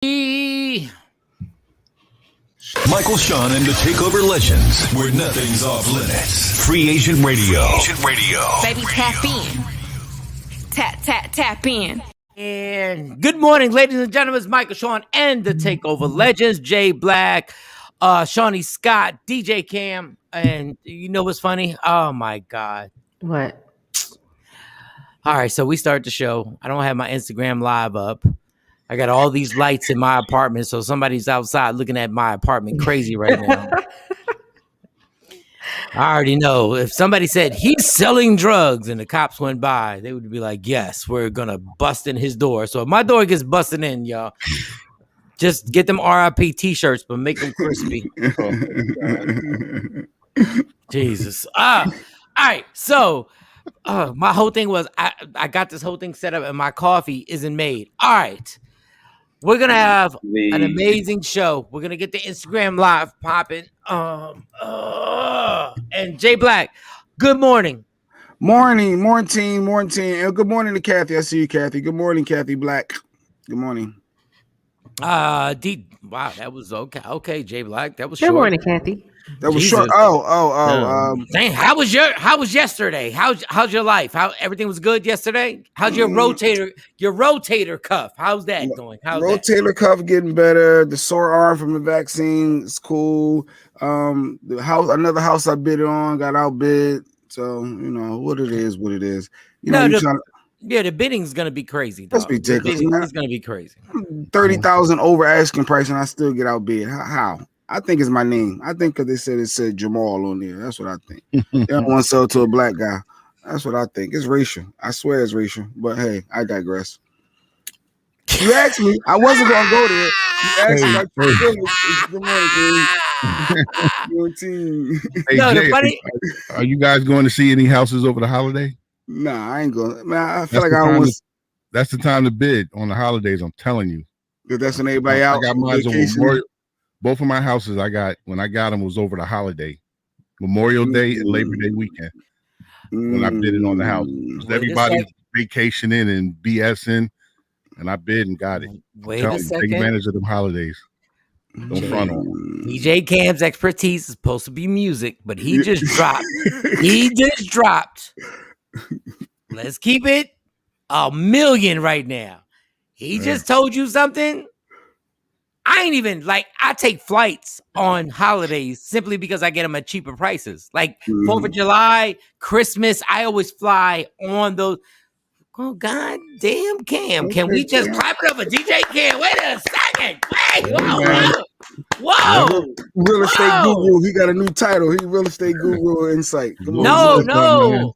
Michael, Shawn, and the TakeOver Legends, where nothing's off limits. Free Agent Radio. Baby, tap in. Tap in. And good morning, ladies and gentlemen. It's Michael, Shawn, and the TakeOver Legends. Jay Black, Shawnee Scott, DJ Cam. And you know what's funny? Oh, my God. What? All right, so we start the show. I don't have my Instagram live up. I got all these lights in my apartment, so somebody's outside looking at my apartment crazy right now. I already know. If somebody said he's selling drugs and the cops went by, they would be like, yes, we're going to bust in his door. So if my door gets busted in, y'all, just get them RIP t-shirts, but make them crispy. Jesus. All right, so my whole thing was I got this whole thing set up and my coffee isn't made. All right. We're going to have an amazing show. We're going to get the Instagram live popping. And Jay Black, good morning. Morning. And good morning to Kathy. I see you, Kathy. Good morning, Kathy Black. Good morning. Wow, that was okay. Okay, Jay Black, that was short. Good morning, Kathy. That was Jesus. short. Dang, how was yesterday? How's your life? How everything was good yesterday? How's your rotator cuff? How's that going? Rotator cuff getting better. The sore arm from the vaccine is cool. Another house I bid on got outbid. So you know what it is. The bidding's gonna be crazy. Dog. That's ridiculous. It's gonna be crazy. 30,000 over asking price, and I still get outbid. How? I think it's my name. I think because it said Jamal on there. That's what I think. They don't want to sell to a black guy. That's what I think. It's racial. I swear it's racial. But hey, I digress. You asked me. I wasn't gonna go there. You asked me. Good morning, team. Hey, Jay, are you guys going to see any houses over the holiday? Nah, I ain't going. Man, I feel like I almost. That's the time to bid on the holidays. I'm telling you. That's when everybody out. I got mine on Memorial. Both of my houses when I got them was over the holiday, Memorial Day and Labor Day weekend. When I bid it on the house, everybody vacationing and BSing, and I bid and got it. Wait a second. Take advantage of them holidays. Don't front on. DJ Cam's expertise is supposed to be music, but he just dropped. Let's keep it $1 million right now. He just told you something. I ain't even I take flights on holidays simply because I get them at cheaper prices. Like 4th of July, Christmas, I always fly on those. Oh, God damn, Cam. Can we just clap it up for DJ Cam? Wait a second. Wait. Whoa. Real estate guru. He got a new title. He real estate guru insight. No.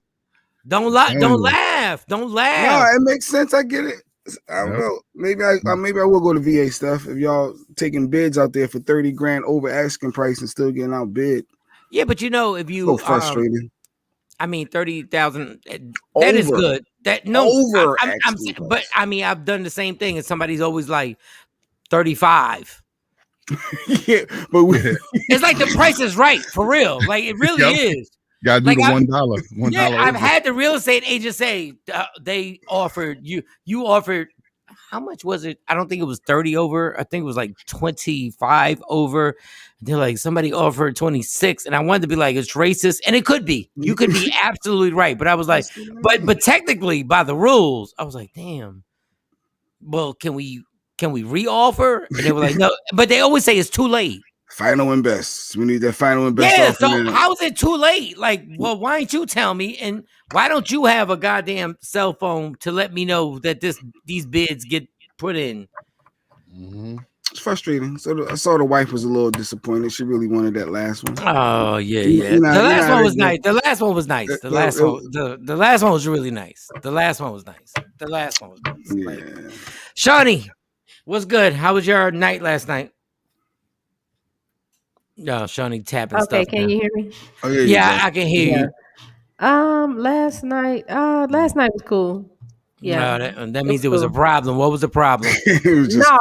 Don't laugh. No, it makes sense. I get it. I don't know. Maybe I will go to VA stuff if y'all taking bids out there for 30 grand over asking price and still getting outbid. Yeah, but if you so frustrating. 30,000. That is good. Over. I've done the same thing, and somebody's always like 35. Yeah, but it's like the price is right for real. Like it really is. You gotta do the $1. Yeah, I've had the real estate agent say they offered you offered how much was it? I don't think it was 30 over. I think it was like 25 over. They're like somebody offered 26, and I wanted to be like it's racist, and it could be. You could be absolutely right, but I was like, but technically by the rules, I was like, damn. Well, can we re-offer? And they were like, no, but they always say it's too late. Final and best. We need that final and best. Yeah, so how is it too late? Like, well, why ain't you tell me? And why don't you have a goddamn cell phone to let me know that these bids get put in? Mm-hmm. It's frustrating. So I saw the wife was a little disappointed. She really wanted that last one. Oh yeah. The last one was nice. The last one was nice. The last one was really nice. The last one was nice. Yeah. Shawnee, what's good? How was your night last night? No, Shawnee tapping stuff. Okay, can you hear me? Oh, yeah, I can hear you. Last night was cool. Yeah, no, that means it was a problem. What was the problem?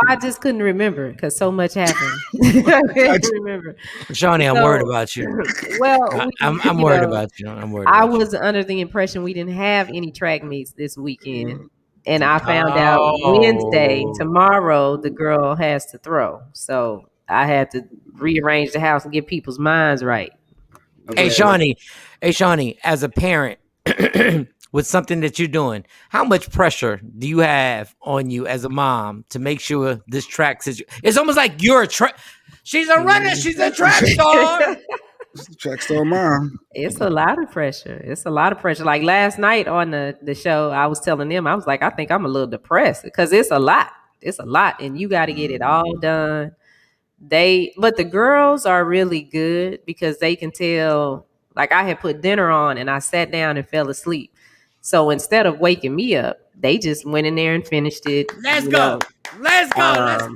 I just couldn't remember because so much happened. I couldn't remember. Shawnee, I'm worried about you. Well, I'm worried about you. I'm worried. I was under the impression we didn't have any track meets this weekend. And I found out Wednesday, tomorrow, the girl has to throw. So I had to rearrange the house and get people's minds right. Hey, Shawnee, as a parent, with something that you're doing, how much pressure do you have on you as a mom to make sure this track it's almost like you're a track. She's a runner. She's a track star. Track star mom. It's a lot of pressure. It's a lot of pressure. Like last night on the show, I was telling them, I was like, I think I'm a little depressed because it's a lot. It's a lot. And you got to get it all done. But the girls are really good because they can tell, like I had put dinner on and I sat down and fell asleep. So instead of waking me up, they just went in there and finished it. Let's go. Let's go.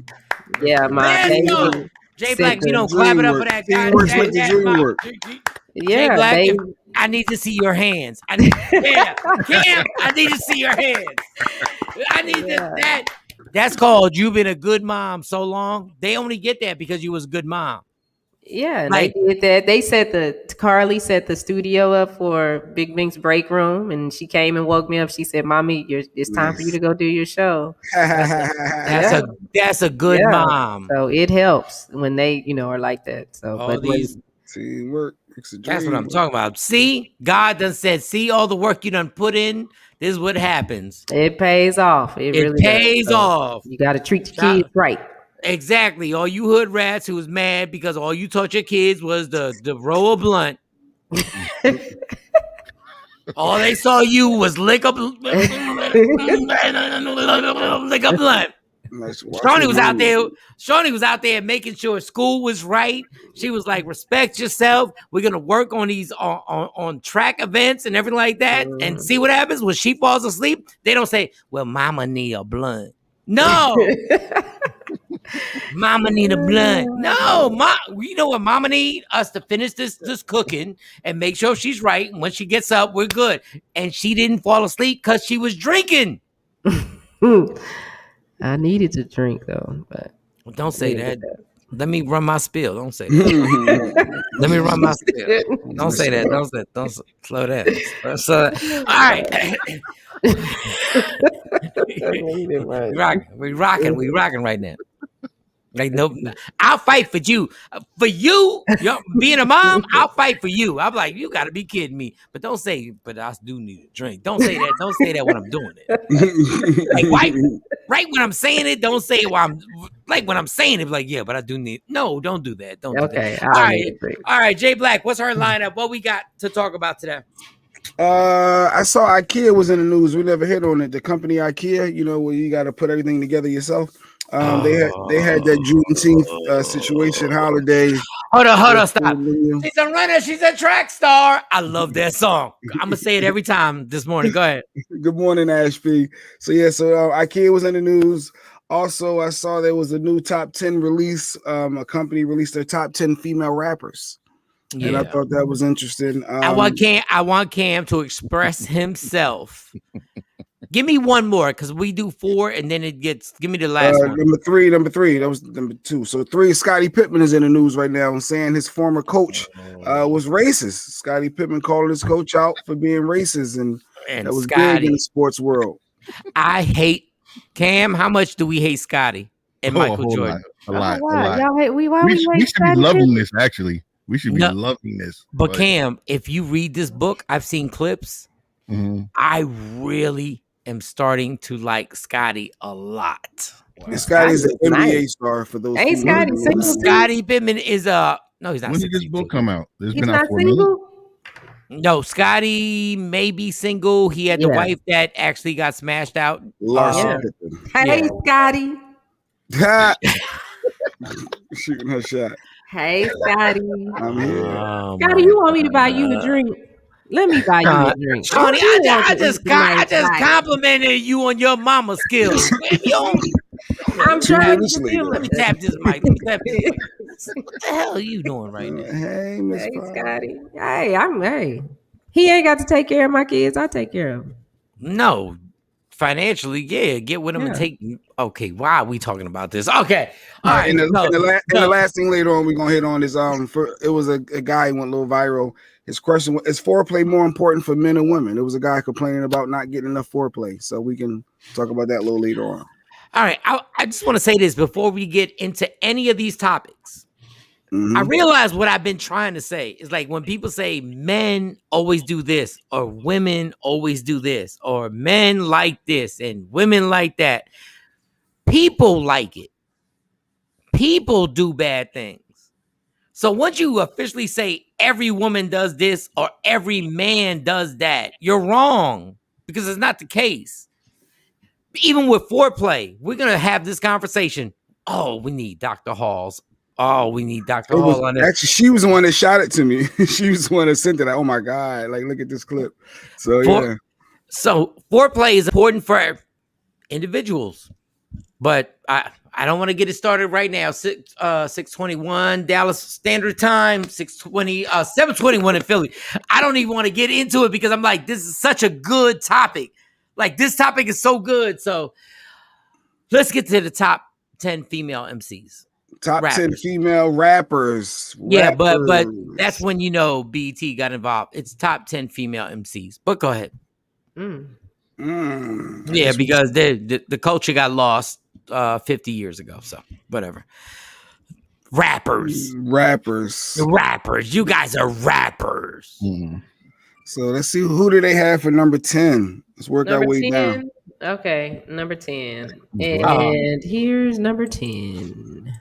Yeah, my baby. Jay Black, you don't clap it up for that guy. Yeah, Jay Black, I need to see your hands. Cam, I need to see your hands. I need that. That's called you've been a good mom so long. They only get that because you was a good mom. Yeah, like, they did that. They Carly set the studio up for Big Bink's break room, and she came and woke me up. She said, "Mommy, it's time for you to go do your show." That's a good mom. So it helps when they, are like that. So, all these teamwork. That's what I'm talking about. See, God done said, see all the work you done put in. This is what happens. It pays off. It really pays off. You got to treat your kids right. Exactly. All you hood rats who was mad because all you taught your kids was the roll of blunt. All they saw you was lick a blunt. Shawnee was out there making sure school was right. She was like, respect yourself. We're gonna work on these on track events and everything like that, and see what happens when she falls asleep. They don't say, well, mama need a blunt. No. Mama need a blunt. No, you know what mama need? Us to finish this cooking and make sure she's right. And when she gets up, we're good. And she didn't fall asleep because she was drinking. I needed to drink though, but don't say that. Let me run my spiel. Don't say that. Let me run my spiel. Don't say that. Don't slow down. So, all right. We rocking right now. Like, no, I'll fight for you. For you, being a mom, I'll fight for you. I'm like, you got to be kidding me. But don't say, but I do need a drink. Don't say that. Don't say that when I'm doing it. Like, right when I'm saying it, don't say it while I'm, like, when I'm saying it, like, yeah, but I do need, no, don't do that. Don't do that. All right, Jay Black, what's her lineup? What we got to talk about today? I saw IKEA was in the news. We never hit on it. The company IKEA, where you got to put everything together yourself. They had that Juneteenth situation holiday. Hold on, stop. She's a runner. She's a track star. I love that song. I'm gonna say it every time this morning. Go ahead. Good morning, Ashby. So IKEA was in the news. Also, I saw there was a new top 10 release. A company released their top 10 female rappers. Yeah. And I thought that was interesting. I want Cam to express himself. Give me one more because we do 4 and then give me the last one. Number three. That was number 2. So 3, Scottie Pippen is in the news right now and saying his former coach was racist. Scottie Pippen called his coach out for being racist, and that was big in the sports world. I hate Cam. How much do we hate Scottie and Michael Jordan? A lot. Y'all hate, we should be loving this, actually. We should be loving this. But Cam, if you read this book, I've seen clips. Mm-hmm. I really am starting to like Scottie a lot. Wow. Scottie's an NBA star for those. Hey, Scottie Pippen is no, he's not. When did this book come out? He's been out for single. No, Scottie may be single. He had the wife that actually got smashed out. Hey, Scottie. Shooting her shot. Hey, Scottie. I'm here. Scottie, you want me to buy you a drink? Let me buy you a drink. Shawnee, I just complimented you on your mama skills. I'm trying to feel. Let me tap this mic. What the hell are you doing right now? Hey, Miss Scottie. Hey, he ain't got to take care of my kids. I take care of them. No. financially, yeah, get with them and take. Okay, why are we talking about this? Okay, all right. And the last thing later on we're gonna hit on is it was a guy who went a little viral. His question was, is foreplay more important for men or women? It was a guy complaining about not getting enough foreplay. So we can talk about that a little later on. All right, I just want to say this before we get into any of these topics. I realize what I've been trying to say is like when people say men always do this or women always do this or men like this and women like that. People like it. People do bad things. So once you officially say every woman does this or every man does that, you're wrong because it's not the case. Even with foreplay, we're going to have this conversation. Oh, we need Dr. Halls. Oh, we need Dr. Hall on it. Actually, she was the one that shot it to me. She was the one that sent it. Like, oh my God, like look at this clip. So So foreplay is important for individuals, but I don't want to get it started right now. 6:21 Dallas Standard Time, 7:21 in Philly. I don't even want to get into it because I'm like, this is such a good topic. Like this topic is so good. So let's get to the top 10 female MCs. Top rappers. 10 female rappers. Yeah, but that's when BET got involved. It's top 10 female MCs. But go ahead. Yeah, because the culture got lost 50 years ago. So whatever. Rappers. You guys are rappers. So let's see, who do they have for number 10? Let's work our way down. Okay, number 10. And here's number 10.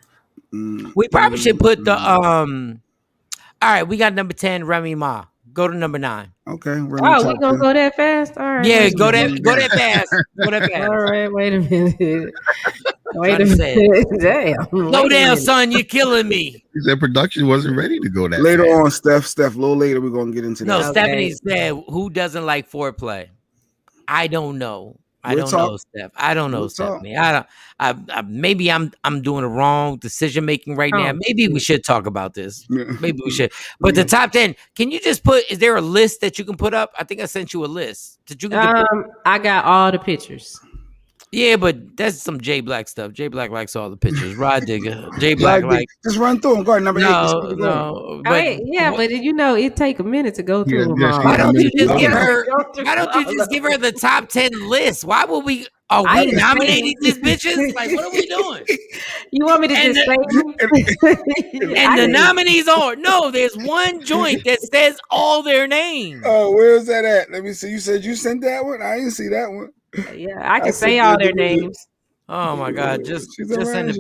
We probably should put the all right, we got number 10, Remy Ma. Go to number 9. Okay. We gonna go that fast? All right. Yeah, go that fast. Go that fast. All right, wait a minute. Damn. Slow down, son. You're killing me. He said production wasn't ready to go that later fast. on, Steph, a little later we're gonna get into that. No, Stephanie said, who doesn't like foreplay? I don't know. I don't know, Steph. I don't know, Stephanie. Maybe I'm doing a wrong decision making right now. Maybe we should talk about this. Maybe we should. But the top 10, can you just is there a list that you can put up? I think I sent you a list. I got all the pictures. Yeah, but that's some J Black stuff. J Black likes all the pictures. Rod Digger. J Black just run through them. Go ahead, number 8. No. But it take a minute to go through them all. Why don't you just give her? Why don't you just give her the top 10 list? Why would we? Are we nominating these bitches? Like, what are we doing? You want me to just say? And the nominees are there's one joint that says all their names. Oh, where's that at? Let me see. You said you sent that one. I didn't see that one. Yeah, I can say all their names. Oh my God! Just send it.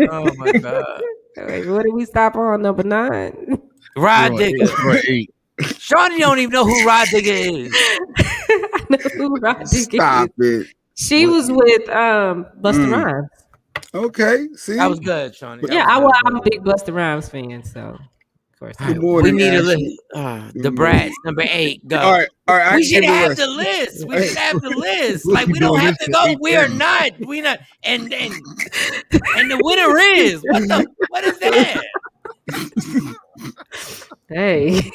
Oh my God! Wait, what did we stop on? Number 9. Rod Digger. Shawn don't even know who Rod Digger is. I know who Rod Digger Stop is. it. She was with Busta Rhymes. Okay, see, that was good, Shawn. I'm a big Busta Rhymes fan, so. We need a list. The Brats, number 8. Go. All right. We should have the list. We should have the list. Like we don't have to go. We are not. We not. And the winner is what is that? Hey.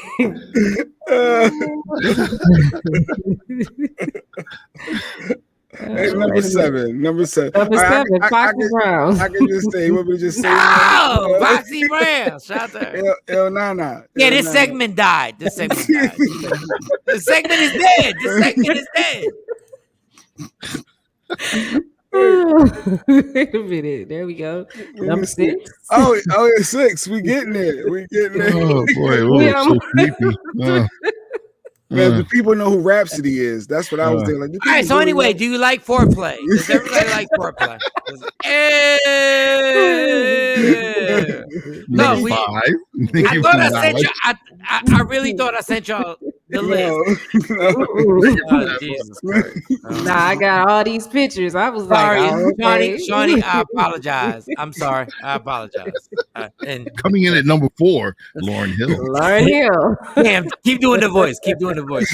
Hey, number 7. Number 7, Foxy Brown. I can just say, what we just say. No, Foxy Brown. Shout out. El Nana. Yeah, this segment died. The segment is dead. Wait a minute. There we go. Number 6. Oh, it's 6. We getting there. Oh boy, so creepy. Man, the people know who Rhapsody is. That's what I was thinking. All right, so anyway, do you like foreplay? Does everybody like foreplay? No, I thought I sent you. I really thought I sent y'all the list. Oh, Jesus Christ. Nah, I got all these pictures. I was sorry, Shawnee, I apologize. I'm sorry. I apologize. And coming in at number 4, Lauryn Hill. Damn, keep doing the voice. Keep doing the voice.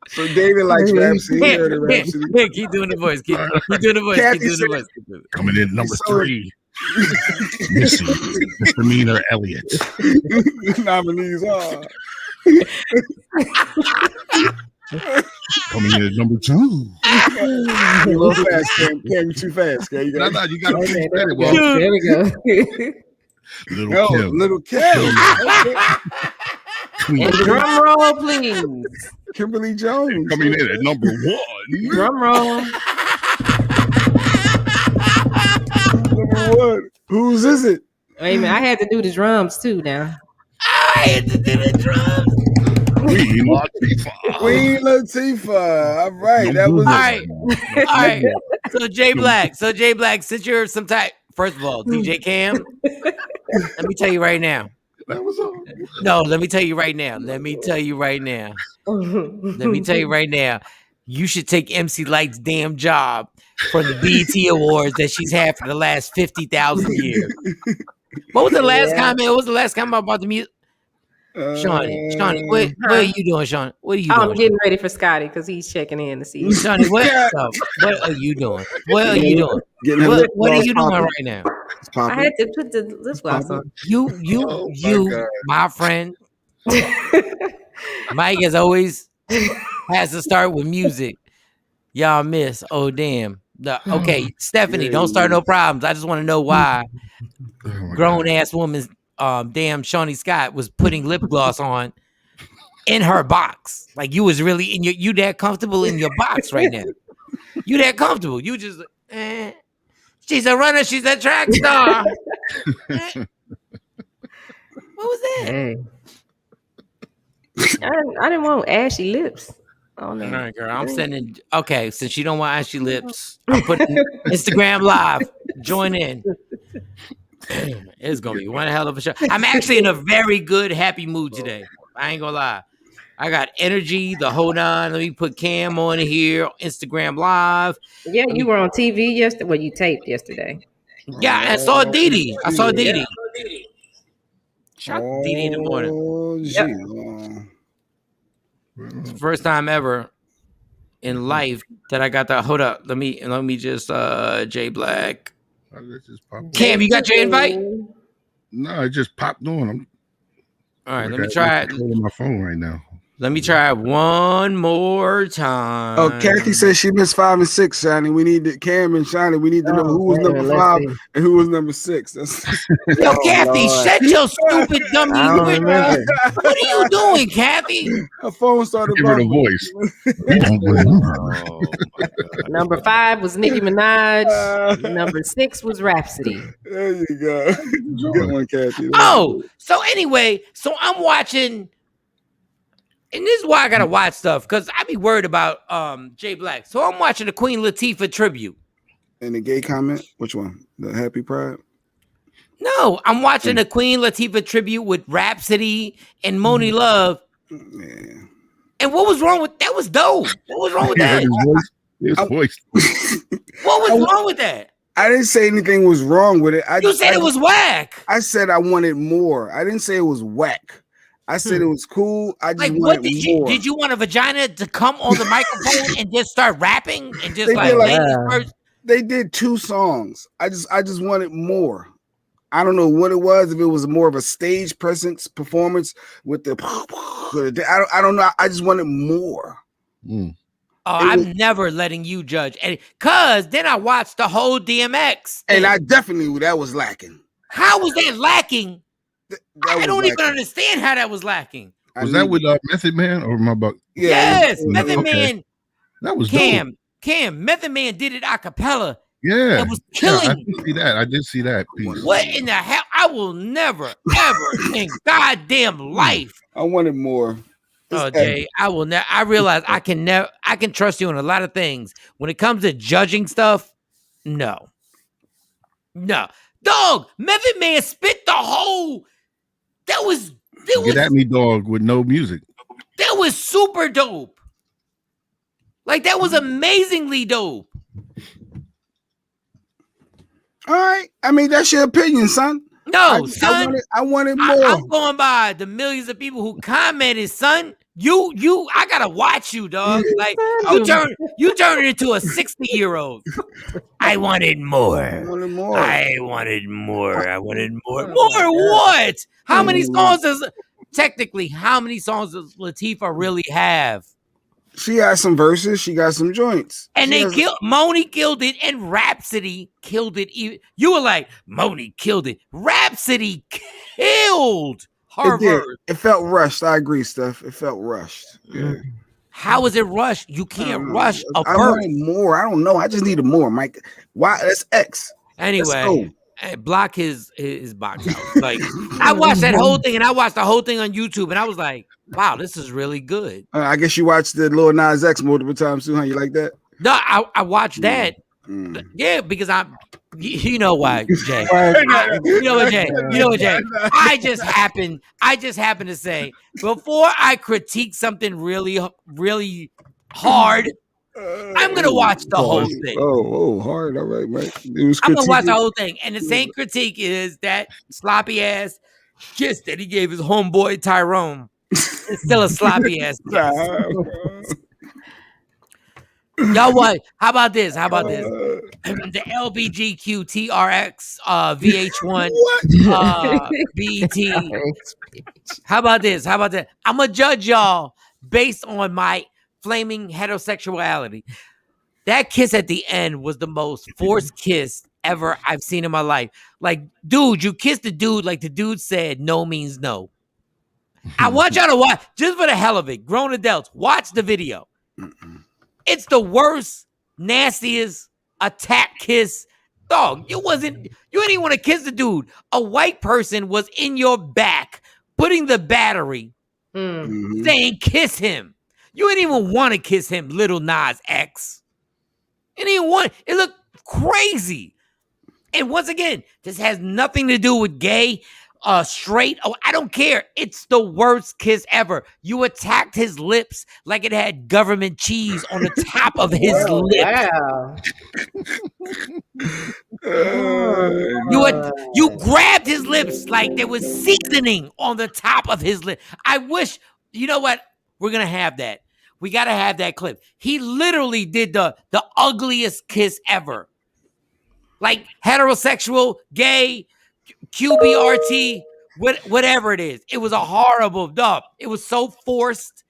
So David likes Rhapsody. Yeah, keep doing the voice. Keep doing the voice. Coming in at number 3. Missy, Misdemeanor Elliott. Nominees are. Coming in at number 2. A little fast, Cam. Cam, you too fast. Cam. You No, got you got to Okay, finish there that. we go. There we go. Little Kim. Little Kim. Queen. And drum roll, please. Kimberly Jones. Coming in at number 1. Drum roll. Number 1. Whose is it? Wait a minute, I had to do the drums too now. I had to do the drums. Queen Latifah. Queen Latifah. All right. That was All right. So Jay Black, since you're some type, first of all, DJ Cam, let me tell you right now. That was all. No, let me tell you right now. You should take MC Light's damn job for the BET Awards that she's had for the last 50,000 years. What was the last comment? What was the last comment about the music? Shawnee, what are you doing, Shawn? What are you doing? I'm getting ready for Scotty because he's checking in to see. Shawnee, what are you doing? What are you doing? What are you doing right now? I had to put the lip gloss on. You, my friend. Mike, as always, has to start with music. Y'all miss. Oh, damn. Okay, Stephanie, don't start no problems. I just want to know why grown-ass woman, damn Shawnee Scott was putting lip gloss on in her box. Like you was really in you that comfortable in your box right now. You that comfortable. You just, she's a runner. She's a track star. What was that? Hey. I didn't want ashy lips. Oh no. All right, girl. I'm sending. Okay, since you don't want ashy lips, I'm putting Instagram live. Join in. It's gonna be one hell of a show. I'm actually in a very good, happy mood today. I ain't gonna lie. I got energy the whole nine. Let me put Cam on here, Instagram live. Yeah, you were on TV yesterday. Well, you taped yesterday. Yeah, I saw Didi. I saw Didi. Shot Didi in the morning. Yep. It's the first time ever in life that I got that. Hold up. Let me just J Black. Cam, you got your invite? No, it just popped on. All right, let me try it. On my phone right now. Let me try it one more time. Oh, Kathy says she missed 5 and 6, Shiny. We need to Cam and Shiny. We need to know who was number 5 and who was number 6. Yo, Kathy, shut your stupid dummy. What are you doing, Kathy? Her phone started Give her the voice. Number 5 was Nicki Minaj. Number 6 was Rhapsody. There you go. Good one, Kathy. Oh, so anyway, so I'm watching. And this is why I gotta watch stuff, because I be worried about Jay Black. So I'm watching the Queen Latifah tribute. And the gay comment? Which one? The Happy Pride? No, I'm watching the Queen Latifah tribute with Rhapsody and Moni Love. Yeah. And what was wrong with that? Was dope. What was wrong with that? His voice. What was wrong with that? I didn't say anything was wrong with it. You said it was whack. I said I wanted more. I didn't say it was whack. I said it was cool. I just wanted more. Did you want a vagina to come on the microphone and just start rapping and just they did 2 songs. I just wanted more. I don't know what it was. If it was more of a stage presence performance with the, I don't know. I just wanted more. Oh, I'm never letting you judge, and cause then I watched the whole DMX thing. And I definitely that was lacking. How was that lacking? I don't lacking. even understand how that was lacking. Was that with Method Man or my buck? Yes, Method Man. That was Cam. Method Man did it a cappella. Yeah, it was killing. I did see that piece. What in the hell? I will never, ever in goddamn life. I wanted more. Oh, Jay, I will never. I realize I can never. I can trust you on a lot of things. When it comes to judging stuff, no. Dog, Method Man spit the whole. That was Get at me, dog, with no music. That was super dope. Like that was amazingly dope. All right. I mean, that's your opinion, son. No, son. I wanted more. I'm going by the millions of people who commented, son. I gotta watch you, dog. Like you turn it into a 60-year-old. I wanted more. I wanted more. More what? How many songs does Latifah really have? She got some verses. She got some joints. And Moni killed it, and Rhapsody killed it. You were like, Moni killed it. Rhapsody killed her verse. It felt rushed. I agree, Steph. It felt rushed. Yeah. How is it rushed? You can't rush a verse. I wanted more. I don't know. I just needed more, Mike. Why? That's X. Anyway, block his box out. Like, I watched that whole thing, and I watched the whole thing on YouTube, and I was like, wow, this is really good. I guess you watched the Lil Nas X multiple times too, huh? You like that? No, I watched that. Yeah, because you know why, Jay. You know what, Jay? I just happened to say, before I critique something really, really hard, I'm gonna watch the whole thing. Oh, hard. All right, Mike. I'm gonna watch the whole thing, and the same critique is that sloppy ass kiss that he gave his homeboy Tyrone. It's still a sloppy ass kiss. Y'all what? How about this? The LBGQ TRX VH1 BET. How about this? I'm gonna judge y'all based on my flaming heterosexuality. That kiss at the end was the most forced kiss ever I've seen in my life. Like, dude, you kissed the dude like the dude said no means no. I want y'all to watch, just for the hell of it, grown adults, watch the video. It's the worst, nastiest attack kiss. Dog, you didn't even want to kiss the dude. A white person was in your back, putting the battery, saying kiss him. You didn't even want to kiss him, Little Nas X. You didn't even want it. Looked crazy. And once again, this has nothing to do with gay, straight. Oh, I don't care. It's the worst kiss ever. You attacked his lips like it had government cheese on the top of his lips. Wow. You grabbed his lips like there was seasoning on the top of his lip. I wish, you know what? We're gonna have that. We gotta have that clip. He literally did the ugliest kiss ever. Like heterosexual, gay, QBRT, whatever it is. It was a horrible dub. It was so forced,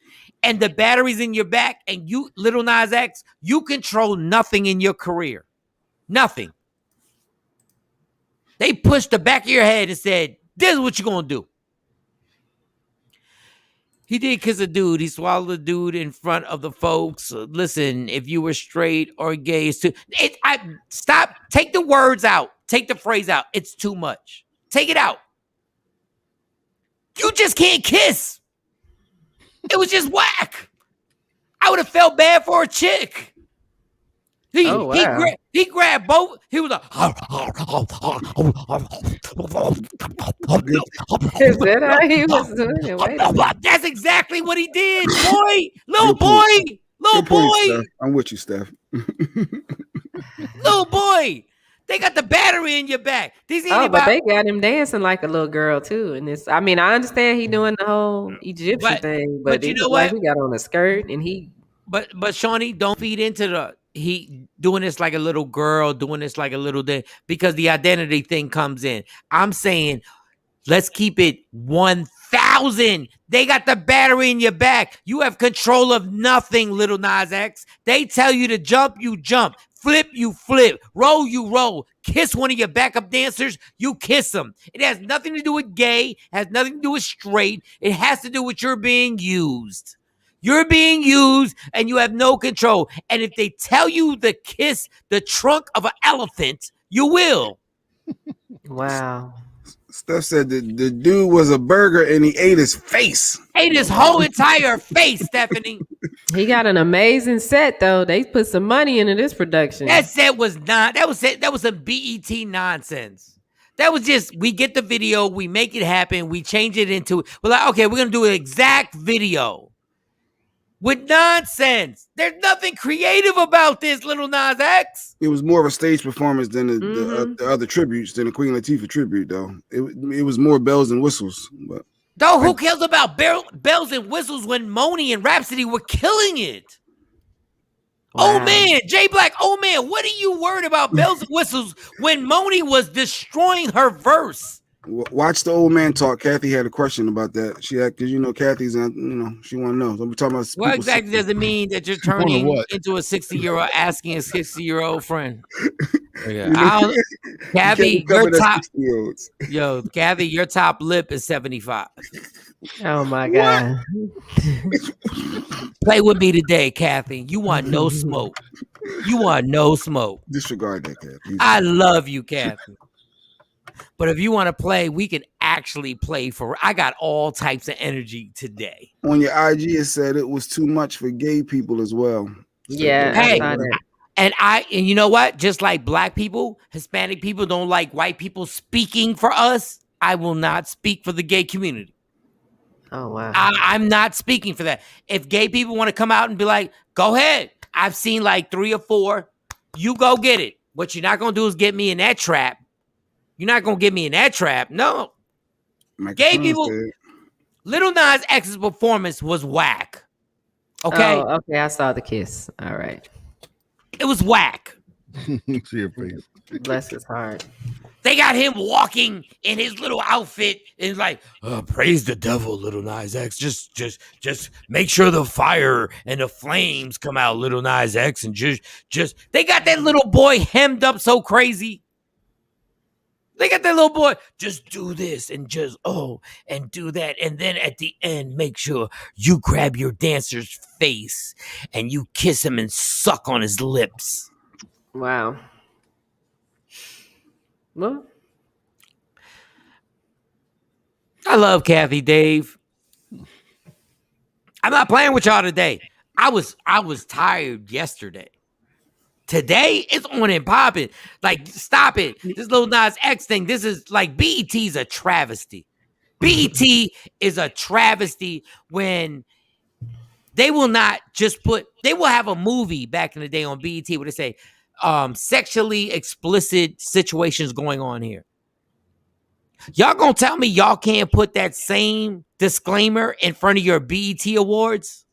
and the battery's in your back, and you, Little Nas X, you control nothing in your career. Nothing. They pushed the back of your head and said, this is what you're going to do. He did kiss a dude. He swallowed a dude in front of the folks. Listen, if you were straight or gay, stop. Take the words out. Take the phrase out. It's too much. Take it out. You just can't kiss. It was just whack. I would have felt bad for a chick. He grabbed both. He was like, is that how he was doing it? That's exactly what he did, boy. Little boy. I'm with you, Steph. Little boy. They got the battery in your back. But they got him dancing like a little girl too. And this, I mean, I understand he doing the whole Egyptian thing, but you know what? He got on a skirt and he. But Shawnee, don't feed into he doing this like a little girl, doing this like a little thing, because the identity thing comes in. I'm saying, let's keep it 1,000. They got the battery in your back. You have control of nothing, Little Nas X. They tell you to jump, you jump. Flip, you flip. Roll, you roll. Kiss one of your backup dancers, you kiss them. It has nothing to do with gay, has nothing to do with straight. It has to do with you're being used. You're being used and you have no control. And if they tell you to kiss the trunk of an elephant, you will. Wow. Steph said the dude was a burger and he ate his face. Ate his whole entire face, Stephanie. He got an amazing set though. They put some money into this production. That set was not. That was some BET nonsense. That was just, we get the video, we make it happen, we change it into, we're like, okay, we're gonna do an exact video with nonsense. There's nothing creative about this, Little Nas X. It was more of a stage performance than the other tributes, than the Queen Latifah tribute, though. It was more bells and whistles. But though, who cares about bells and whistles when Moni and Rhapsody were killing it? Wow. Oh man, Jay Black, oh man, what are you worried about bells and whistles when Moni was destroying her verse? Watch the old man talk. Kathy had a question about that. She had, because Kathy's, she want to know. Don't be talking about What people. exactly does it mean that you're turning into a 60-year-old asking a 60-year-old friend? Yeah, Kathy, your top, Kathy, your top lip is 75. Oh my God. Play with me today, Kathy. You want no smoke. You want no smoke. Disregard that, Kathy. I love you, Kathy. But if you want to play, we can actually play for. I got all types of energy today. On your IG, it said it was too much for gay people as well. Yeah, hey, I saw that. And you know what? Just like black people, Hispanic people don't like white people speaking for us. I will not speak for the gay community. Oh wow. I'm not speaking for that. If gay people want to come out and be like, go ahead. I've seen like 3 or 4. You go get it. What you're not gonna do is get me in that trap. You're not gonna get me in that trap. No. Gay people. Lil Nas X's performance was whack. Okay. Oh, okay. I saw the kiss. All right. It was whack. See your face. Bless his heart. They got him walking in his little outfit and like, praise the devil, Lil Nas X. Just make sure the fire and the flames come out, Lil Nas X, and just they got that little boy hemmed up so crazy. They got that little boy, just do this and and do that. And then at the end, make sure you grab your dancer's face and you kiss him and suck on his lips. Wow. Well, I love Kathy, Dave. I'm not playing with y'all today. I was tired yesterday. Today, it's on and popping. Like, stop it. This Lil Nas X thing, this is like BET's a travesty. BET is a travesty when they will not just they will have a movie back in the day on BET where they say, sexually explicit situations going on here. Y'all gonna tell me y'all can't put that same disclaimer in front of your BET awards?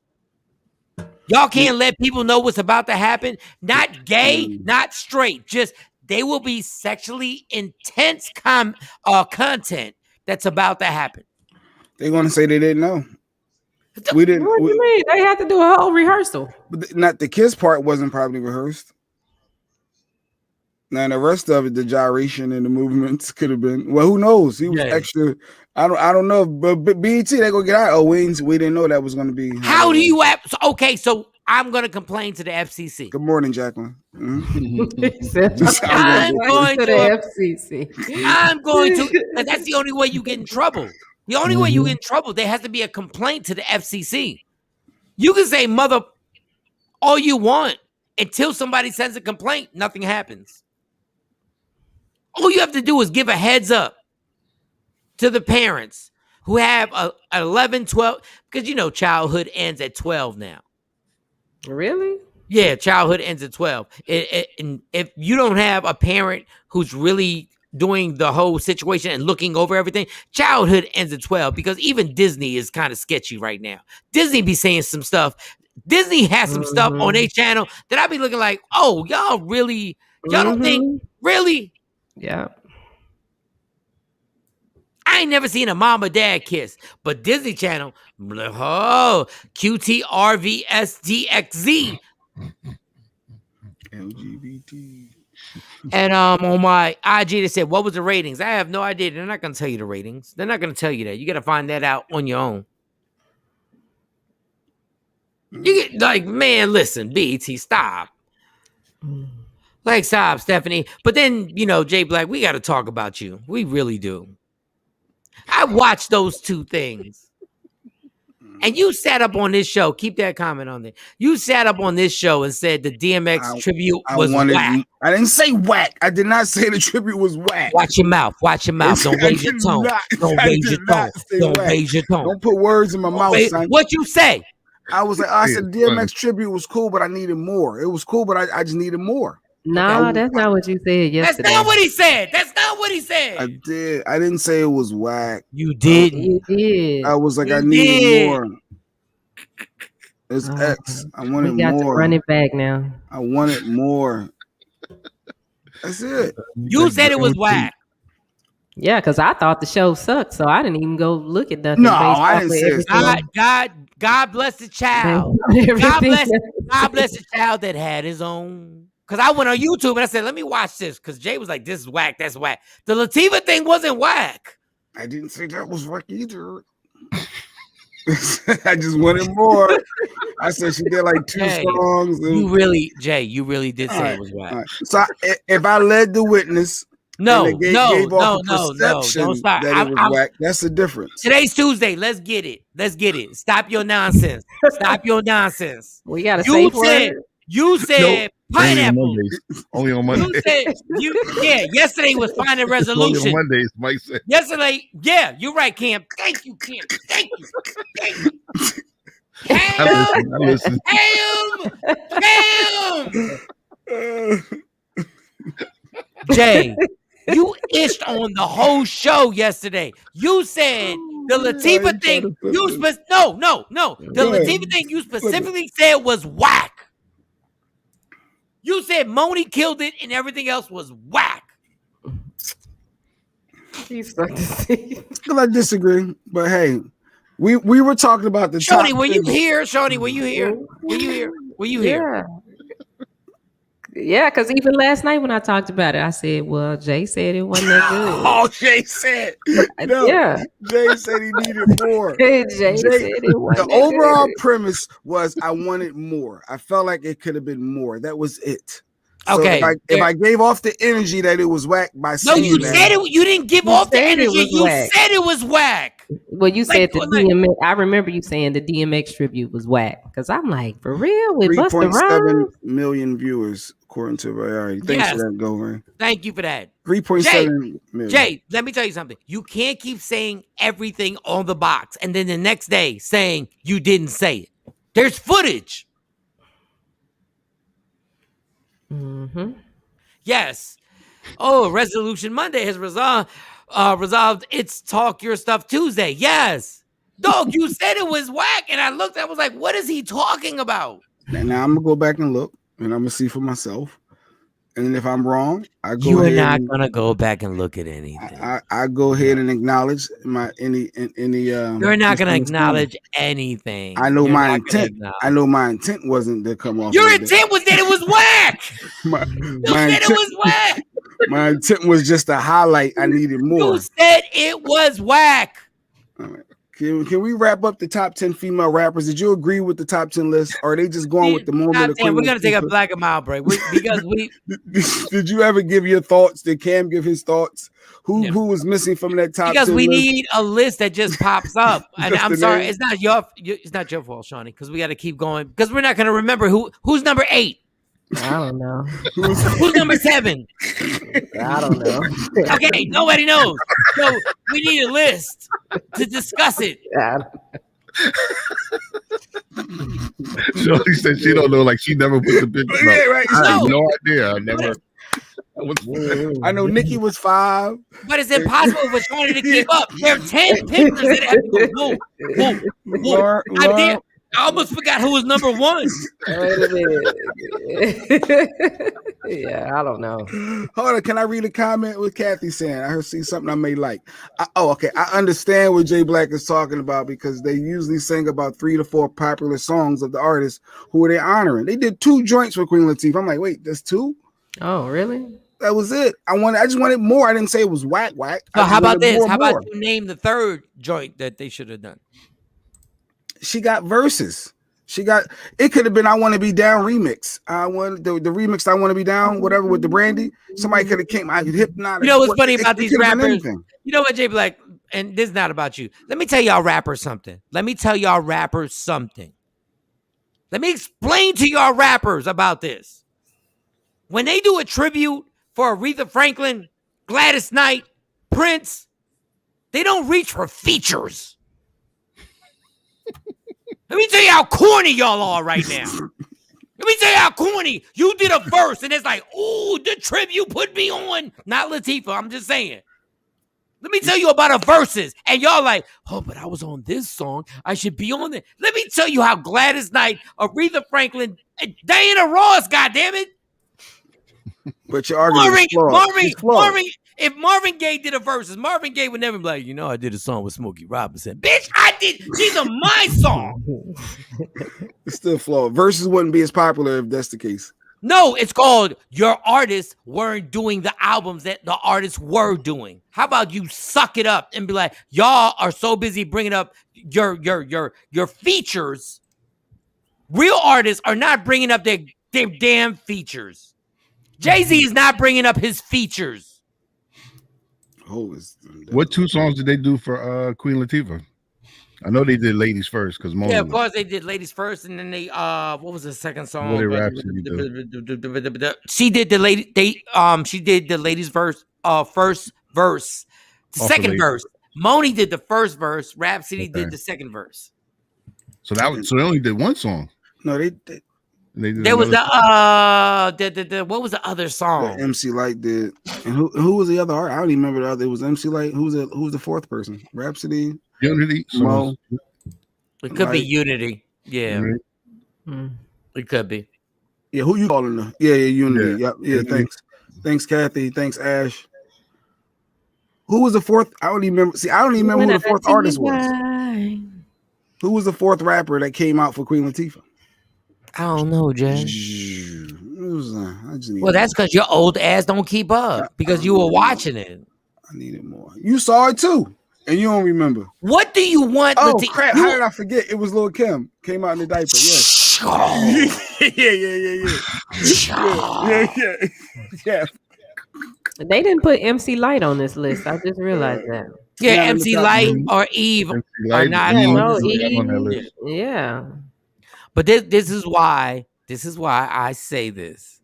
Y'all can't let people know what's about to happen. Not gay, not straight. Just they will be sexually intense content that's about to happen. They're gonna say they didn't know. We didn't. What do you mean? They had to do a whole rehearsal. But not the kiss part wasn't probably rehearsed. Now the rest of it, the gyration and the movements could have been. Well, who knows? He was extra. I don't know. But BET, they gonna get out. Oh, we didn't know that was gonna be. How do you have? Okay, so I'm gonna complain to the FCC. Good morning, Jacqueline. Mm-hmm. I'm going to the FCC. I'm going to. And that's the only way you get in trouble. The only way you get in trouble, there has to be a complaint to the FCC. You can say mother all you want until somebody sends a complaint. Nothing happens. All you have to do is give a heads up to the parents who have 11, 12, because childhood ends at 12 now. Really? Yeah, childhood ends at 12. And if you don't have a parent who's really doing the whole situation and looking over everything, childhood ends at 12 because even Disney is kind of sketchy right now. Disney be saying some stuff. Disney has some stuff on their channel that I be looking like, oh, y'all really, y'all don't think, really? Yeah. I ain't never seen a mom or dad kiss, but Disney Channel, QTRVSDXZ. LGBT. And on my IG, they said, what was the ratings? I have no idea. They're not going to tell you the ratings. They're not going to tell you that. You got to find that out on your own. You get like, man, listen, BET, stop. Like, stop, Stephanie. But then, Jay Black, we got to talk about you. We really do. I watched those two things. And you sat up on this show. Keep that comment on there. You sat up on this show and said the DMX tribute was whack. I didn't say whack. I did not say the tribute was whack. Watch your mouth. Watch your mouth. Don't raise your tone. Don't raise your tone. Don't raise your tone. Don't put words in my mouth, son. What you say? I was like, I said DMX tribute was cool, but I needed more. It was cool, but I just needed more. No, that's not what you said yesterday. That's not what he said. That's not what he said. I did. I didn't say it was whack. You did. You did. I was like, I needed more. It's X. I wanted we got more. To run it back now. I wanted more. That's it. You said it was whack. Yeah, because I thought the show sucked, so I didn't even go look at nothing. No, based I off didn't of say it everything. God bless the child. God bless the child that had his own. Because I went on YouTube and I said, let me watch this. Because Jay was like, this is whack. That's whack. The Latifah thing wasn't whack. I didn't say that was whack either. I just wanted more. I said she did like 2 songs. You really did say it was whack. Right. So if I led the witness, no, gave off a perception don't start. that it was whack, that's the difference. Today's Tuesday. Let's get it. Stop your nonsense. We got a safe word. You said pineapple. Only on Mondays. Yesterday was Final Resolution. Only on Mondays, Mike said. Yesterday, you're right, Cam. Thank you. I listen. Cam! Jay, you itched on the whole show yesterday. You said the Latifah thing. The Latifah thing you specifically said was whack. You said Moni killed it and everything else was whack. He's stuck to see. I disagree, but hey, we were talking about the Shawnee, top were you 10. here? Shawnee, were you here? Were you here? Yeah, because even last night when I talked about it, I said, well, Jay said it wasn't that good. Oh, Jay said. No, yeah. Jay said he needed more. Jay said it wasn't the overall premise was I wanted more. I felt like it could have been more. That was it. So okay. If I gave off the energy that it was whack by saying you said it. You didn't give off the energy. You said it was whack. Well, you said the DMX. I remember you saying the DMX tribute was whack. Because I'm like, for real? With 3.7 million viewers, according to Variety. Thanks for that, Gover. Thank you for that. 3.7 million. Jay, let me tell you something. You can't keep saying everything on the box and then the next day saying you didn't say it. There's footage. Mm-hmm. Yes. Oh, Resolution Monday has resolved its Talk Your Stuff Tuesday. Yes. Dog, you said it was whack. And I looked, I was like, what is he talking about? Now I'm going to go back and look, and I'm going to see for myself. And if I'm wrong, I go You're ahead. You're not going to go back and look at anything. I go ahead and acknowledge any. You're not going to acknowledge anything. I know my intent. I know my intent wasn't to come off. Your intent was that it was whack. my intent, it was whack. My intent was just to highlight I needed more. You said it was whack. All right. Can we wrap up the top 10 female rappers? Did you agree with the top 10 list? Or are they just going with the moment of the We're going to take a Black and Mild break. Did you ever give your thoughts? Did Cam give his thoughts? Who was missing from that top 10 Because we list? need a list that just pops up. And I'm sorry, it's not your fault, Shawnee, because we got to keep going. Because we're not going to remember who's number 8. I don't know. Who's number 7? I don't know. Okay, nobody knows. So we need a list to discuss it. She said she don't know, like she never put the picture up. Yeah, right. I have no idea. I never. I know Nikki was 5. But it's impossible for Shawnee to keep up. There are 10 pictures that have to go. Whoa. I almost forgot who was number 1. Wait a minute. Yeah, I don't know. Hold on, can I read a comment with Kathy saying? I heard see something I may like. Okay. I understand what Jay Black is talking about because they usually sing about 3 to 4 popular songs of the artists who are they honoring. They did 2 joints with Queen Latifah. I'm like, wait, there's 2? Oh, really? That was it. I just wanted more. I didn't say it was whack. So how about this? How about you name the 3rd joint that they should have done? She got verses. It could have been I Want to Be Down remix. I want the remix I Want to Be Down, whatever with the Brandy. Somebody could have came. I could hypnotic. You know what's funny about these rappers? You know what, Jay Black? And this is not about you. Let me tell y'all rappers something. Let me explain to y'all rappers about this. When they do a tribute for Aretha Franklin, Gladys Knight, Prince, they don't reach for features. Let me tell you how corny y'all are right now. Let me tell you how corny. You did a verse and it's like, ooh, the tribute put me on. Not Latifah, I'm just saying. Let me tell you about a verses. And y'all like, oh, but I was on this song. I should be on it. Let me tell you how Gladys Knight, Aretha Franklin, Diana Ross, goddammit. But your argument is flawed. If Marvin Gaye did a verses, Marvin Gaye would never be like, I did a song with Smokey Robinson. Bitch, I did. These are my songs. It's still flawed. Verses wouldn't be as popular if that's the case. No, it's called your artists weren't doing the albums that the artists were doing. How about you suck it up and be like, y'all are so busy bringing up your features. Real artists are not bringing up their damn features. Jay-Z is not bringing up his features. What 2 songs did they do for Queen Latifah? I know they did Ladies First because yeah, of course they did Ladies First, and then they what was the second song? She did the Ladies Verse first verse, the second verse. Moni did the first verse. Rhapsody did the second verse. So they only did one song. No, they there was the what was the other song? MC Light did, and who was the other artist? I don't even remember the other. It was MC Light. Who's the fourth person? Rhapsody, Unity, Mo. It could be Unity. Yeah, it could be. Yeah, who you calling them? Yeah, Unity. Yeah. Thanks, Kathy. Thanks, Ash. Who was the fourth? I don't even remember. See, I don't even remember who the fourth artist was. Who was the fourth rapper that came out for Queen Latifah? I don't know, Jay. Well, that's because your old ass don't keep up because you were watching it. I need it more. You saw it too, and you don't remember. What do you want? Oh crap! How did I forget? It was Lil' Kim. Came out in the diaper. Yes. Yeah. They didn't put MC Light on this list. I just realized that. Yeah, MC Light or Eve are not on that list. Yeah. But this is why I say this.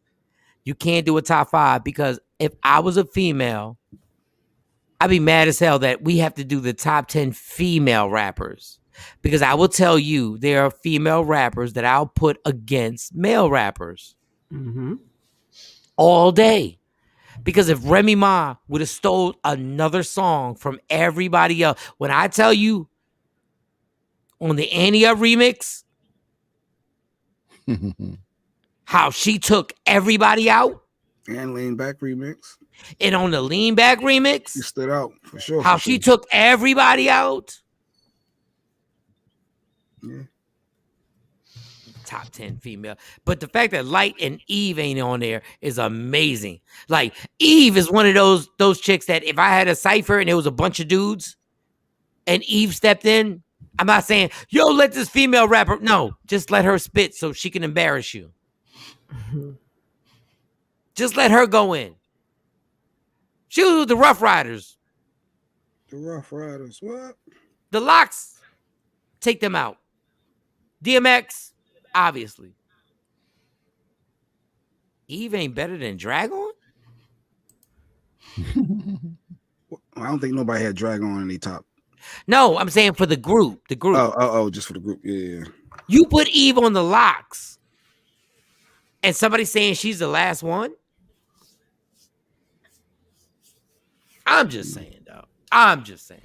You can't do a top 5 because if I was a female, I'd be mad as hell that we have to do the top 10 female rappers. Because I will tell you, there are female rappers that I'll put against male rappers all day. Because if Remy Ma would have stole another song from everybody else, when I tell you on the Ania remix, how she took everybody out. And Lean Back remix. And on the Lean Back remix, she stood out for sure. How she took everybody out. Yeah. Top 10 female. But the fact that Light and Eve ain't on there is amazing. Like, Eve is one of those chicks that if I had a cypher and there was a bunch of dudes and Eve stepped in, I'm not saying, yo, let this female rapper. No, just let her spit so she can embarrass you. Just let her go in. She was with the Rough Riders. The Rough Riders, what? The Locks, take them out. DMX, obviously. Eve ain't better than Dragon? I don't think nobody had Dragon in the top. No, I'm saying for the group. The group. Oh, just for the group. Yeah. You put Eve on the Locks, and somebody saying she's the last one? I'm just saying, though. I'm just saying.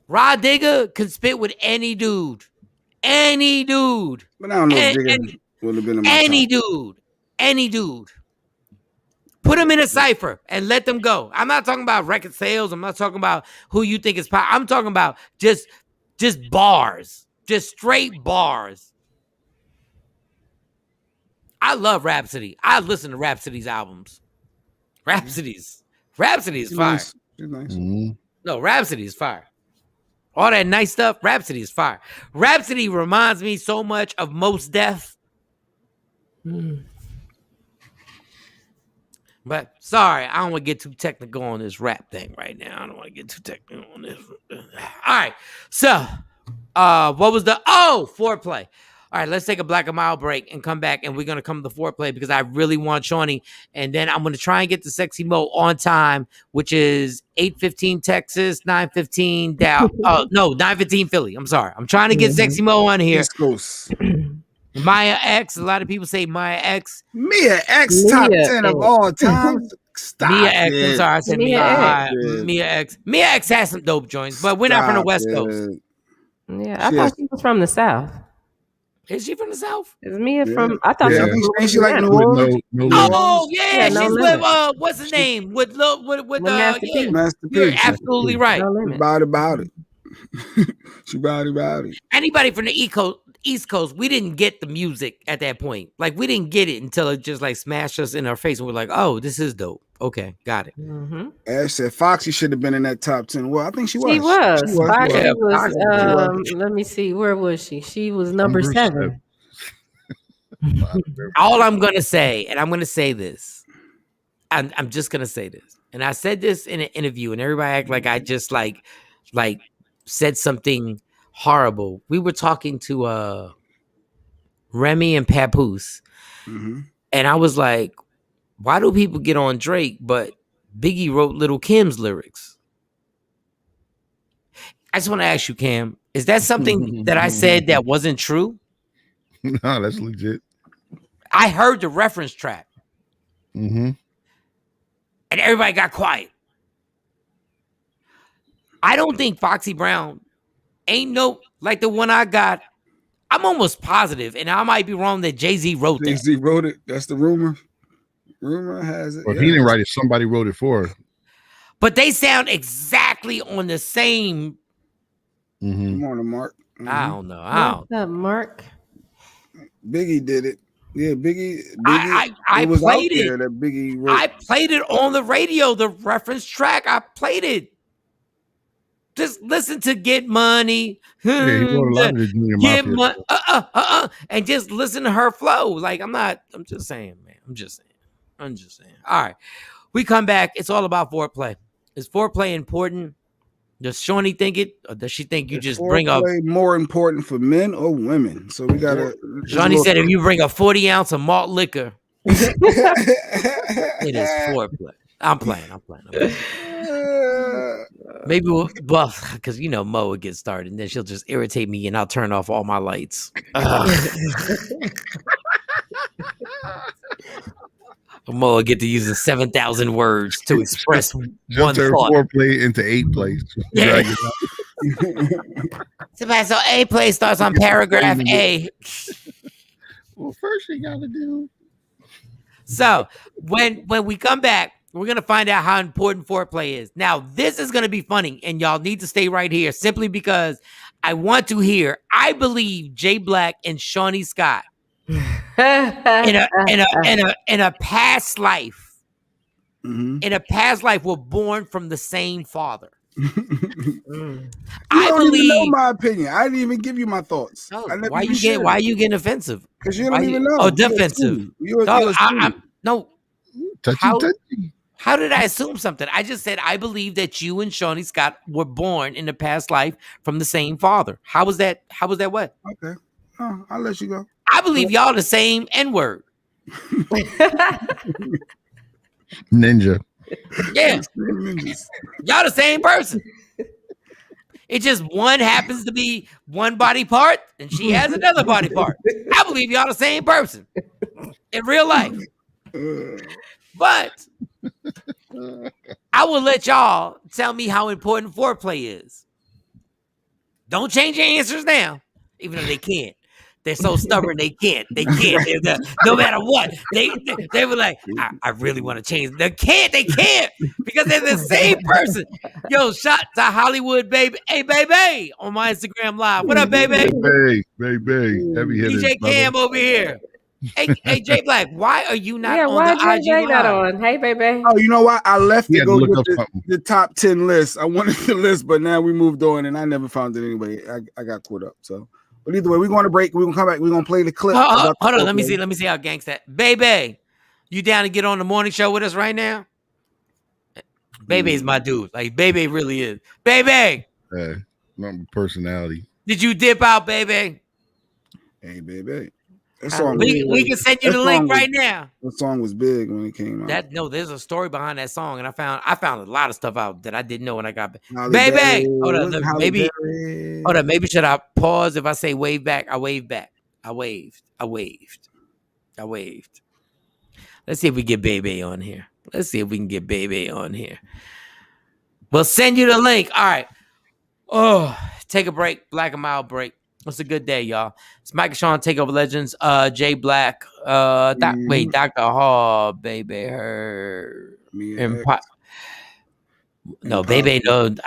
Rod Digger can spit with any dude. Any dude. But I don't know if Digger would have been in my top. Any dude. Put them in a cipher and let them go. I'm not talking about record sales. I'm not talking about who you think is I'm talking about just bars. Just straight bars. I love Rhapsody. I listen to Rhapsody's albums. Rhapsody is fire. Nice. Mm-hmm. No, Rhapsody is fire. All that nice stuff, Rhapsody is fire. Rhapsody reminds me so much of Mos Def. But sorry, I don't want to get too technical on this rap thing right now. I don't want to get too technical on this. All right. So, what was the foreplay? All right, let's take a Black and Mild break and come back, and we're going to come to the foreplay because I really want Shawnee. And then I'm going to try and get the Sexy Mo on time, which is 8:15 Texas, 9:15 down. 9:15 Philly. I'm sorry. I'm trying to get Sexy Mo on here. East Coast. Maya X. A lot of people say Maya X. Mia X, top 10 of all time. Stop Mia X. it. I'm sorry. I said Mia X. Mia X. Mia X has some dope joints, but we're not from the West Coast. Yeah, I thought she was from the South. Is she from the South? Is Mia Yeah. from? I thought Yeah, she I think was she like New With Orleans. no New limit. Oh Orleans. yeah, Yeah, No she's Limit. with what's his name? With Master yeah. P. Master You're P. absolutely right. No She Limit. about it. She about it. Anybody from the East Coast, we didn't get the music at that point. Like we didn't get it until it just like smashed us in our face, and we're like, "Oh, this is dope." Okay, got it. Mm-hmm. Ash said Foxy should have been in that top 10. Well, I think she was. She was. She was. Foxy Yeah, was. Foxy was. Let me see. Where was she? She was number 7. All I'm gonna say, and I'm gonna say this, I'm just gonna say this, and I said this in an interview, and everybody act like I just like said something horrible. We were talking to Remy and Papoose, Mm-hmm. and I was like, why do people get on Drake, but Biggie wrote Little Kim's lyrics? I just want to ask you, Cam, is that something that I said that wasn't true? No, that's legit. I heard the reference track, Mm-hmm. and everybody got quiet. I don't think Foxy Brown ain't no like the one I got. I'm almost positive, and I might be wrong, that Jay-Z wrote that. Jay-Z wrote it. That's the rumor. Rumor has it. Well, if he didn't write it, somebody wrote it for her. But they sound exactly on the same. Mm-hmm. Come on, Mark. Mm-hmm. I don't know. What's up, Mark? Biggie did it. Yeah, Biggie. I it was played out it. there that Biggie wrote. I played it on the radio, the reference track. I played it. Just listen to Get Money. Yeah, he wrote a lot of the Junior Get Mafia money. stuff. And just listen to her flow. Like, I'm just saying, man. I'm just saying. All right. We come back. It's all about foreplay. Is foreplay important? Does Shawnee think it? Or does she think you just bring up? Foreplay more important for men or women? So we gotta. Shawnee said if you bring a 40 ounce of malt liquor, it is foreplay. I'm playing. Maybe we'll, because Mo would get started and then she'll just irritate me and I'll turn off all my lights. Mo will get to using 7,000 words to express one Turn thought. 4-play into 8-play. Yeah. So A play starts on paragraph A. Well, first you gotta do. So when we come back, we're going to find out how important foreplay is. Now, this is going to be funny, and y'all need to stay right here simply because I want to hear, I believe Jay Black and Shawnee Scott in a past life, Mm-hmm. in a past life were born from the same father. You I don't even know believe. my opinion. I didn't even give you my thoughts. Oh, I never why even you shared. getting offensive? Because you Why don't even know. Oh, defensive. No. How did I assume something? I just said I believe that you and Shawnee Scott were born in the past life from the same father. How was that? What? Okay. Oh, I'll let you go. I believe y'all the same N-word. Ninja. Yeah, y'all the same person. It just one happens to be one body part, and she has another body part. I believe y'all the same person in real life. But I will let y'all tell me how important foreplay is. Don't change your answers now, even though they can't. They're so stubborn, they can't. No matter what. They were like, I really want to change. They can't because they're the same person. Yo, shout to Hollywood, baby. Hey, baby, on my Instagram Live. What up, baby? Baby. Heavy hitters, DJ Cam over here. Hey, Jay Black, why are you not on why the IG Jay Live? not on? Hey, baby. Oh, you know what? I left to to go look get up something. the top 10 list. I wanted the list, but now we moved on and I never found it anyway. I got caught up. So, but either way, we're going to break. We're going to come back. We're going to play the clip. Hold on. Let me see how gangsta. Baby, you down to get on the morning show with us right now? Baby's my dude. Like, baby really is. Baby. Personality. Did you dip out, baby? Hey, baby. That song we can send you the link right now. That song was big when it came out. There's a story behind that song, and I found a lot of stuff out that I didn't know when I got back. Halle Baby, Berry. hold on, maybe should I pause if I say wave back? I wave back. I waved. Let's see if we get baby on here. We'll send you the link. All right. Oh, take a break. Black and mild break. It's a good day, y'all. It's Mike and Shawn, TakeOver Legends. Jay Black. Wait, Dr. Hall, baby, her. No, Bebe knows.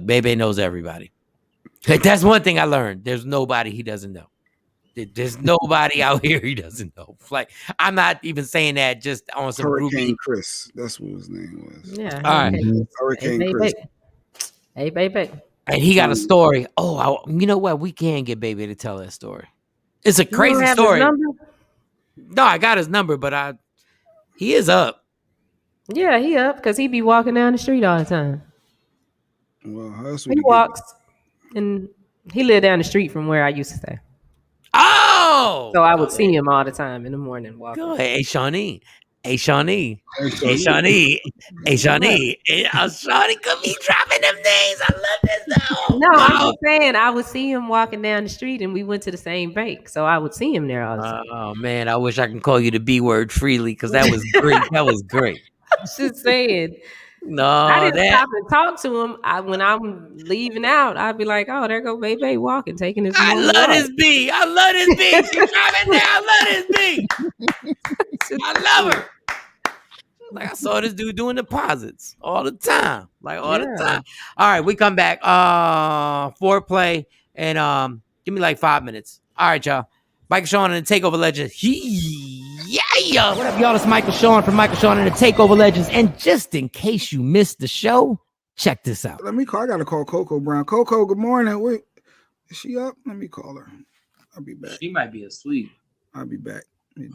Bebe knows everybody. That's one thing I learned. There's nobody he doesn't know. There's nobody out here he doesn't know. Like, I'm not even saying that just on some Hurricane Chris. That's what his name was. Yeah. All right. Hurricane Chris. Hey, baby. And he got a story. Oh, you know what? We can get Baby to tell that story. It's a crazy story. No, I got his number, but he is up. Yeah, he up because he be walking down the street all the time. Well, how else he walks, and he lived down the street from where I used to stay. Oh! So I would see him all the time in the morning walking. Good. Hey, Shawnee. Hey, Shawnee. Hey, Shawnee. Hey, Shawnee. Shawnee could be dropping them names. I love this, though. No, I'm just saying I would see him walking down the street, and we went to the same bank. So I would see him there all the time. Oh, man. I wish I could call you the B word freely because that was great. That was great. I'm just saying. No, I didn't stop and talk to him. When I'm leaving out, I'd be like, "Oh, there go Baby walking, taking his." I love this B. I love this B. She's driving there. I love this B. I love her. Like, I saw this dude doing deposits all the time, the time. All right, we come back. Foreplay and give me like 5 minutes. All right, y'all. Michael Shawn and the TakeOver Legends. Yeah. What up, y'all? It's Michael Shawn from Michael Shawn and the TakeOver Legends. And just in case you missed the show, check this out. Let me call. I gotta call Coco Brown. Coco, good morning. Wait, is she up? Let me call her. I'll be back. She might be asleep. I'll be back.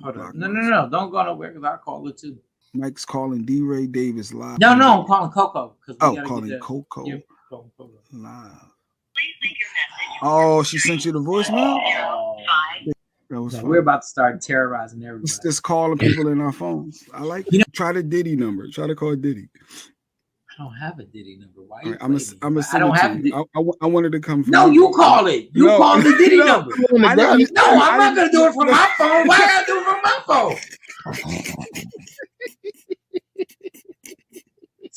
Hold on. No. Don't go nowhere because I'll call her too. Mike's calling D. Ray Davis live. No, I'm calling Coco. Calling Coco live. Oh, she sent you the voicemail? We're about to start terrorizing everybody. It's just calling people in our phones. I like it. Try the Diddy number. Try to call Diddy. I don't have a Diddy number. Why? Right, I don't have it. I wanted to come from. No, you call it. You call the Diddy number. I'm not gonna do it from my phone. Why I gotta do it from my phone?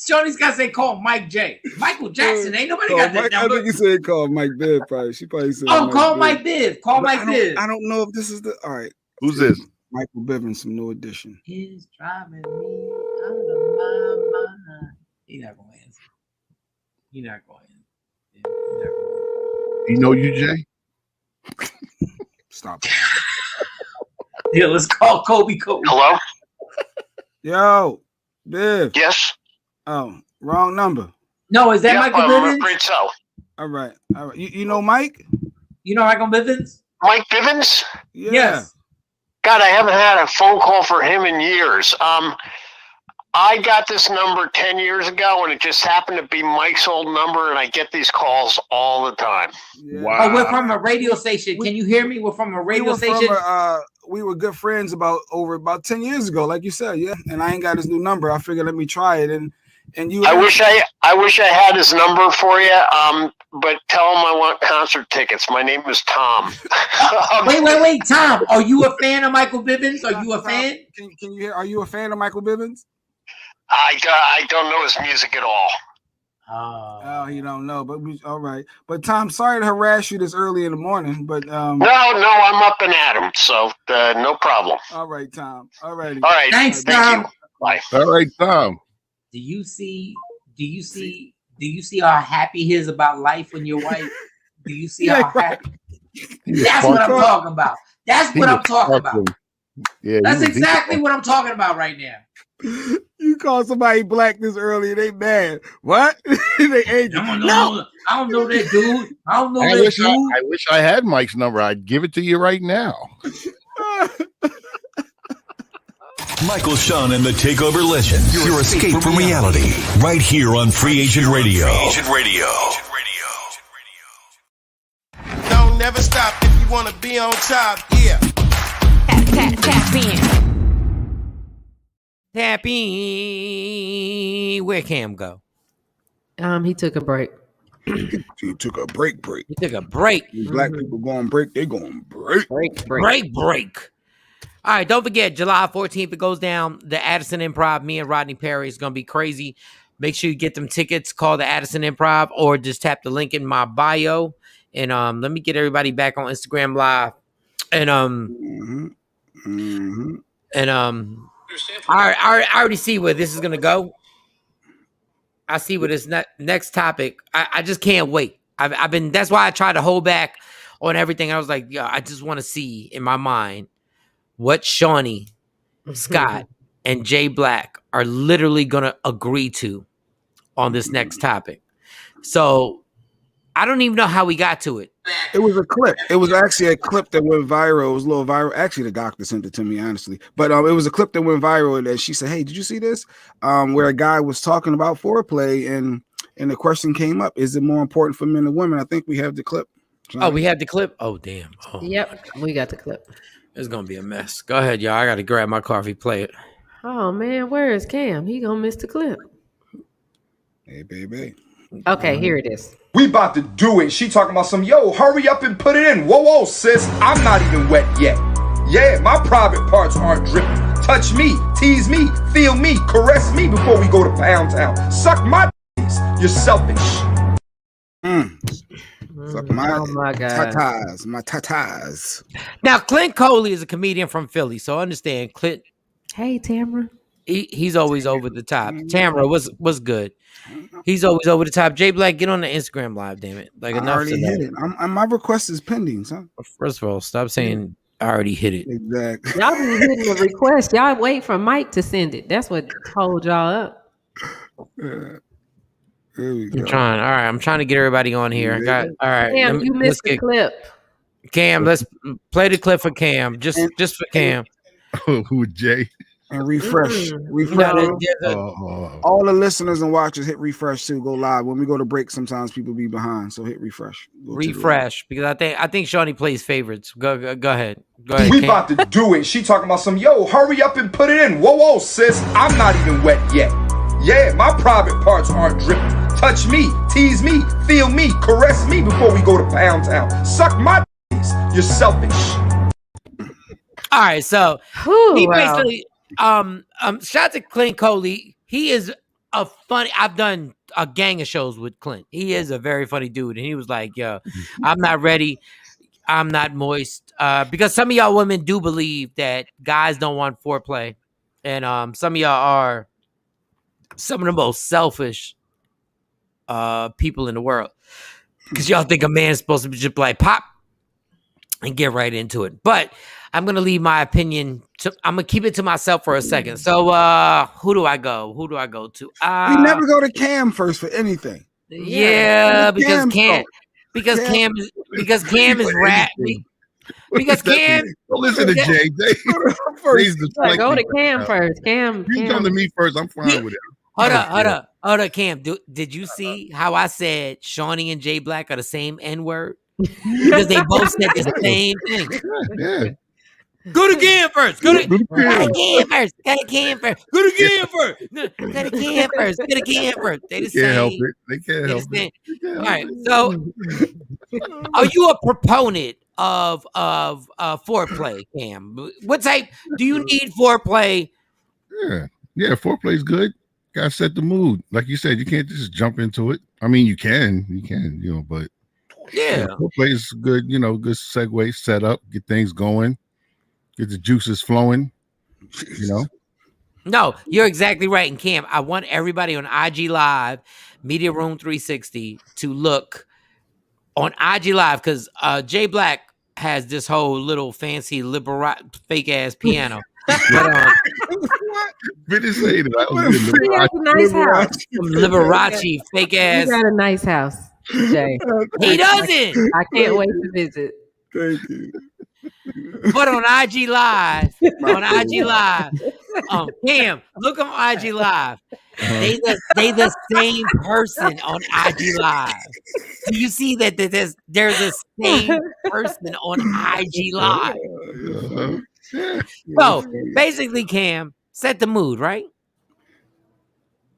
Shawnee's got to say call Mike J. Michael Jackson. Ain't nobody got that number. I think he said call Mike Biv. Probably. She probably said. Oh, call Mike Biv. Call Mike Biv. I don't know if this is the. All right. Who's this? Michael Bivens, some new edition. He's driving me out of my mind. He's not going to answer. He's not going to answer. You know you, Jay? Stop. Yeah, let's call Kobe. Hello? Yo, Biv. Yes? Oh, wrong number. No, is that Michael Bivens? I'm afraid so. All right. You know Mike? You know Michael Bivens? Mike Bivens? Yeah. Yes. God, I haven't had a phone call for him in years. I got this number 10 years ago, and it just happened to be Mike's old number, and I get these calls all the time. Yeah. Wow. Oh, we're from a radio station. Can you hear me? We're from a radio station. We were good friends about 10 years ago, like you said, yeah. And I ain't got his new number. I figured let me try it, and you. I wish I had his number for you. But tell him I want concert tickets. My name is Tom. Wait, Tom. Are you a fan of Michael Bivens? Are you a fan? Can you hear? Are you a fan of Michael Bivens? I don't know his music at all. Oh, you don't know, but all right. But Tom, sorry to harass you this early in the morning, but No, I'm up and at him, so no problem. All right, Tom. All right. All right. Thanks, Thank Tom. you. Bye. All right, Tom. Do you see how happy he is about life when you're white? Do you see how happy? That's what I'm talking about. That's what I'm talking about. Yeah, that's exactly what I'm talking about right now. You call somebody black this early and they mad. What? They angry. No, I don't know that dude. I wish I had Mike's number. I'd give it to you right now. Michael Shawn and the TakeOver Legends. Your escape from reality. Right here on Free Agent Radio. Don't never stop if you want to be on top. Yeah. Tap in. Tap in. Where Cam go? He took a break. He took a break. He took a break. Black people going break. They going break. Break. All right, don't forget, July 14th, it goes down. The Addison Improv, me and Rodney Perry is going to be crazy. Make sure you get them tickets. Call the Addison Improv or just tap the link in my bio. And let me get everybody back on Instagram Live. And I already see where this is gonna go. I see what this next topic. I just can't wait. I've been. That's why I tried to hold back on everything. I was like, yeah, I just want to see in my mind what Shawnee, Scott, and Jay Black are literally gonna agree to on this next topic. So I don't even know how we got to it. It was a clip. It was actually a clip that went viral. It was a little viral. Actually, the doctor sent it to me, honestly. But it was a clip that went viral, and she said, "Hey, did you see this?" Where a guy was talking about foreplay, and the question came up: is it more important for men or women? I think we have the clip. Oh, we have the clip. Oh, damn. Oh, Yep, we got the clip. It's gonna be a mess. Go ahead, y'all. I gotta grab my coffee. Play it. Oh man, where is Cam? He gonna miss the clip. Hey, baby. Okay, here it is. We about to do it. She talking about some, yo, hurry up and put it in. Whoa, whoa, sis, I'm not even wet yet. Yeah, my private parts aren't dripping. Touch me, tease me, feel me, caress me before we go to Pound Town. Suck my d***s. You're selfish. Suck my, oh my God. tatas, my tatas. Now, Clint Coley is a comedian from Philly, so understand, Clint. Hey, Tamara. He's always over the top. Tamara, what's good? He's always over the top. Jay Black, get on the Instagram Live, damn it! Like I enough already hit it. My request is pending, son. First of all, stop saying I already hit it. Exactly. Y'all be hitting the request. Y'all wait for Mike to send it. That's what hold y'all up. Here we go. I'm trying. All right, I'm trying to get everybody on here. All right. Cam, you missed the clip. Cam, let's play the clip for Cam. Just for Cam. Who, Jay? And refresh. All the listeners and watchers hit refresh too. Go live. When we go to break, sometimes people be behind. So hit refresh. Refresh, because I think Shawnee plays favorites. Go ahead. Go ahead. We about to do it. She talking about some, yo, hurry up and put it in. Whoa, whoa, sis, I'm not even wet yet. Yeah, my private parts aren't dripping. Touch me, tease me, feel me, caress me before we go to Pound Town. Suck my d***s. You're selfish. All right, so he basically shout out to Clint Coley. He is a funny. I've done a gang of shows with Clint. He is a very funny dude, and he was like, "Yo, I'm not ready. I'm not moist." Because some of y'all women do believe that guys don't want foreplay, and some of y'all are some of the most selfish people in the world. Because y'all think a man's supposed to be just like pop and get right into it, but I'm gonna leave my opinion. I'm gonna keep it to myself for a second. So, who do I go? Who do I go to? We never go to Cam first for anything. Yeah, because Cam is rap. Because Cam. Listen to Jay. Go to Cam first. Cam. You come to me first. I'm fine with it. Hold up, Cam. Did you see how I said Shawnee and Jay Black are the same N-word? Because they both said the same thing. Yeah. Go to Cam first. Go to Cam first. Go to Cam first. Go to Cam first. Go to Cam first. Go to Cam first. They can't help it. They can't help it. All right. So, are you a proponent of foreplay, Cam? What type do you need foreplay? Yeah. Foreplay is good. Gotta set the mood. Like you said, you can't just jump into it. I mean, you can, but foreplay is good. Good segue, set up, get things going. Get the juices flowing, No, you're exactly right. And Cam, I want everybody on IG Live, Media Room 360, to look on IG Live because Jay Black has this whole little fancy fake ass piano. Liberace fake ass. He got a nice house, Jay. He doesn't. I can't wait to visit. Thank you. But on IG Live, Cam, look on IG Live. They the same person on IG Live. Do you see that there's the same person on IG Live? So basically, Cam, set the mood, right?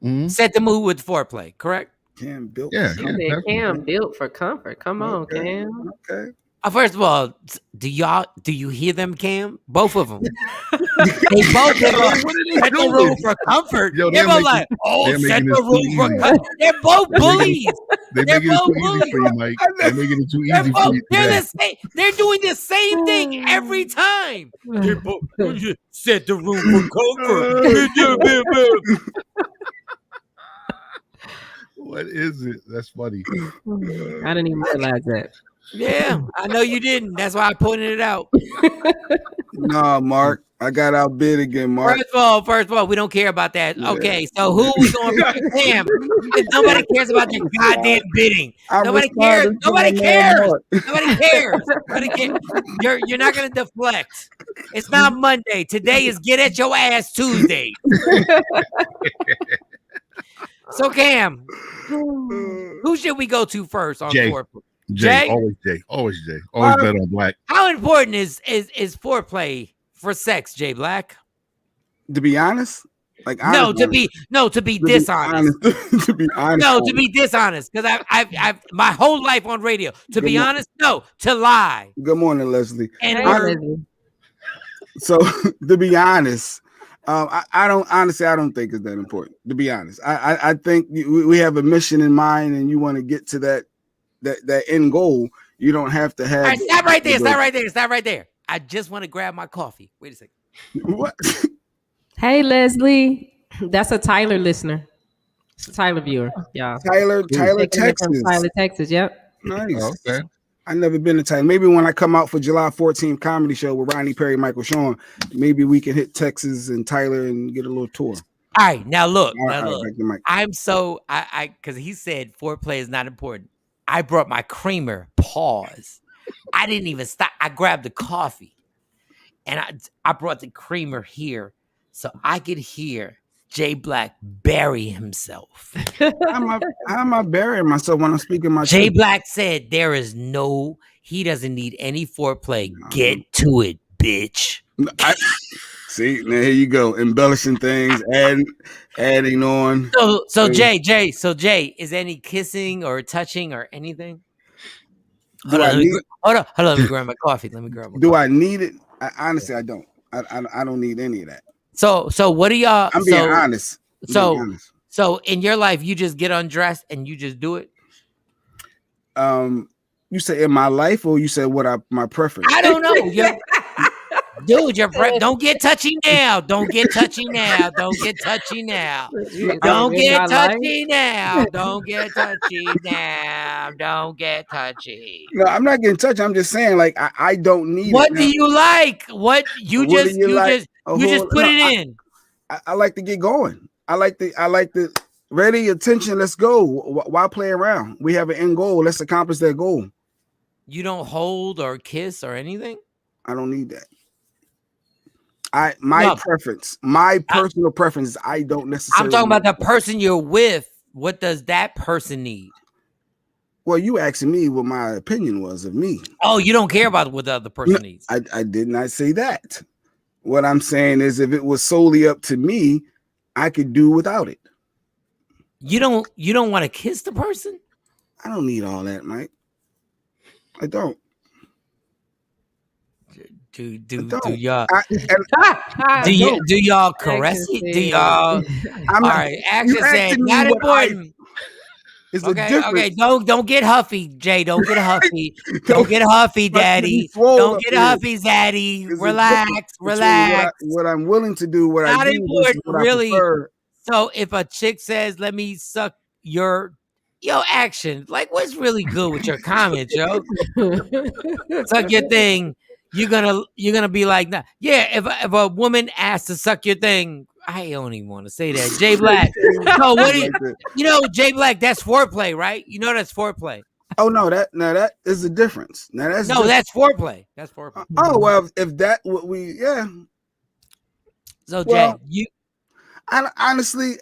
Mm-hmm. Set the mood with foreplay, correct? Cam built. Yeah. Cam built for comfort. Come on, Cam. Okay. First of all, do you hear them, Cam? Both of them. They both set the room for comfort. Yo, they're both like, set the room for comfort. They're both bullies. They're both bullies. For you, Mike. They're making it too easy for you. They're doing the same thing every time. They're both set the room for comfort. What is it? That's funny. I didn't even realize that. Yeah, I know you didn't. That's why I pointed it out. No, Mark. I got outbid again, Mark. First of all, we don't care about that. Yeah. Okay, so who we going to Damn. Nobody cares about your goddamn bidding. Nobody cares. Nobody cares. Nobody cares. Nobody cares. You're not going to deflect. It's not Monday. Today is Get At Your Ass Tuesday. So, Cam, who should we go to first on foreplay? Jay, always Jay, always Jay, always bet on Black. How important is foreplay for sex, Jay Black? To be honest, like to be dishonest. To be honest, no, to be dishonest, because I've my whole life on radio. To be honest, no, to lie. Good morning, Leslie. And so to be honest. I don't think it's that important, to be honest. I think we have a mission in mind and you want to get to that end goal. You don't have to have. All right, stop right there. Stop right there. I just want to grab my coffee. Wait a second. What? Hey, Leslie. That's a Tyler listener. It's a Tyler viewer. Yeah. Tyler, Texas. Tyler, Texas. Yep. Nice. Oh, okay. I've never been to Tyler. Maybe when I come out for July 14th comedy show with Ronnie Perry, Michael Shawn, maybe we can hit Texas and Tyler and get a little tour. All right, now look. I'm so because he said foreplay is not important. I brought my creamer. Pause. I didn't even stop. I grabbed the coffee, and I brought the creamer here so I could hear Jay Black bury himself. How am I burying myself when I'm speaking my Jay Black said he doesn't need any foreplay. Get to it, bitch. See, now here you go, embellishing things, adding on. So Jay, is any kissing or touching or anything? Hold on. Let me grab my coffee. I need it? Honestly, I don't. I don't need any of that. So what do y'all? I'm being honest. So in your life, you just get undressed and you just do it. You say in my life, or you said my preference? I don't know. Dude, don't get touchy now. Don't get touchy now. Don't get touchy now. Don't get touchy now. Don't get touchy now. Don't get touchy. No, I'm not getting touchy. I'm just saying, like, I don't need. What do you like? What you just put it in. I like to get going. I like the ready, attention. Let's go. Why play around? We have an end goal. Let's accomplish that goal. You don't hold or kiss or anything. I don't need that. Preference, my personal preference is I don't necessarily. I'm talking about the person you're with. What does that person need? Well, you asking me what my opinion was of me. Oh, you don't care about what the other person needs. I did not say that. What I'm saying is if it was solely up to me, I could do without it. You don't want to kiss the person? I don't need all that, Mike. I don't. Do y'all caress it? Do y'all? All right. Action said not important. Okay. Don't get huffy, Jay. Don't get huffy. Don't get huffy, Daddy. Don't get huffy, Daddy. Relax. What I'm willing to do. What not I do. Important, what really. I prefer. So if a chick says, "Let me suck your." Action. Like, what's really good with your comments, yo? Suck your thing. You're gonna be like, nah. Yeah. If a woman asks to suck your thing, I don't even want to say that. Jay Black. No, what do you Jay Black? That's foreplay, right? You know that's foreplay. Oh no, that is the difference. Now that's that's foreplay. That's foreplay. Oh well, if that what we So Jay, honestly.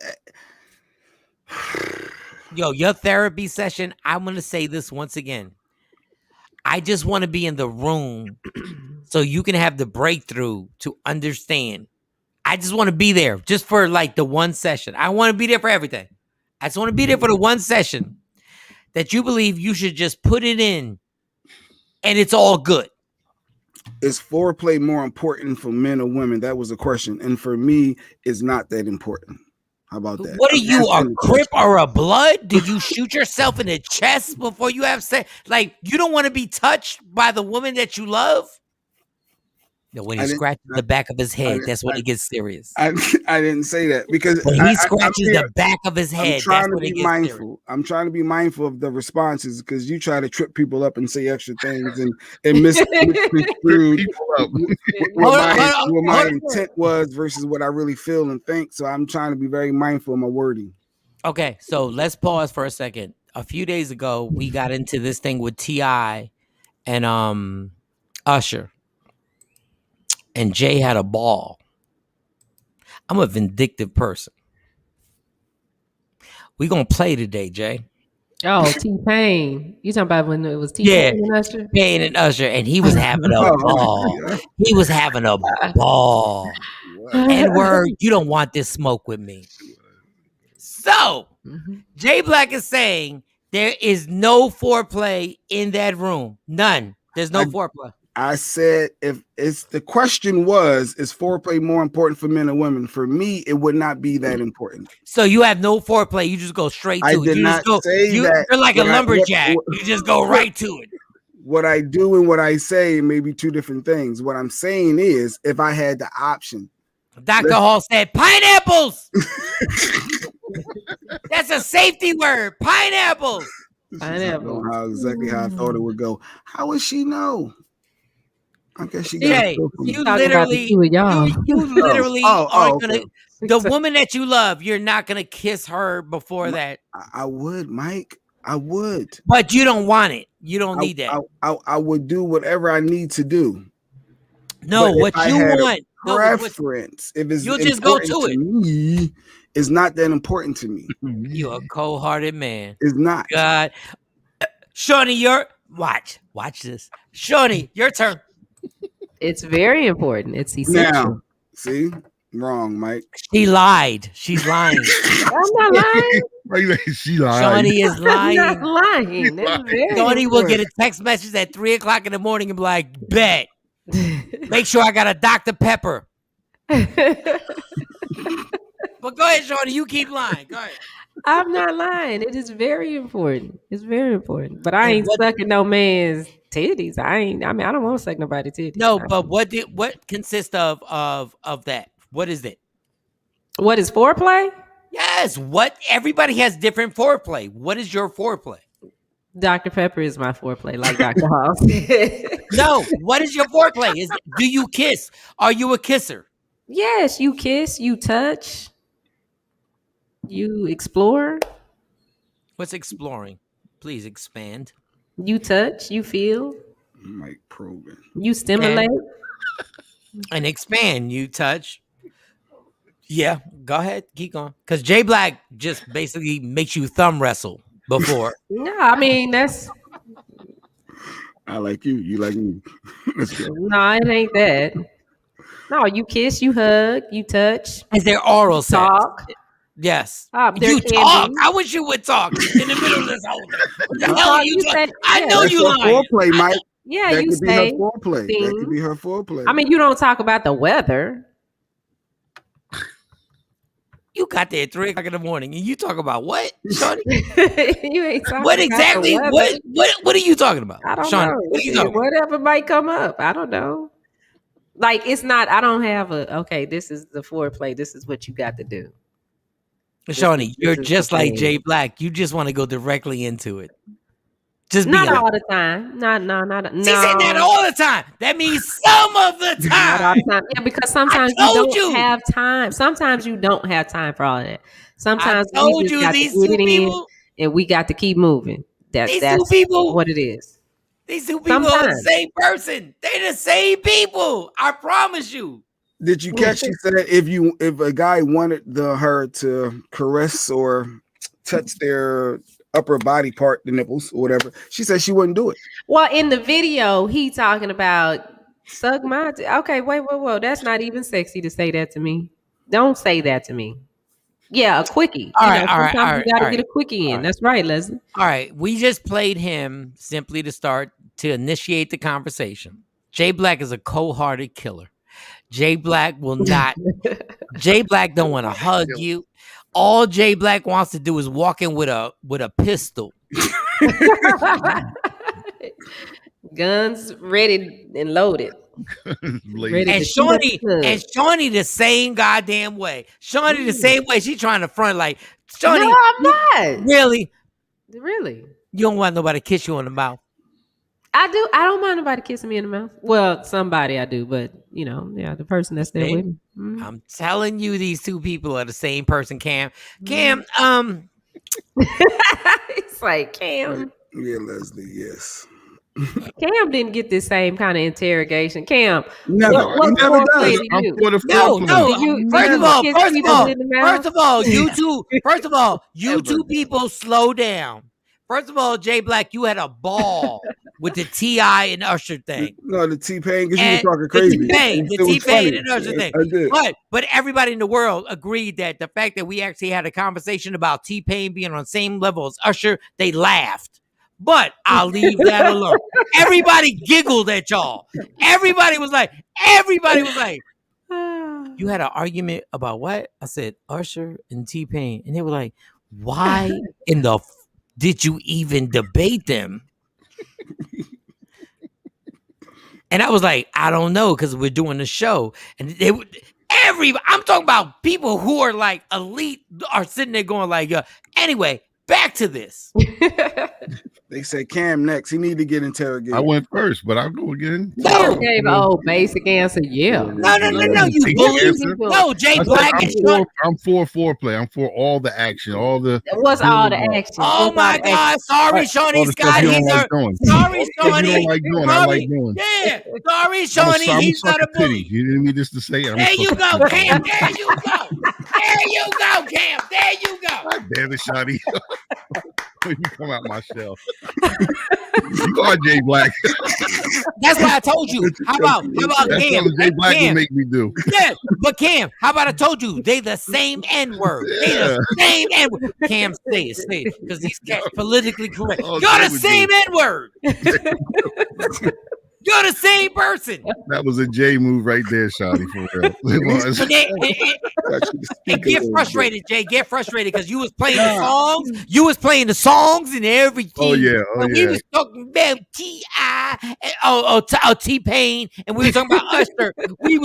Your therapy session, I'm going to say this once again. I just want to be in the room so you can have the breakthrough to understand. I just want to be there just for like the one session. I want to be there for everything. I just want to be there for the one session that you believe you should just put it in and it's all good. Is foreplay more important for men or women? That was a question. And for me, it's not that important. How about that? What are you, a Crip or a Blood? Do you shoot yourself in the chest before you have sex? Like, you don't want to be touched by the woman that you love? No, when he scratches the back of his head, that's when he gets serious. I didn't say that because when he scratches the back of his head, I'm trying that's to be mindful. Serious. I'm trying to be mindful of the responses because you try to trip people up and say extra things and misconstrue what my intent was versus what I really feel and think. So I'm trying to be very mindful of my wording. Okay, so let's pause for a second. A few days ago, we got into this thing with T.I. and Usher. And Jay had a ball. I'm a vindictive person. We gonna play today, Jay. Oh, T-Pain. You talking about when it was T-Pain and Usher? Pain and Usher, and he was having a ball. He was having a ball. N-word, you don't want this smoke with me. So, Jay Black is saying there is no foreplay in that room. None. There's no foreplay. I said, if it's the question was, is foreplay more important for men or women? For me, it would not be that important. So you have no foreplay. You just go straight to it. I did not say that. You're like a lumberjack. You just go right to it. What I do and what I say may be two different things. What I'm saying is, if I had the option. Dr. Hall said, pineapples. That's a safety word. Pineapples. Pineapple. Exactly how I thought it would go. How would she know? I guess she you literally aren't gonna. The woman that you love, you're not gonna kiss her before that. I would, Mike. I would, but you don't want it. You don't need that. I would do whatever I need to do. No, what you want. Preference. If it's you'll just go to it. Me, it's not that important to me. You're a cold-hearted man. It's not. God, Shawnee, watch this. Shawnee, your turn. It's very important. It's essential. Now, see, wrong, Mike. She lied. She's lying. I'm not lying. She lied. Shawnee is lying. I'm not lying. Shawnee will get a text message at 3:00 in the morning and be like, "Bet, make sure I got a Dr. Pepper." But go ahead, Shawnee. You keep lying. Go ahead. I'm not lying. It is very important. It's very important. But I ain't sucking no man's titties. I don't want to suck nobody's titties. No, but what consists of that? What is it? What is foreplay? Yes. What everybody has different foreplay. What is your foreplay? Dr. Pepper is my foreplay, like Dr. House. No, what is your foreplay? Do you kiss? Are you a kisser? Yes, you kiss, you touch, you explore. What's exploring? Please expand. You touch, you feel. Mike probing. You stimulate. And expand, you touch. Yeah, go ahead, keep going. Because Jay Black just basically makes you thumb wrestle before. No, I mean, that's. I like you. You like me. Let's go. No, it ain't that. No, you kiss, you hug, you touch. Is there oral sex? Talk. Yes. You talk. I wish you would talk in the middle of this whole thing. What the hell are you talking? I know you lying. Foreplay, Mike. Yeah, that you could say be her foreplay. That could be her foreplay. I mean, you don't talk about the weather. You got there at 3:00 in the morning, and you talk about what, Shawnee? You ain't talking. What exactly? About what are you talking about, I don't Shawnee? know. What are you talking Whatever might come up. I don't know. Like it's not. I don't have okay. This is the foreplay. This is what you got to do. Shawnee, you're just like Jay Black. You just want to go directly into it. Just not all the time. Not. She said that all the time. That means some of the time. Not all the time. Yeah, because sometimes you don't have time. Sometimes you don't have time for all of that. Sometimes I told you these two people, and we got to keep moving. That's two people, what it is. These two people are the same person. They're the same people. I promise you. Did you catch? She said if a guy wanted her to caress or touch their upper body part, the nipples or whatever, she said she wouldn't do it. Well, in the video, he talking about suck my. Okay, wait. That's not even sexy to say that to me. Don't say that to me. Yeah, a quickie. All right. You gotta get a quickie in. That's right, Leslie. All right, we just played him simply to start to initiate the conversation. Jay Black is a cold-hearted killer. Jay Black will not. Jay Black don't want to hug you. All Jay Black wants to do is walk in with a pistol. Guns ready and loaded. And Shawnee the same goddamn way. Shawnee the same way. She trying to front like Shawnee. No, I'm not. Really? Really? You don't want nobody to kiss you on the mouth. I do. I don't mind nobody kissing me in the mouth. Well, somebody I do, but the person that's there with me. I'm telling you, these two people are the same person. Cam, it's like Cam. Yeah, Leslie. Yes. Cam didn't get this same kind of interrogation. Cam, never does. First of all, you two people slow down. First of all, Jay Black, you had a ball with the T.I. and Usher thing. No, the T-Pain, because you were talking crazy. The T-Pain and Usher thing. But everybody in the world agreed that the fact that we actually had a conversation about T-Pain being on the same level as Usher, they laughed. But I'll leave that alone. Everybody giggled at y'all. Everybody was like, you had an argument about what? I said, Usher and T-Pain. And they were like, why in the did you even debate them? And I was like, I don't know, because we're doing the show. And I'm talking about people who are like elite are sitting there going like, anyway, back to this. They said Cam next. He need to get interrogated. I went first, but I'll go again. No, gave basic answer. Yeah. No. You bully. No, Jay Black. I'm for foreplay. I'm for all the action. What's all the action? Oh my God! Sorry, Shawnee Scott. Sorry, Shawnee. I like doing. Yeah. Sorry, Shawnee. He's not a bully. You didn't need this to say. There you go, Cam. There you go. There you go, Cam. There you go. God damn it, Shawnee. You come out my shell. You are Jay Black. That's what I told you. How about Cam? Jay Black will make me do. Yeah, but Cam, how about I told you they the same N-word. They the same N-word. Cam, say it, because these cats politically correct. You're the same N-word. You're the same person. That was a Jay move right there, Shawnee, for real. It was. And get frustrated, Jay. Get frustrated because you was playing the songs. You was playing the songs and everything. Oh, yeah. We was talking about T.I. T-Pain, and we were talking about Usher. You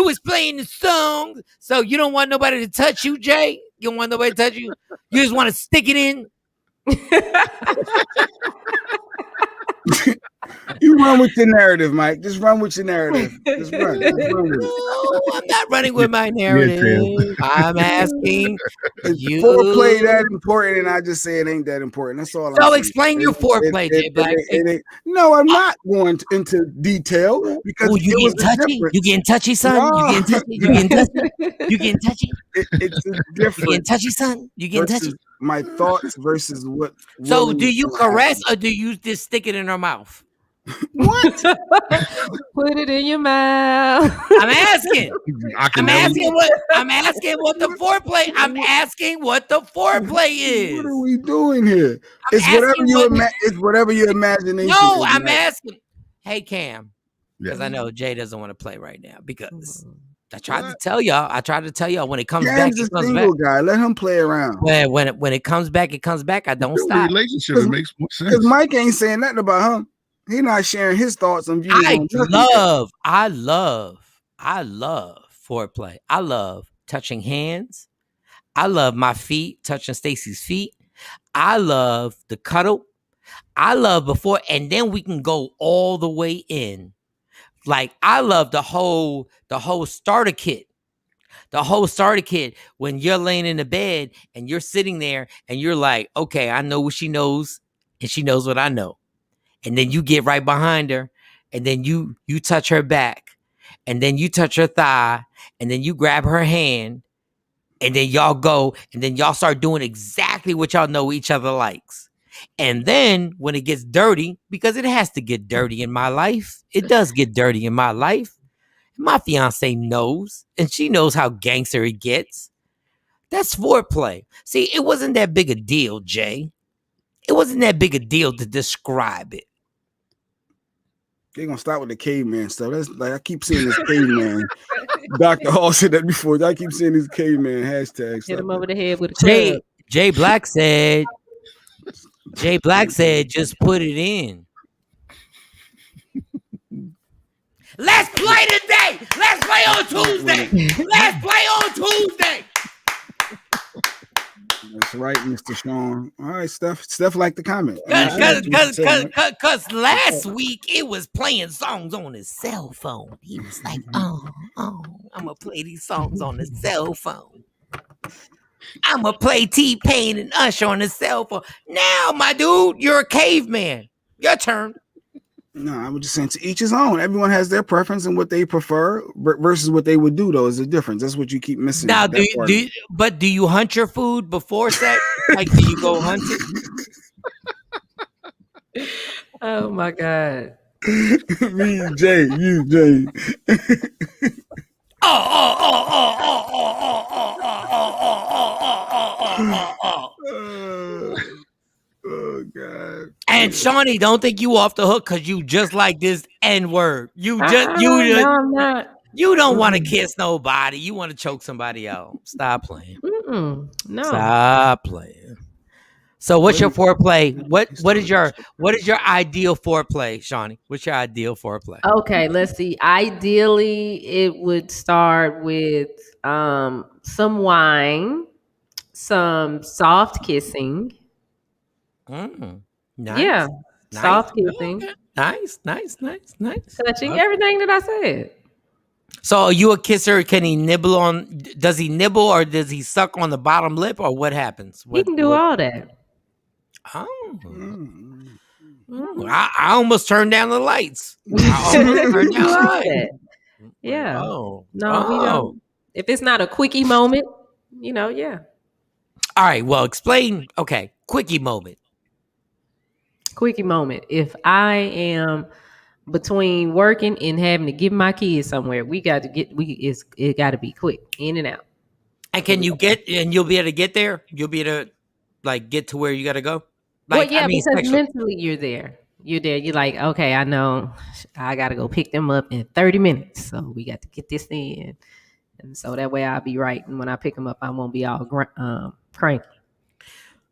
was playing the songs, so you don't want nobody to touch you, Jay? You don't want nobody to touch you? You just want to stick it in? You run with your narrative, Mike. Just run with your narrative. Just run with it. No, I'm not running with my narrative. I'm asking you. Foreplay that important, and I just say it ain't that important. That's all. So explain your foreplay, Jay Black. No, I'm not going into detail because you getting touchy. You getting touchy, son. No. You getting touchy. You getting touchy. You getting touchy. It's different. You getting touchy, son. You getting touchy. My thoughts versus what. So, do you caress or do you just stick it in her mouth? What? Put it in your mouth. I'm asking. I'm asking what the foreplay. I'm asking what the foreplay is. What are we doing here? It's whatever your imagination. No, I'm asking. Hey, Cam, because I know Jay doesn't want to play right now because I tried to tell y'all. When it comes back, it comes back. Guy. Let him play around. When it comes back, it comes back. I don't stop. Relationship, it makes more sense. Because Mike ain't saying nothing about him. He's not sharing his thoughts and views. I love foreplay. I love touching hands. I love my feet, touching Stacy's feet. I love the cuddle. I love before, and then we can go all the way in. Like I love the whole starter kit. The whole starter kit when you're laying in the bed and you're sitting there and you're like, okay, I know what she knows and she knows what I know. And then you get right behind her and then you touch her back and then you touch her thigh and then you grab her hand and then y'all go and then y'all start doing exactly what y'all know each other likes. And then when it gets dirty, because it has to get dirty in my life, it does get dirty in my life. My fiance knows, and she knows how gangster it gets. That's foreplay. See, it wasn't that big a deal, Jay. It wasn't that big a deal to describe it. They're gonna stop with the caveman stuff. That's like I keep seeing this caveman. Dr. Hall said that before. I keep seeing these caveman hashtags. Hit him over the head with a club. Jay Black said. Jay Black said, "Just put it in." Let's play today. Let's play on Tuesday. Let's play on Tuesday. That's right, Mr. Shawn. All right, Steph. Steph liked the comment. Because last week it was playing songs on his cell phone. He was like, I'm gonna play these songs on the cell phone. I'm gonna play T-Pain and Usher on the cell phone. Now, my dude, you're a caveman. Your turn. No, I was just saying to each his own. Everyone has their preference and what they prefer versus what they would do, though, is a difference. That's what you keep missing. Now, do you hunt your food before sex? Like, do you go hunt it? Oh my God. Me, Jay, you, Jay. Oh God. And Shawnee, don't think you off the hook because you just like this N-word. No, I'm not. You don't want to kiss nobody. You want to choke somebody out. Stop playing. No. Stop playing. So what's your foreplay? What is your ideal foreplay, Shawnee? What's your ideal foreplay? Okay, let's see. Ideally, it would start with some wine, some soft kissing. Nice. Yeah, Nice. soft kissing. Okay. Nice. Touching Okay. everything that I said. So are you a kisser? Can he nibble on? Does he nibble or does he suck on the bottom lip or what happens? He can do all that. Oh. I almost turned down the lights. Yeah. Oh. No, we don't. If it's not a quickie moment, yeah. All right. Well, explain. Okay. Quickie moment. Quickie moment. If I am between working and having to get my kids somewhere, it got to be quick, in and out. And can you you'll be able to get there? You'll be able to like get to where you got to go? Because mentally you're there. You're like, okay, I know I got to go pick them up in 30 minutes. So we got to get this in. And so that way I'll be right. And when I pick them up, I won't be all cranky.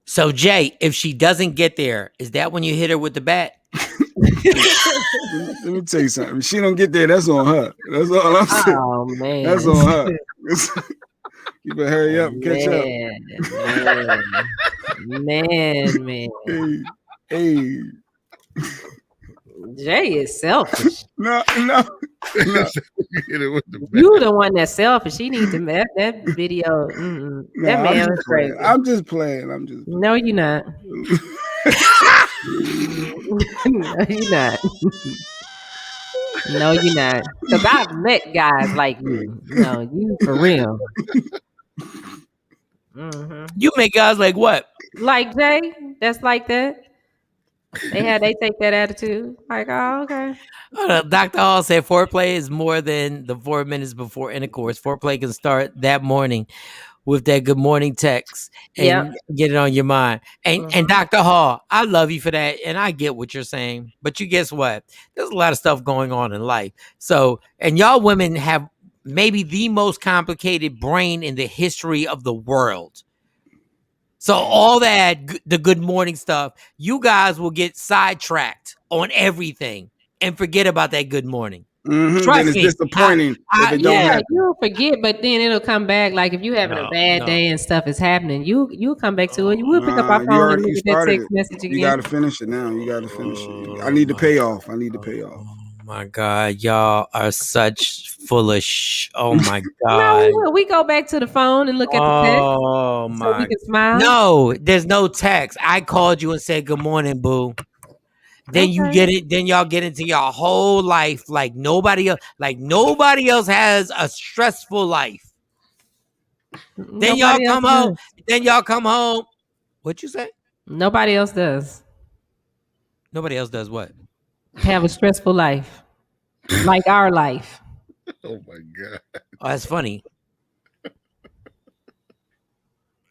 So Jay, if she doesn't get there, is that when you hit her with the bat? Let me tell you something. If she don't get there, that's on her. That's all I'm saying. Oh man, that's on her. You better hurry up and catch up. Man. Hey. Jay is selfish. No. You the one that's selfish. She needs to that video. That man was crazy. I'm just playing. No, you're not. No, you're not. No, you're not. Because I've met guys like you. No, you for real. You make guys like what? Like Jay? That's like that? They take that attitude. Like, oh, okay. Dr. Hall said foreplay is more than the 4 minutes before intercourse. Foreplay can start that morning with that good morning text and get it on your mind. And Dr. Hall, I love you for that. And I get what you're saying. But you guess what? There's a lot of stuff going on in life. So, and y'all women have maybe the most complicated brain in the history of the world. So all that, the good morning stuff, you guys will get sidetracked on everything and forget about that good morning. Trust then it's me, disappointing if it don't happen. You'll forget, but then it'll come back. Like if you're having a bad day and stuff is happening, you'll come back to it. We'll pick up our phone and look at that text message again. You got to finish it now. You got to finish it. I need the payoff. Oh my God, y'all are such full of oh my God. No, we go back to the phone and look at the text. Oh my. So we can smile. No, there's no text. I called you and said good morning, boo. Then you get it. Then y'all get into your whole life like nobody else. Like nobody else has a stressful life. Then y'all come home. Then y'all come home. What'd you say? Nobody else does. Nobody else does what? Have a stressful life, like our life. Oh my God! Oh, that's funny.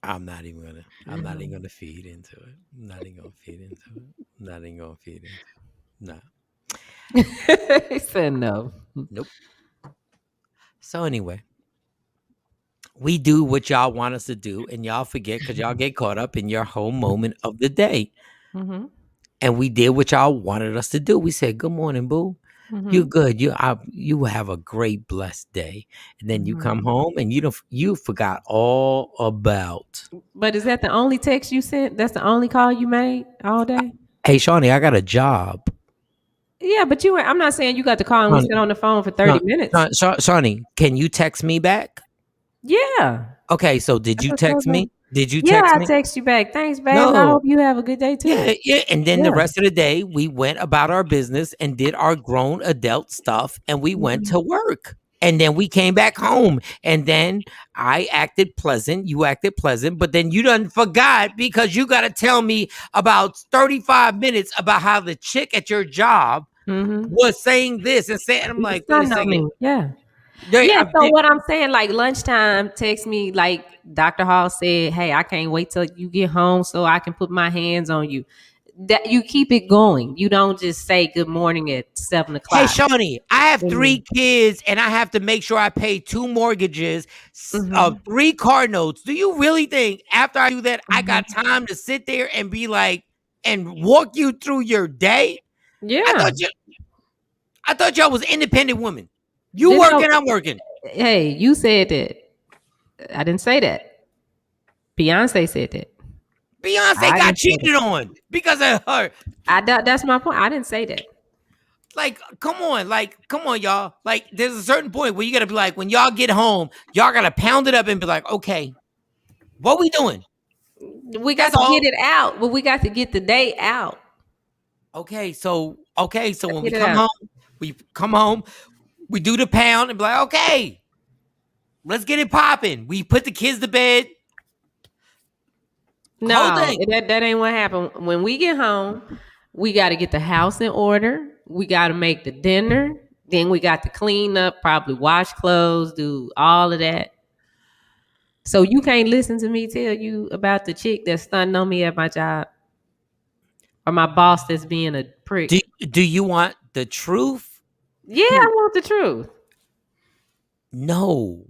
I'm not even gonna feed into it. I'm not even gonna feed into it. No. He said no. Nope. So anyway, we do what y'all want us to do, and y'all forget because y'all get caught up in your whole moment of the day. Mm-hmm. And we did what y'all wanted us to do. We said, "Good morning, boo. Mm-hmm. You good? You have a great, blessed day." And then you come home and you forgot all about. But is that the only text you sent? That's the only call you made all day? Hey, Shawnee, I got a job. Yeah, but I'm not saying you got to call and we sit on the phone for 30 minutes. Shawnee, can you text me back? Yeah. Okay, so did you text me? Did you Yeah, text I me? text you back. Thanks, babe. No. I hope you have a good day too. Yeah. And then the rest of the day, we went about our business and did our grown adult stuff, and we went to work. And then we came back home, and then I acted pleasant. You acted pleasant, but then you done forgot because you got to tell me about 35 minutes about how the chick at your job was saying this and saying. I'm like, wait a second. Yeah. So what I'm saying, like lunchtime, text me like Dr. Hall said, "Hey, I can't wait till you get home so I can put my hands on you." That you keep it going. You don't just say good morning at 7 o'clock. Hey, Shawnee, I have 3 kids and I have to make sure I pay 2 mortgages, 3 car notes. Do you really think after I do that, I got time to sit there and be like, and walk you through your day? Yeah. I thought y'all was independent women. You working, I'm working. Hey, you said that. I didn't say that. Beyonce said that. Beyonce got cheated on because of her. That's my point. I didn't say that. Like, come on, y'all. Like, there's a certain point where you gotta be like, when y'all get home, y'all gotta pound it up and be like, okay, what we doing? We got to get it out, but we got to get the day out. Okay, so when we come home, we do the pound and be like, okay, let's get it popping. We put the kids to bed. No, that ain't what happened. When we get home, we got to get the house in order. We got to make the dinner. Then we got to clean up, probably wash clothes, do all of that. So you can't listen to me tell you about the chick that's stunting on me at my job, or my boss that's being a prick. Do you want the truth? Yeah, I want the truth. No.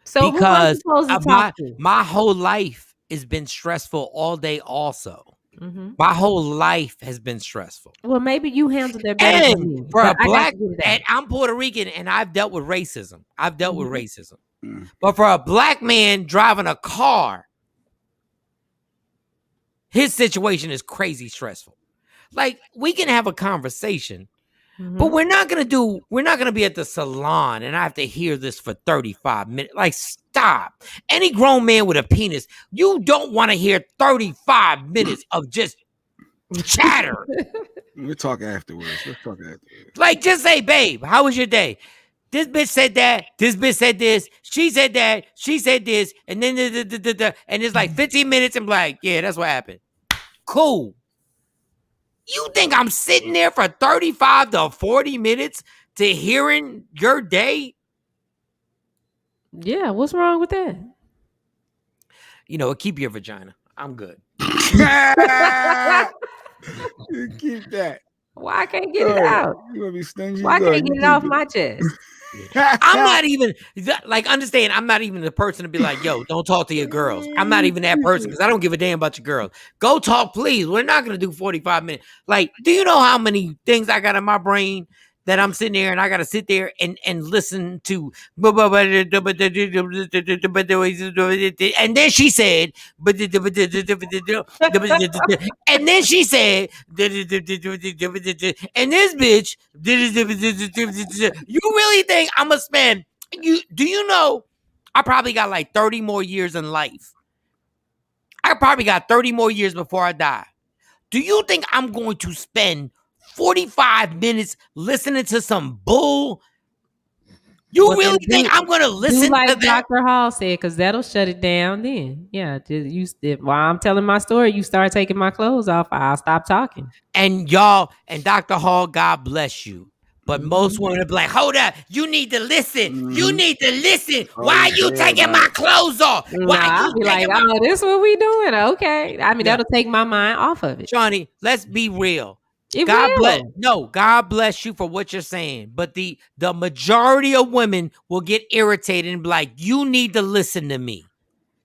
So because who am I supposed to talk to? My whole life has been stressful all day also. My whole life has been stressful. Well, maybe you handled that better than me. For a black, and I'm Puerto Rican, and I've dealt with racism. But for a black man driving a car, his situation is crazy stressful. Like, we can have a conversation, but we're not gonna be at the salon and I have to hear this for 35 minutes. Like, stop. Any grown man with a penis, you don't want to hear 35 minutes of just chatter. We'll talk afterwards. Let's talk afterwards. Like, just say, babe, how was your day? This bitch said that. This bitch said this. She said that. She said this. And then, and it's like 15 minutes and like, yeah, that's what happened. Cool. You think I'm sitting there for 35 to 40 minutes to hearing your day? Yeah, what's wrong with that? You know, keep your vagina. I'm good. You keep that. Why I can't get it out? You gonna be stingy? Why I can't get it off my chest? I'm not even like, understand, I'm not even the person to be like, yo, don't talk to your girls. I'm not even that person because I don't give a damn about your girls. Go talk, please. We're not gonna do 45 minutes. Like, do you know how many things I got in my brain that I'm sitting there and I gotta sit there and listen to? And then she said, and then she said, and this bitch, you really think I'm gonna spend do you know I probably got like 30 more years in life? I probably got 30 more years before I die. Do you think I'm going to spend 45 minutes listening to some bull? You really think I'm going to listen like to that? Dr. Hall said, because that'll shut it down then. Yeah, while I'm telling my story, you start taking my clothes off, I'll stop talking. And y'all, and Dr. Hall, God bless you. But most women are like, hold up, you need to listen. You need to listen. Why are you taking my clothes off? Why I'll be like, oh, this is what we doing. Okay. I mean, that'll take my mind off of it. Shawnee, let's be real. God bless you for what you're saying. But the majority of women will get irritated and be like, you need to listen to me.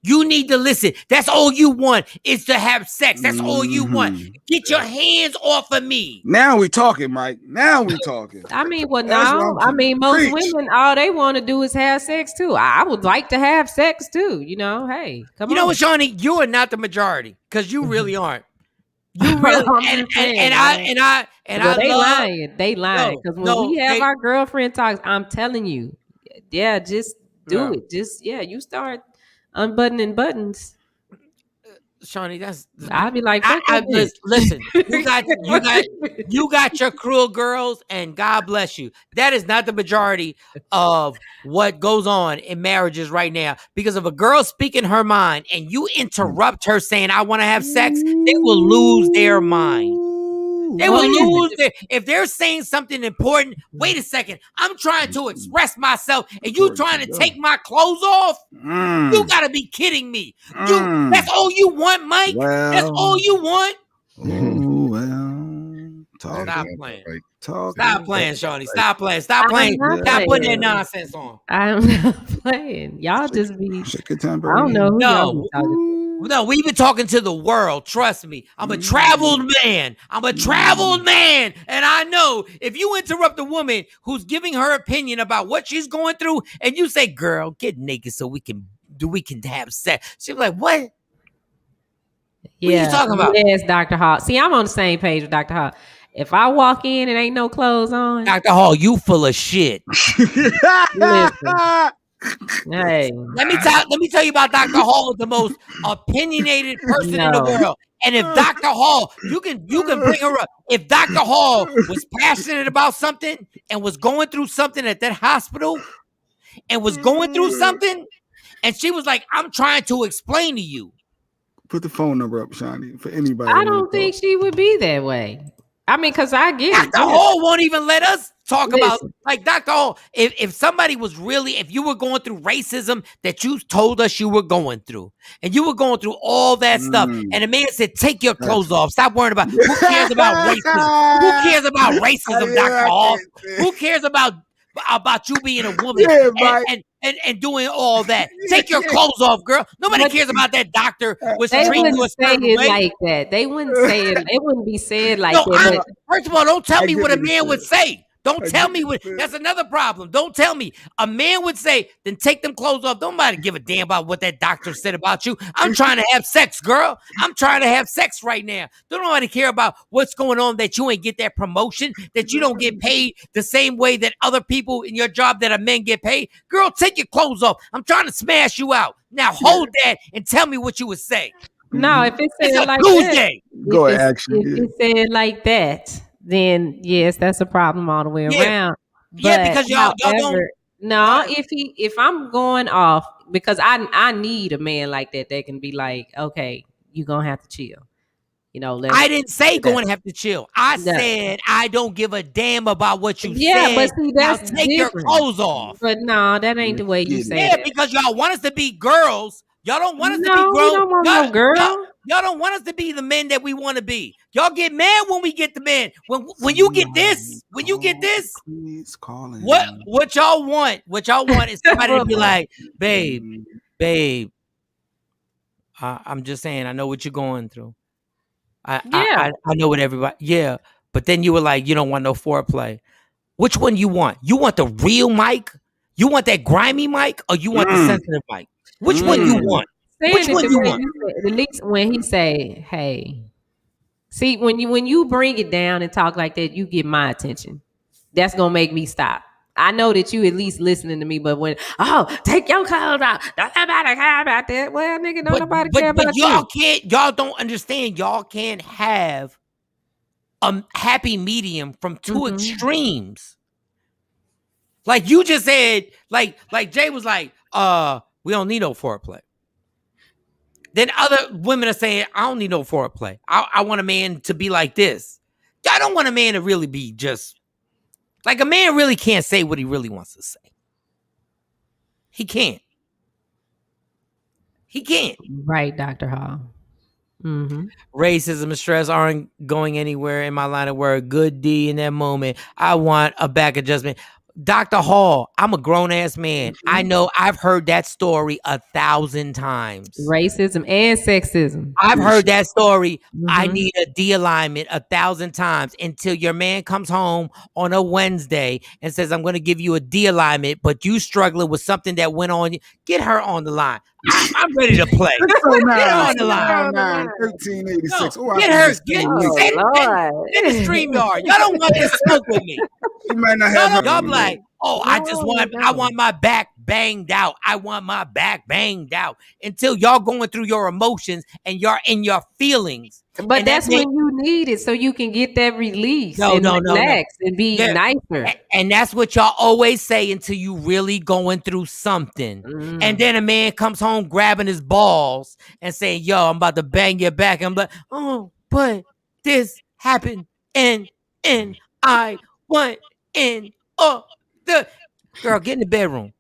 You need to listen. That's all you want is to have sex. That's all you want. Get your hands off of me. Now we talking, Mike. Now we talking. I mean, well, no. I mean, most women, all they want to do is have sex too. I would like to have sex too. You know, hey, come on. You know what, Shawnee? You are not the majority because you really aren't. You really I They lying because when we have our girlfriend talks, I'm telling you, yeah, just do it. Just you start unbuttoning buttons. Shawnee, I'll be like, listen, you got your cruel girls, and God bless you. That is not the majority of what goes on in marriages right now. Because if a girl speaking her mind and you interrupt her saying, I want to have sex, they will lose their mind. They will lose if they're saying something important. Wait a second, I'm trying to express myself, and you trying to take my clothes off? You gotta be kidding me. That's all you want, Mike? That's all you want? Stop playing. Stop playing, Shawnee. Stop playing. Stop playing. Stop putting that nonsense on. I'm not playing. Y'all just be. I don't know who y'all be talking to. No, we've been talking to the world. Trust me. I'm a traveled man. And I know if you interrupt a woman who's giving her opinion about what she's going through, and you say, girl, get naked so we can have sex. She's like, what? Yeah. What are you talking about? Yes, Dr. Hall. See, I'm on the same page with Dr. Hall. If I walk in and ain't no clothes on, Dr. Hall, you full of shit. Listen. Hey. Let me tell you about Dr. Hall, the most opinionated person in the world. And if Dr. Hall, you can bring her up. If Dr. Hall was passionate about something and was going through something at that hospital and was going through something, and she was like, I'm trying to explain to you. Put the phone number up, Shawnee, for anybody. I don't think she would be that way. I mean, because I get Dr. Hall won't even let us talk about, like, Dr. Hall, if somebody was really, if you were going through racism that you told us you were going through, and you were going through all that stuff, and a man said, take your clothes off, stop worrying about, who cares about racism? Who cares about racism, Dr. Hall? Who cares about you being a woman and doing all that? Take your clothes off, girl. Nobody cares about that doctor was treating you a certain way. Like that. They wouldn't say it. It wouldn't be said like that. First of all, don't tell me what a man would say. Don't tell me what. That's another problem. Don't tell me. A man would say, then take them clothes off. Don't nobody give a damn about what that doctor said about you. I'm trying to have sex, girl. I'm trying to have sex right now. Don't nobody care about what's going on, that you ain't get that promotion, that you don't get paid the same way that other people in your job that are men get paid. Girl, take your clothes off. I'm trying to smash you out. Now hold that and tell me what you would say. No, if it said like Tuesday. that. Go ahead, if it said like that, then yes, that's a problem all the way around. Yeah, because y'all don't. No, if I'm going off, because I need a man like that can be like, okay, you're gonna have to chill. You know, I didn't say go and have to chill. I said I don't give a damn about what you said. But see, that's now take your clothes off. But no, that ain't the way you say it. Yeah, because y'all want us to be girls. Y'all don't want us to be grown. We don't want no girl. Y'all don't want us to be the men that we want to be. Y'all get mad when we get the men. When you get this, what y'all want? What y'all want is somebody to be like, babe. I'm just saying, I know what you're going through. I know what everybody. Yeah, but then you were like, you don't want no foreplay. Which one you want? You want the real mic? You want that grimy mic, or you want the sensitive mic? Which one you want? Which one you want? At least when he say, "Hey," see, when you bring it down and talk like that, you get my attention. That's gonna make me stop. I know that you at least listening to me, but when take your clothes out, don't nobody care about that. Well, nigga, don't nobody care about you. Y'all don't understand. Y'all can't have a happy medium from two extremes. Like you just said, like Jay was like, we don't need no foreplay. Then other women are saying, I don't need no foreplay. I want a man to be like this. I don't want a man to really be just like a man really can't say what he really wants to say. He can't. Right, Dr. Hall. Mm-hmm. Racism and stress aren't going anywhere in my line of work. Good D in that moment. I want a back adjustment. Dr. Hall, I'm a grown ass man. I know I've heard that story 1,000 times. Racism and sexism. I've heard that story. I Mhm. need a D alignment 1,000 times until your man comes home on a Wednesday and says, I'm going to give you a D alignment, but you struggling with something that went on. Get her on the line. I'm ready to play. Get her on the line. 1386. No, get her. Get Oh, Lord. in the StreamYard. Y'all don't want this smoke with me. You might not have Y'all be like, I No. want my back banged out. I want my back banged out until y'all going through your emotions and you're in your feelings. But And that's that when you need it so you can get that release No, and no, no, no. relax and be Yeah. nicer. And that's what y'all always say until you really going through something. And then a man comes home grabbing his balls and saying, yo, I'm about to bang your back. I'm like, oh, but this happened and I want in the girl, get in the bedroom.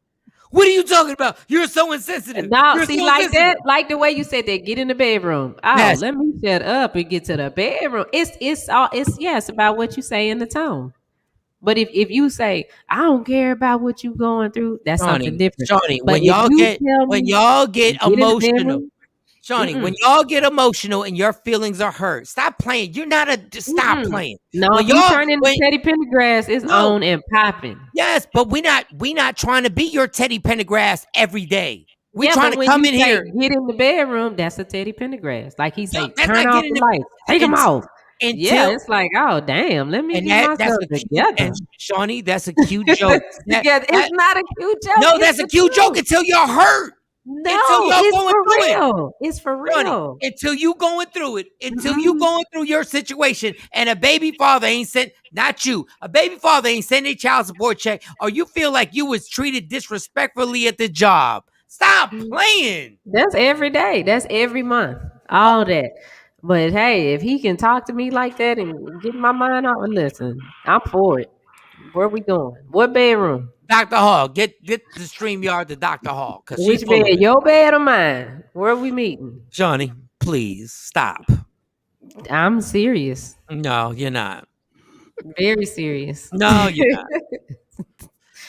What are you talking about? You're so insensitive. No, You're see, so like insensitive. that, like the way you said that, get in the bedroom. Oh, Yes. let me shut up and get to the bedroom. It's about what you say in the tone. But if you say, I don't care about what you going through, that's something different. Shawnee, But when if y'all you get tell me, emotional, get in the bedroom, Shawnee, when y'all get emotional and your feelings are hurt, stop playing. You're not just stop playing. No, When if you y'all- turn into when- Teddy Pendergrass, it's No. on and popping. Yes, but we not trying to be your Teddy Pendergrass every day. We Yeah, trying but to when come you in say, here. get in the bedroom, that's a Teddy Pendergrass. Like he say, that's turn not off getting the the- lights, take them off. Yeah, Until it's like, oh damn, let me and get that's myself a cute, together. and Shawnee, that's a cute joke. Together. It's not a cute joke. No, it's that's a the cute joke truth. until you're hurt. No, until y'all it's going for through it. real. It's for Shawnee, real. until you going through it, until you going through your situation, and a baby father ain't sent, not you, a baby father ain't sent a child support check, or you feel like you was treated disrespectfully at the job. Stop playing. That's every day. That's every month. All that. But hey, if he can talk to me like that and get my mind off, listen, I'm for it. Where we going? What bedroom? Dr. Hall, get the StreamYard to Dr. Hall, because she's Which full bed? of it. Your bed or mine? Where are we meeting? Shawnee, please stop. I'm serious. No, you're not. Very serious. No, you're not.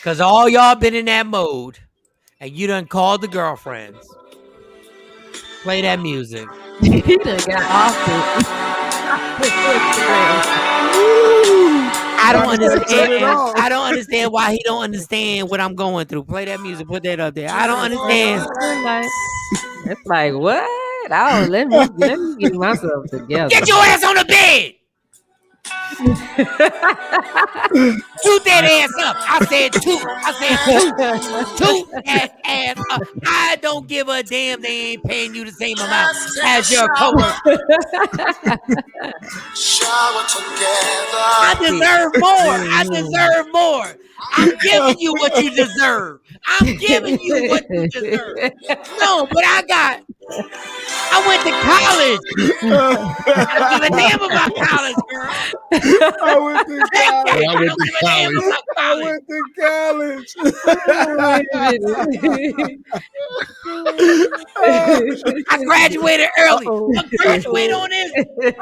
Because all y'all been in that mode, and you done called the girlfriends. Play that music. He done got off the Instagram. I don't understand. I don't understand why he don't understand what I'm going through. Play that music. Put that up there. I don't understand. It's like what? Oh, let me get myself together. Get your ass on the bed. Toot that ass up. I said toot. Toot that ass up. I don't give a damn. They ain't paying you the same amount as your coworker. I deserve more. I deserve more. I'm giving you what you deserve. I'm giving you what you deserve. No, but I went to college. I don't give a damn about college, girl. I went to college. I went to college. I went to college. I graduated early. I graduated on this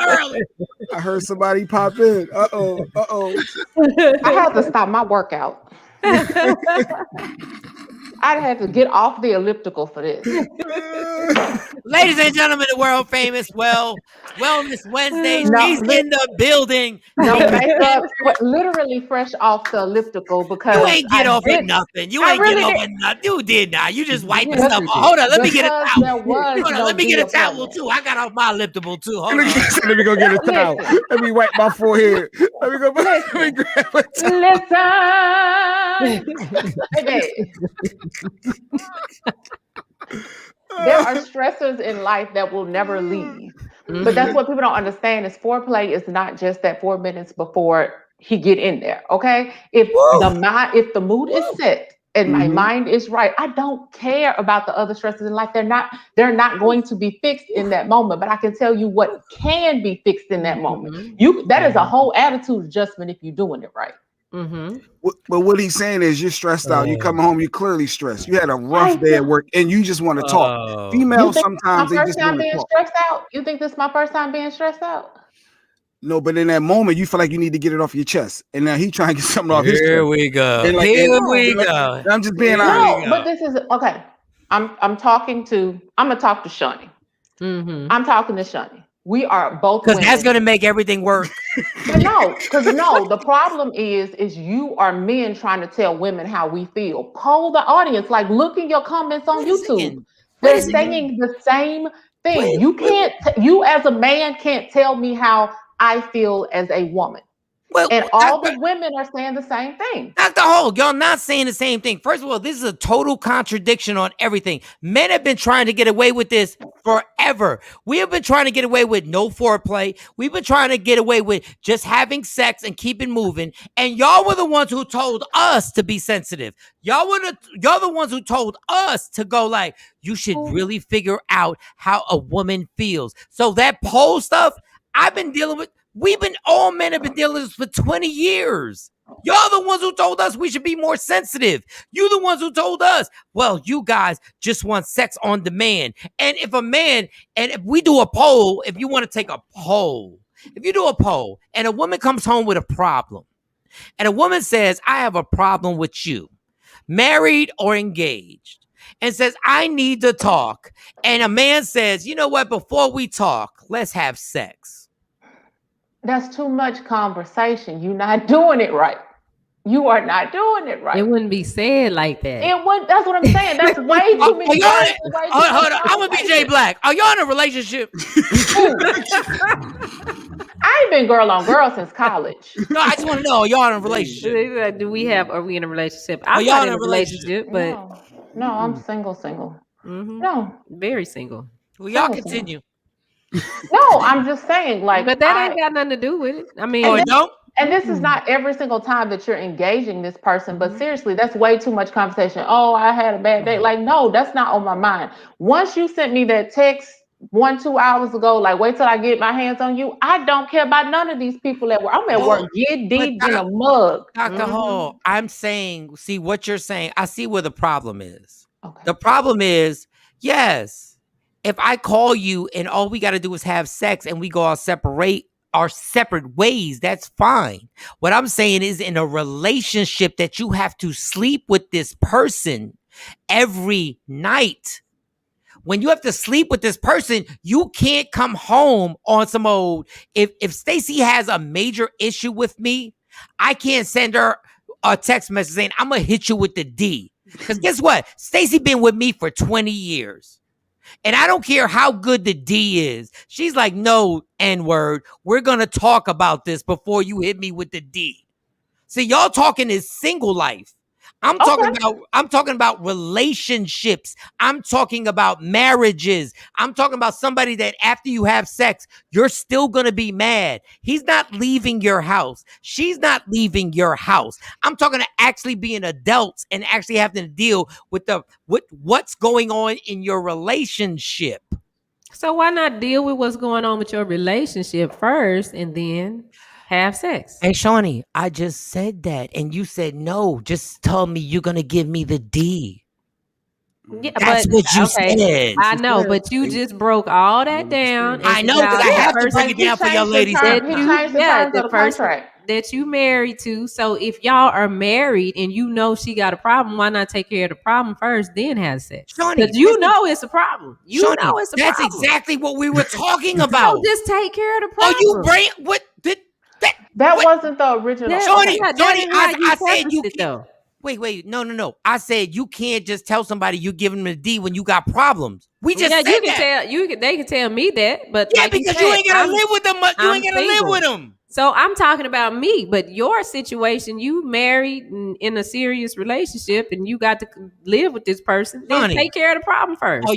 early. I heard somebody pop in. Uh-oh. I had to stop my workout. I had to get off the elliptical for this. Ladies and gentlemen, the world famous Wellness Wednesday. No, She's in the building. No makeup, literally fresh off the elliptical because You ain't get off it nothing. You ain't get off it nothing. You did not. You just wiped the stuff off. Hold on, let me get a towel. Hold on, let me get a towel too. I got off my elliptical too. Hold on. Let me go get a towel. Let me wipe my forehead. Let me go. Let me grab a towel. Listen. Okay. There are stressors in life that will never leave. But that's what people don't understand is foreplay is not just that 4 minutes before he get in there. Okay. If the mood is set and my mind is right, I don't care about the other stresses in life. They're not going to be fixed in that moment. But I can tell you what can be fixed in that moment. That is a whole attitude adjustment if you're doing it right. Mm-hmm. But what he's saying is you're stressed out. You come home, you're clearly stressed. You had a rough day at work, and you just want to talk. Females sometimes they just want to talk. Stressed out? You think this is my first time being stressed out? No, but in that moment, you feel like you need to get it off your chest, and now he trying to get something off his chest. Here we go. And Here we go. I'm just being honest. No, but this is okay. I'm gonna talk to Shawnee. Mm-hmm. I'm talking to Shawnee. We are both because that's gonna make everything work. But the problem is you are men trying to tell women how we feel. Poll the audience, like look in your comments on YouTube. They're saying the same thing. You as a man can't tell me how I feel as a woman. And all the women are saying the same thing. Dr. Hall, y'all not saying the same thing. First of all, this is a total contradiction on everything. Men have been trying to get away with this forever. We have been trying to get away with no foreplay. We've been trying to get away with just having sex and keep it moving. And y'all were the ones who told us to be sensitive. Y'all the ones who told us to go like, you should really figure out how a woman feels. So that poll stuff, all men have been dealing with this for 20 years. Y'all the ones who told us we should be more sensitive. You the ones who told us, well, you guys just want sex on demand. And if we do a poll, if you want to take a poll, if you do a poll and a woman comes home with a problem and a woman says, I have a problem with you, married or engaged, and says, I need to talk. And a man says, you know what, before we talk, let's have sex. That's too much conversation. You're not doing it right. You are not doing it right. It wouldn't be said like that. It would. That's what I'm saying. That's way too many. Hold on. I'm gonna be Jay Black. Are y'all in a relationship? I ain't been girl on girl since college. No, I just want to know. Are y'all in a relationship? Are we in a relationship? I'm not in a relationship, but no, I'm single. Mm-hmm. No, very single. Well, y'all continue. No, I'm just saying, like, but that ain't got nothing to do with it. I mean, and this is not every single time that you're engaging this person, but seriously, that's way too much conversation. Oh, I had a bad day. Like, no, that's not on my mind. Once you sent me that text 1-2 hours ago, like, wait till I get my hands on you. I don't care about none of these people at work. I'm at work, get deep in a mug. Dr. Hall, I'm saying, see what you're saying. I see where the problem is. Okay. The problem is, yes. If I call you and all we got to do is have sex and we go our separate ways, that's fine. What I'm saying is in a relationship that you have to sleep with this person every night. When you have to sleep with this person, you can't come home on some old. If Stacey has a major issue with me, I can't send her a text message saying, I'm going to hit you with the D. Because guess what? Stacey been with me for 20 years. And I don't care how good the D is. She's like, no, N-word. We're going to talk about this before you hit me with the D. See, y'all talking is single life. I'm talking about relationships. I'm talking about marriages. I'm talking about somebody that after you have sex, you're still going to be mad. He's not leaving your house. She's not leaving your house. I'm talking to actually being adults and actually having to deal with what's going on in your relationship. So why not deal with what's going on with your relationship first and then have sex? Hey, Shawnee, I just said that. And you said, no, just tell me you're going to give me the D. Yeah, that's what you said. I know, but you just broke all that down. I know, because I have to break it down for your ladies. That you married to. So if y'all are married and you know she got a problem, why not take care of the problem first, then have sex? Because you know it's a problem. You know it's a problem. That's exactly what we were talking about. So just take care of the problem. Oh, you bring what? That wasn't the original. Shawnee, I said you can't. Wait, no. I said you can't just tell somebody you're giving them a D when you got problems. We just said they can tell me that, but yeah, because you ain't gotta live with them. You ain't gotta live with them. So I'm talking about me, but your situation, you married in a serious relationship and you got to live with this person. Then take care of the problem first. Are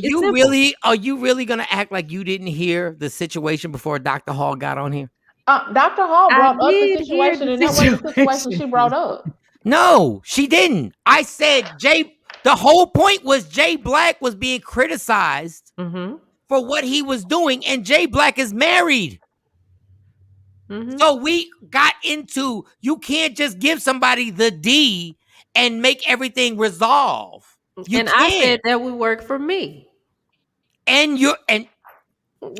you really gonna act like you didn't hear the situation before Dr. Hall got on here? Dr. Hall brought up the situation, and that wasn't the situation she brought up. No, she didn't. I said the whole point was Jay Black was being criticized for what he was doing, and Jay Black is married. So we got into, you can't just give somebody the D and make everything resolve. You And can't. I said that would work for me. And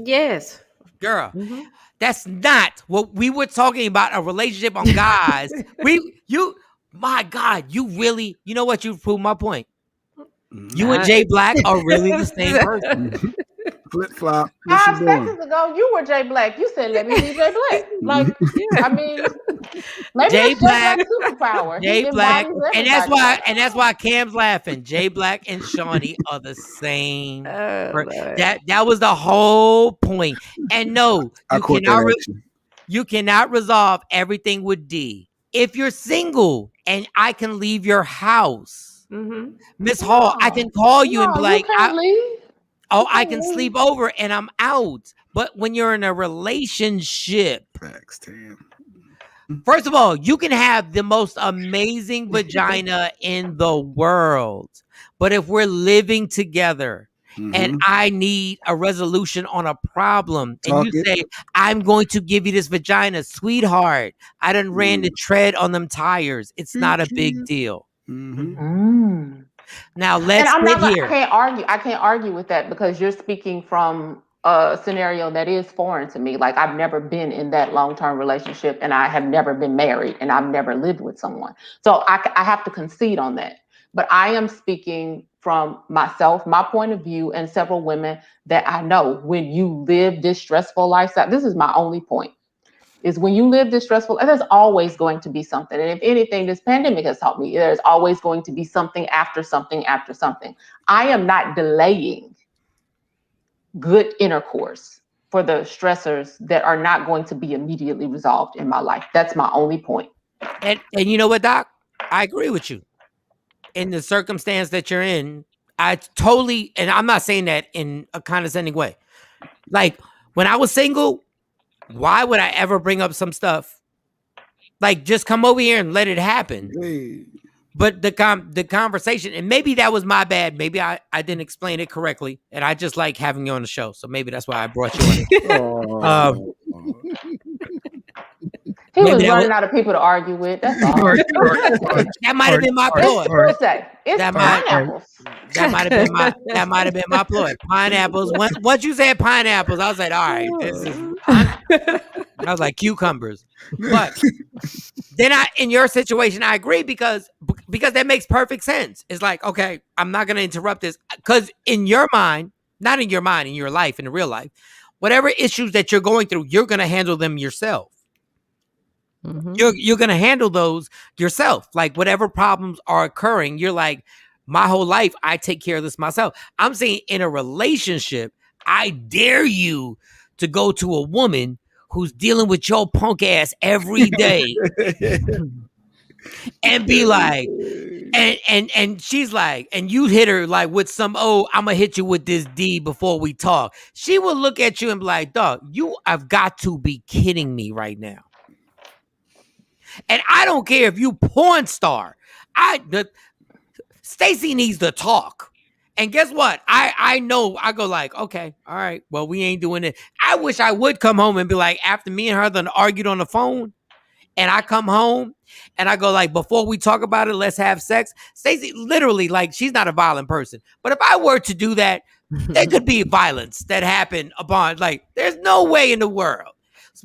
yes, girl, that's not what we were talking about. A relationship on guys. My God, you really, you know what? You proved my point. You and Jay Black are really the same person. Flip flop. 5 seconds ago, you were Jay Black. You said, "Let me be Jay Black." Like, I mean, maybe Jay that's Jay Black, Black's superpower. Jay He Black, embodies and everybody. that's why Cam's laughing. Jay Black and Shawnee are the same. That was the whole point. And no, you cannot resolve everything with D. If you're single and I can leave your house, Miss Hall, I can call you and be like, you can't leave. I can sleep over and I'm out. But when you're in a relationship, first of all, you can have the most amazing vagina in the world. But if we're living together and I need a resolution on a problem, and you say, I'm going to give you this vagina, sweetheart, I done ran the tread on them tires. It's not a big deal. Now let's sit here. I can't argue with that because you're speaking from a scenario that is foreign to me. Like, I've never been in that long-term relationship, and I have never been married, and I've never lived with someone. So I have to concede on that. But I am speaking from myself, my point of view, and several women that I know. When you live this stressful lifestyle, this is my only point, is when you live this stressful, there's always going to be something. And if anything, this pandemic has taught me, there's always going to be something after something after something. I am not delaying good intercourse for the stressors that are not going to be immediately resolved in my life. That's my only point. And you know what, Doc? I agree with you. In the circumstance that you're in, I totally, and I'm not saying that in a condescending way. Like, when I was single, why would I ever bring up some stuff? Like, just come over here and let it happen. But the conversation, and maybe that was my bad. Maybe I didn't explain it correctly, and I just like having you on the show. So maybe that's why I brought you on. He was running out of people to argue with. That's all. That might have been my ploy. That might have been my ploy. Pineapples. Once you said pineapples, I was like, all right, this is. I was like cucumbers. But then in your situation, I agree because that makes perfect sense. It's like, okay, I'm not going to interrupt this because in your mind, not in your mind, in your life, in the real life, whatever issues that you're going through, you're going to handle them yourself. You're going to handle those yourself. Like, whatever problems are occurring, you're like, my whole life, I take care of this myself. I'm saying in a relationship, I dare you to go to a woman who's dealing with your punk ass every day and be like, and she's like, and you hit her like with some, I'm gonna hit you with this D before we talk. She will look at you and be like, dog, you have got to be kidding me right now. And I don't care if you porn star. Stacy needs to talk. And guess what? I know. I go like, okay, all right. Well, we ain't doing it. I wish I would come home and be like, after me and her done argued on the phone, and I come home and I go like, before we talk about it, let's have sex. Stacy, literally, like, she's not a violent person. But if I were to do that, there could be violence that happened upon, like, there's no way in the world.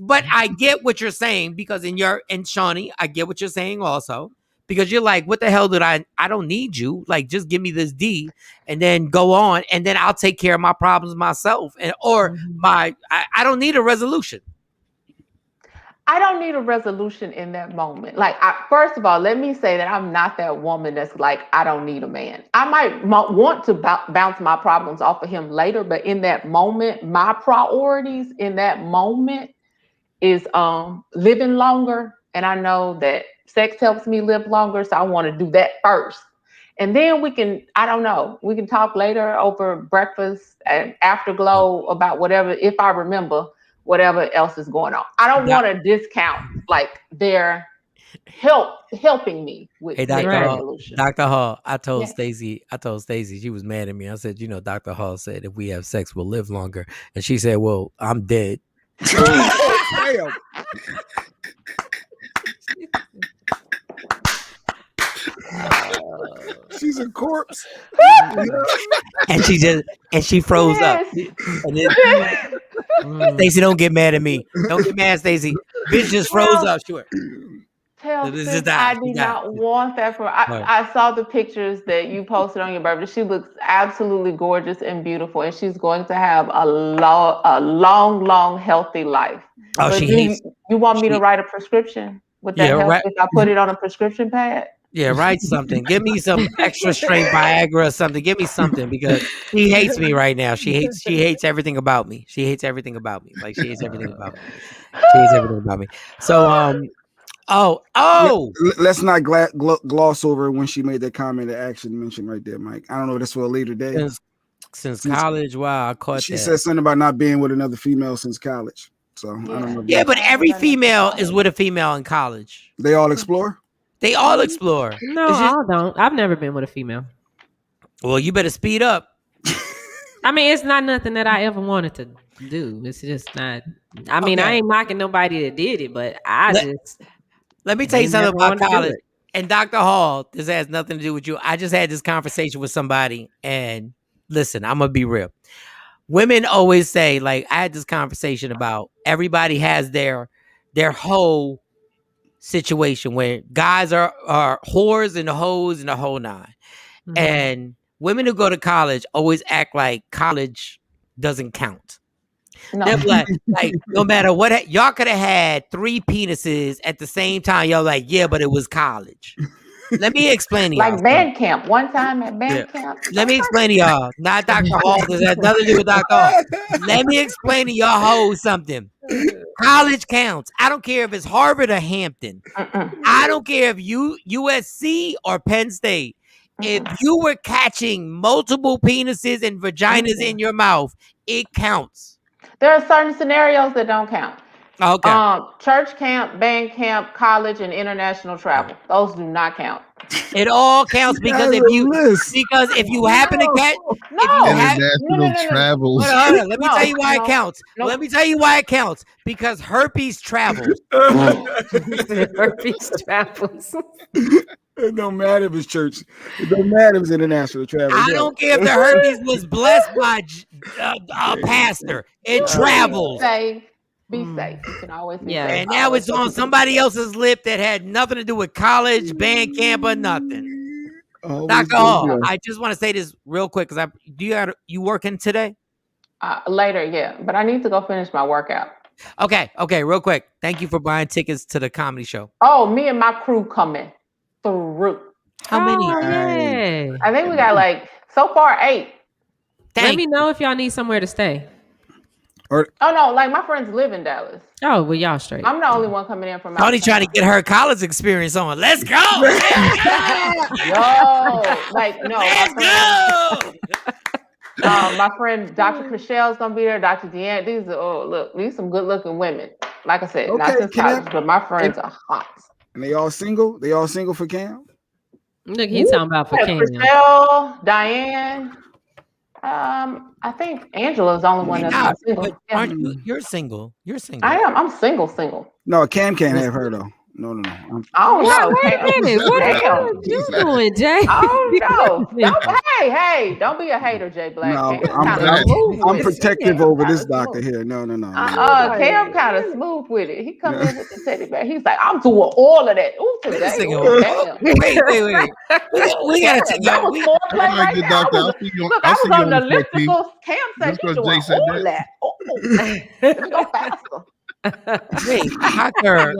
But I get what you're saying because and Shawnee, I get what you're saying also. Because you're like, what the hell did I don't need you. Like, just give me this D and then go on. And then I'll take care of my problems myself. I don't need a resolution. I don't need a resolution in that moment. Like, first of all, let me say that I'm not that woman that's like, I don't need a man. I might want to bounce my problems off of him later. But in that moment, my priorities in that moment is living longer. And I know that sex helps me live longer. So I want to do that first. And then we can talk later over breakfast and afterglow about whatever, if I remember whatever else is going on. I don't want to discount like their helping me with Dr. resolution. Dr. Hall, I told Stacy, she was mad at me. I said, Dr. Hall said if we have sex, we'll live longer. And she said, well, I'm dead. Damn. She's a corpse. And she froze up. And then, Stacey, don't get mad at me. Don't get mad, Stacey. Bitch just froze up. Sure. Tell This sis is that. I do not want that for. I saw the pictures that you posted on your birthday. She looks absolutely gorgeous and beautiful, and she's going to have a long, healthy life. Oh, but you want me to write a prescription with that help if I put it on a prescription pad? Yeah, write something. Give me some extra strength Viagra or something. Give me something because she hates me right now. She hates everything about me. She hates everything about me. Like she hates everything about me. She hates everything about me. So let's not gloss over when she made that comment that Action mentioned right there, Mike. I don't know if that's for a later day. Since college, wow, I caught she that. said something about not being with another female since college. So I don't know. Yeah, but every female is with a female in college. They all explore? They all explore. No, I don't. I've never been with a female. Well, you better speed up. I mean, it's not nothing that I ever wanted to do. It's just not. I mean, I ain't knocking nobody that did it, but let me tell you something about college. And Dr. Hall, this has nothing to do with you. I just had this conversation with somebody, and listen, I'm gonna be real. Women always say, like, I had this conversation about everybody has their whole situation where guys are whores and hoes and the whole nine. Mm-hmm. And women who go to college always act like college doesn't count. No. They're like no matter what, y'all could have had 3 penises at the same time. Y'all like, yeah, but it was college. Let me explain to y'all. Like band camp. One time at band camp. Let me explain to y'all. Not Dr. Hall. This has nothing to do with Dr. Hall. Let me explain to y'all hoes something. College counts. I don't care if it's Harvard or Hampton. I don't care if USC or Penn State. If you were catching multiple penises and vaginas in your mouth, it counts. There are certain scenarios that don't count. Okay. Church camp, band camp, college, and international travel. Those do not count. It all counts because if you happen to catch international travel. Hold on. Let me tell you why it counts. Let me tell you why it counts. Because herpes travels. Herpes travels. It don't matter if it's church. It don't matter if it's international travel. I don't care if the herpes was blessed by a pastor. It travels. Be safe. You can always be safe. And now it's on somebody else's lip that had nothing to do with college, band camp, or nothing. Dr. Hall, I just want to say this real quick because you working today? Later, yeah. But I need to go finish my workout. Okay, real quick. Thank you for buying tickets to the comedy show. Oh, me and my crew coming through. How many? Yay. I think we got so far 8. Let me know if y'all need somewhere to stay. Oh no, my friends live in Dallas. Oh, well, y'all straight. I'm the only one coming in from. Tony trying to get her college experience on. Let's go. No. Let's go. My friend Dr. Chriselle's gonna be there. Dr. Deanne. These some good looking women. Like I said, not since college, but my friends are hot. And they all single? They all single for Cam? Look, he's talking about for Cam. Chriselle, Diane. I think Angela's the only one that's single. Aren't you? You're single. You're single. I am. I'm single. No, Cam can't have her though. No. Oh no! Wait a minute. What are you doing, Jay? Oh no! Hey! Don't be a hater, Jay Black. No, I'm protective over this doctor here. No. Cam kind of smooth with it. He come in with the teddy bear. He's like, I'm doing all of that. Ooh, today. Wait. We gotta take that was foreplay right now. Look, I was on the elliptical. Cam said he's doing all that. Let's go faster. Wait, Doctor.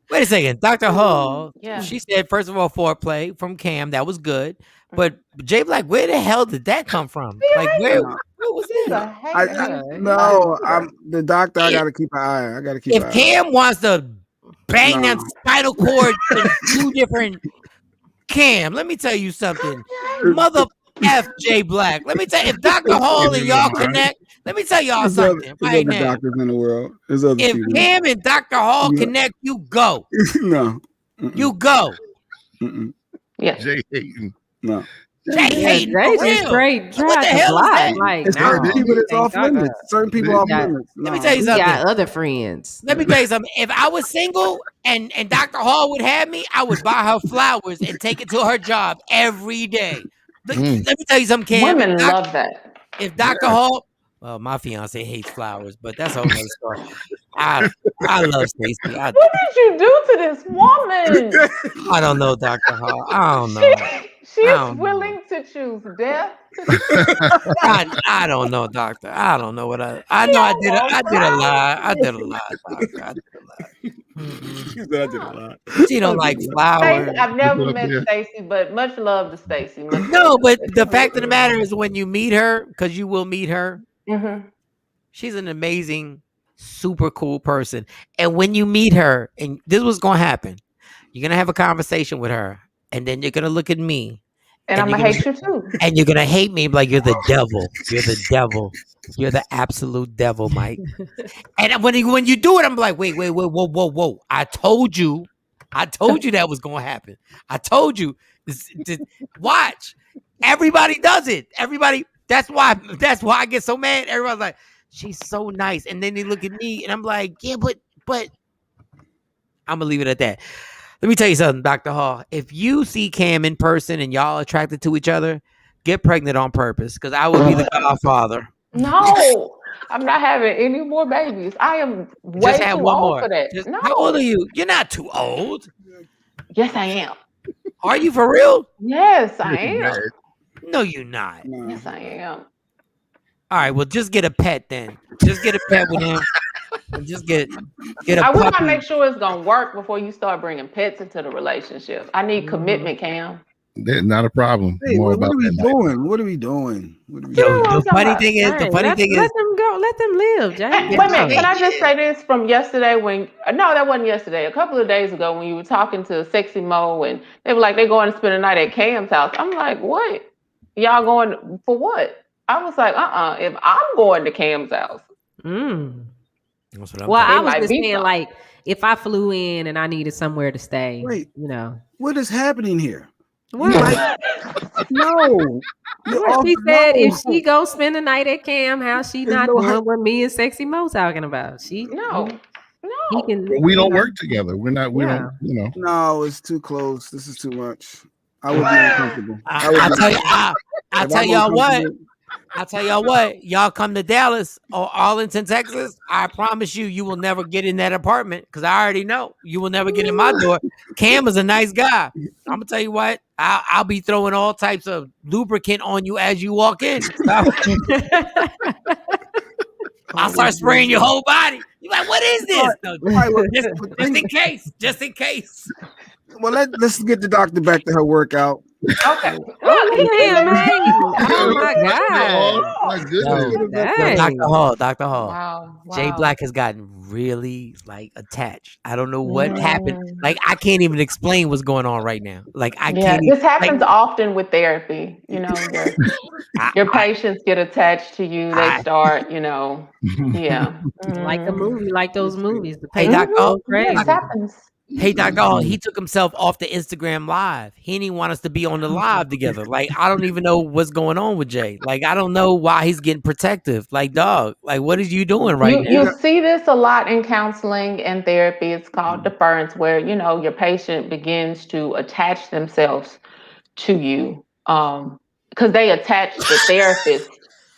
Wait a second, Dr. Hall. Yeah. She said, first of all, foreplay from Cam. That was good. But Jay Black, where the hell did that come from? Where was that? I'm the doctor. I gotta keep an eye. I gotta keep. If Cam wants to bang that spinal cord in 2 different Cam, let me tell you something, mother F Jay Black. Let me tell you, if Dr. Hall and y'all connect. Let me tell y'all something right now. Doctors in the world. If Cam and Dr. Hall connect, you go. No. You go. Yeah. Jay hating. No. Jay hating for Jay just real. straight What tried the to hell is block. that? Like, It's certain no, people we that's can't off talk about limits. Certain people off got- limits. Let me No. tell you We something. got other friends. Let me tell you something. If I was single and Dr. Hall would have me, I would buy her flowers and take it to her job every day. Let me tell you something, Cam. Women love that. If Dr. Hall, well, my fiance hates flowers, but that's a whole nother story. I love Stacey. What did you do to this woman? I don't know, Dr. Hall. I don't know. She I is don't willing to choose death. I don't know, doctor. I don't know what I know. I did a lie. I did a lie, doctor. I did a lie. I did a lot. She don't like flowers. Stacey, I've never met Stacey, but much love to Stacey. No, but the fact of the matter is, when you meet her, because you will meet her, she's an amazing, super cool person. And when you meet her, and this is what's gonna happen, you're gonna have a conversation with her, and then you're gonna look at me. And I'm gonna hate you too. And you're gonna hate me like you're the devil. You're the devil. You're the absolute devil, Mike. And when you do it, I'm like, wait, whoa. I told you that was gonna happen. I told you. Watch. Everybody does it. Everybody. That's why I get so mad. Everybody's like, she's so nice. And then they look at me and I'm like, yeah, but I'm gonna leave it at that. Let me tell you something, Dr. Hall. If you see Cam in person and y'all attracted to each other, get pregnant on purpose, because I will be the godfather. No, I'm not having any more babies. I am way Just have too one old more. for that. No. How old are you? You're not too old. Yes, I am. Are you for real? Yes, I am. No, you're not. Yes, I am. All right, well, just get a pet then. Just get a pet with him. And just get a I want to puppy. make sure it's gonna work before you start bringing pets into the relationship. I need commitment, Cam. Not a problem. Hey, More what about are we that doing? What are we doing? Yo, the funny thing is, Let them go. Let them live, Jay. Wait a minute, can I just say this from yesterday no, that wasn't yesterday. A couple of days ago when you were talking to Sexy Mo and they were like, they're going to spend the night at Cam's house. I'm like, what? Y'all going for what? I was like, if I'm going to Cam's house. Well, I was just saying, like, if I flew in and I needed somewhere to stay, what is happening here? What? No. She said if she go spend the night at Cam house, she not doing what me and Sexy Mo talking about. He can. We don't work together. We don't. No, it's too close. This is too much. I would be uncomfortable. I'll tell y'all what. I'll tell y'all what. Y'all come to Dallas or Arlington, Texas. I promise you will never get in that apartment, because I already know you will never get in my door. Cam is a nice guy. I'm gonna tell you what. I'll be throwing all types of lubricant on you as you walk in. I'll start spraying your whole body. You're like, what is this? No, just in case. Just in case. Well, let's get the doctor back to her workout. Okay. Oh my God. Dr. Hall. Wow. Jay Black has gotten really attached. I don't know what happened. Like, I can't even explain what's going on right now. Like, I can't. This happens often with therapy. You know, your patients get attached to you. They start, like a movie, like those movies. Hey, Dr. Hall. This happens. Hey, Dr. Hall, he took himself off the Instagram live. He didn't want us to be on the live together. Like, I don't even know what's going on with Jay. Like, I don't know why he's getting protective. Like, dog, like, what is you doing right now? You see this a lot in counseling and therapy. It's called deference, where, your patient begins to attach themselves to you because they attach the therapist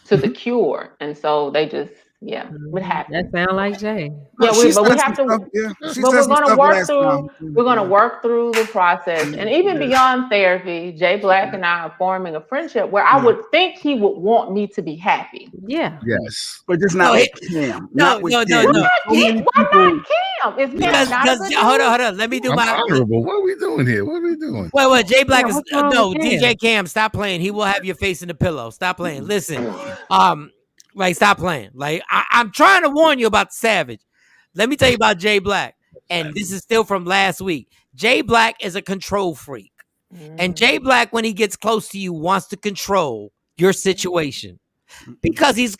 to the cure. And so they just, it happens. That sound like Jay. Yeah, but we have to. But we're going to work through. We're going to work through the process, and even beyond therapy, Jay Black and I are forming a friendship where I would think he would want me to be happy. Yeah. Yes. But just not with Cam. No. Why not Cam? Is Cam not a good hold on. Let me do my. Honorable. What are we doing here? What are we doing? Wait. Jay Black is wrong with DJ Cam. Stop playing. He will have your face in the pillow. Stop playing. Listen, stop playing. Like, I'm trying to warn you about the Savage. Let me tell you about Jay Black. And this is still from last week. Jay Black is a control freak. And Jay Black, when he gets close to you, wants to control your situation. Because he's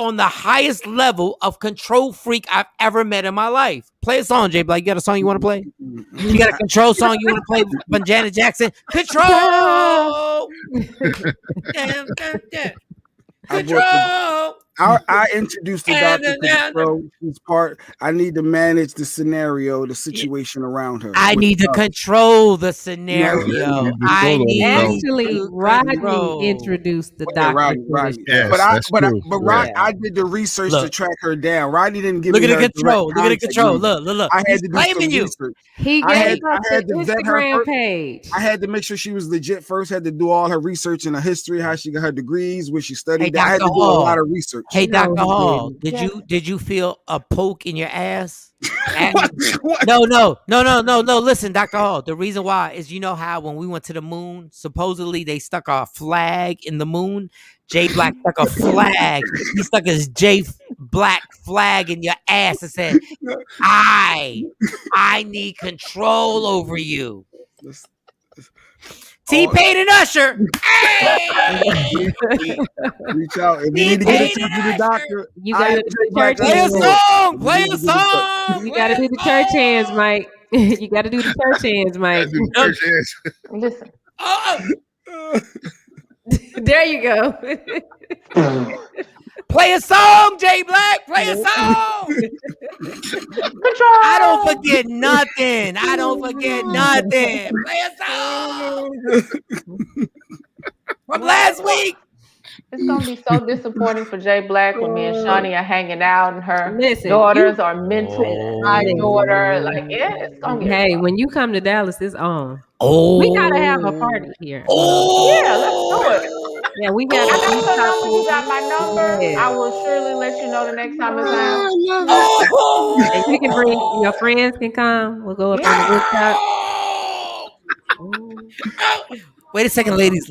on the highest level of control freak I've ever met in my life. Play a song, Jay Black. You got a song you want to play? You got a control song you want to play from Janet Jackson? Control. Control. I introduced the doctor to the show. She's part. I need to manage the scenario, the situation around her. I need to control the scenario. I need actually Rodney introduced the doctor. Rodney. Yes, but I did the research to track her down. Rodney didn't give me her control. Look at the control. Look. I had to do some research. He gave us an Instagram page. I had to make sure she was legit first. Had to do all her research and her history, how she got her degrees, where she studied. I had to do a lot of research. Hey, Dr. Hall, did you feel a poke in your ass? No. Listen, Dr. Hall, the reason why is you know how when we went to the moon, supposedly they stuck a flag in the moon. Jay Black stuck a flag. He stuck his Jay Black flag in your ass and said, I need control over you. T-Pain and Usher. Hey! Reach out. If you need to get in touch with the doctor, you gotta play a song. Play a song. You gotta do the church hands, Mike. You gotta do the church hands, Mike. Listen. There you go. Play a song, Jay Black. Play a song. Control. I don't forget nothing. Play a song from last week. It's gonna be so disappointing for Jay Black when me and Shawnee are hanging out and her daughters are mentoring my daughter. Like, it's gonna get hey, when you come to Dallas, it's on. Oh, we gotta have a party here. Oh, yeah, let's do it. Yeah, we got. I got your number. You got my number. Yeah. I will surely let you know the next time it's out. And you can bring your friends. Can come. We'll go up on the rooftop. Wait a second, ladies.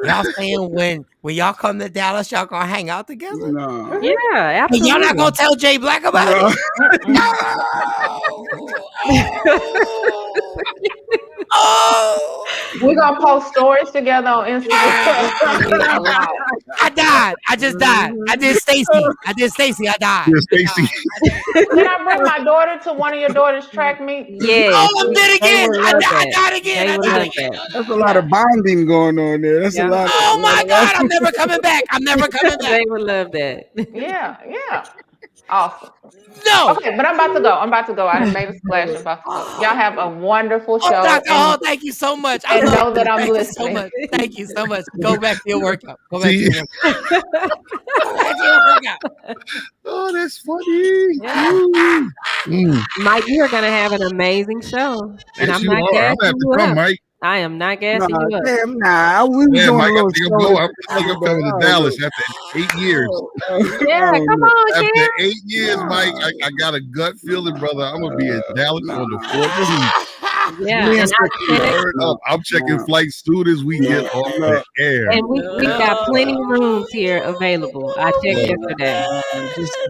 Y'all saying when y'all come to Dallas, y'all gonna hang out together? No. Yeah, absolutely. Y'all not gonna tell Jay Black about it? We're gonna post stories together on Instagram. I died. I just died. I did Stacy. I died. Stacy. Can I bring my daughter to one of your daughter's track meets? Yeah. Oh, I did again. I died again. That's a lot of bonding going on there. That's a lot. Oh my God! I'm never coming back. They would love that. Yeah. Awesome. No. Okay, but I'm about to go. I have made a splash. I'm about to go. Y'all have a wonderful show. Dr. Hall, thank you so much. I know that I'm listening. Thank you so much. Go back to your workout. Oh, that's funny. Yeah. Mike, you are going to have an amazing show. And Yes, I'm not gassing you up. Mike. I am not gassing you up. Damn, nah. We was Yeah, doing Mike, a I'm little coming to Dallas after 8 years. Yeah, come on, After Jim. 8 years, Mike, I got a gut feeling, brother. I'm gonna be in Dallas on the 14th. Yeah, I'm checking flights soon as we get off the air. and we got plenty of rooms here available. I checked yesterday.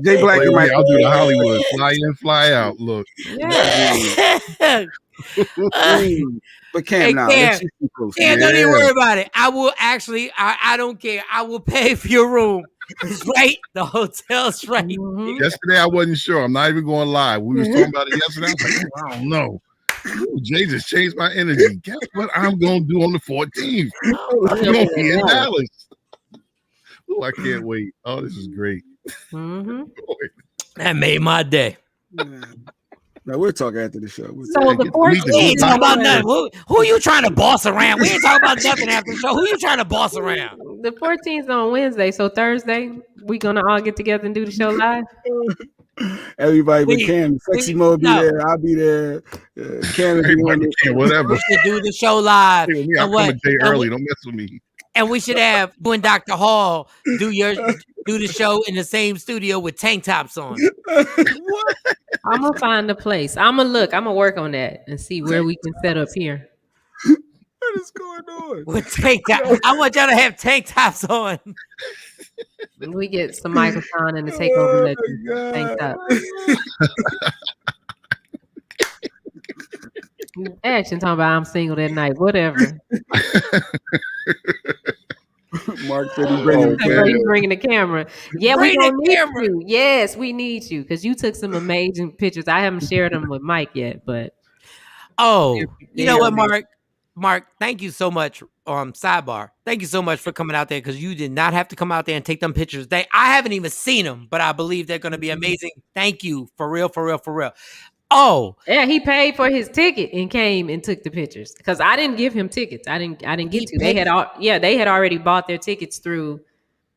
Jay Black, I'll do the Hollywood, fly in, fly out. Look, Yeah. But Cam, now Cam, don't even worry about it. I will actually. I don't care. I will pay for your room. It's right. The hotel's right. Yesterday I wasn't sure. I'm not even going to lie. We was talking about it yesterday. I was like, I don't know. Ooh, Jay just changed my energy. Guess what I'm going to do on the 14th? I'm going to be in Dallas. Oh, I can't wait. Oh, this is great. That made my day. Now we'll talk after the show. So the 14th. We ain't talking about nothing. Who are you trying to boss around? We ain't talking about nothing after the show. Who you trying to boss around? The 14th on Wednesday, so Thursday we gonna all get together and do the show live. Everybody but Cam, Sexy Mo be there. I'll be there. Cam, whatever. We should do the show live. Hey, I'm coming a day early. Don't mess with me. And we should have you and Dr. Hall do the show in the same studio with tank tops on. What? I'm gonna find a place. I'm gonna work on that and see where we can set up here. What is going on? With tank tops. I want y'all to have tank tops on. We get some microphone and the TakeOver legend tank top. Action talking about I'm single that night. Whatever. Mark said he's bringing the So camera. you bringing the camera. Yeah, Bring we gonna the need camera. you. Yes, we need you because you took some amazing pictures. I haven't shared them with Mike yet, but Oh, you know they're what, amazing. Mark, thank you so much. Sidebar. Thank you so much for coming out there because you did not have to come out there and take them pictures. I haven't even seen them, but I believe they're going to be amazing. Thank you for real. Oh, Yeah, he paid for his ticket and came and took the pictures because I didn't give him tickets. I didn't get to. They had already bought their tickets through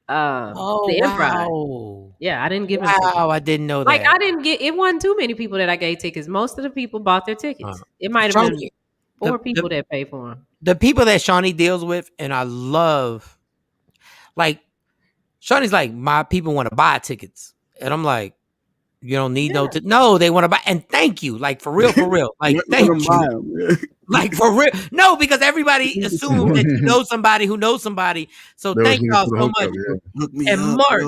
the Improv. wow. Yeah, I didn't give him tickets. Wow, I didn't know that. Like I didn't get. It wasn't too many people that I gave tickets. Most of the people bought their tickets. It might have been Shawnee, 4 people that paid for them. the people that Shawnee deals with, and I love, like, Shawnee's like, my people want to buy tickets. And I'm like, you don't need no, they want to buy. And thank you. Like, for real. Like, thank you. Like, for real. No, because everybody assumes that you know somebody who knows somebody. So thank y'all so much. And Mark,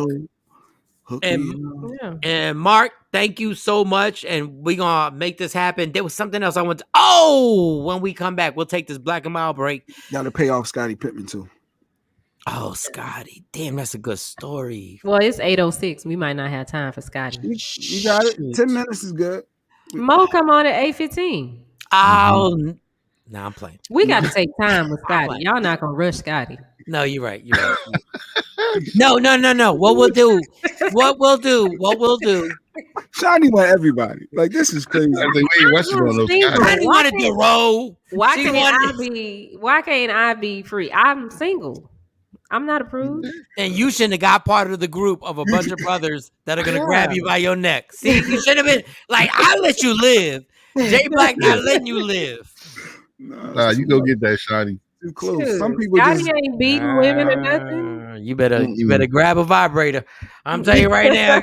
and Mark, thank you so much. And we're going to make this happen. There was something else I want to. Oh, when we come back, we'll take this Black and Mild break. Got to pay off Scottie Pippen, too. Oh, Scotty. Damn, that's a good story. Well, it's 8:06. We might not have time for Scotty. You got it. 10 minutes is good. Mo come on at 8:15. Oh, no, I'm playing. We got to take time with Scotty. Y'all not going to rush Scotty. No, you're right. No. What we'll do. Shawnee want everybody. Like, this is crazy. Shawnee wanted the row. Why can't I be free? I'm single. I'm not approved. And you shouldn't have got part of the group of a bunch of brothers that are going to grab you by your neck. See, you should have been like, I let you live. Jay Black not letting you live. Nah, you go get that, Shawnee. Too close. Some people Scotty ain't beating women or nothing. You better grab a vibrator. I'm telling you right now.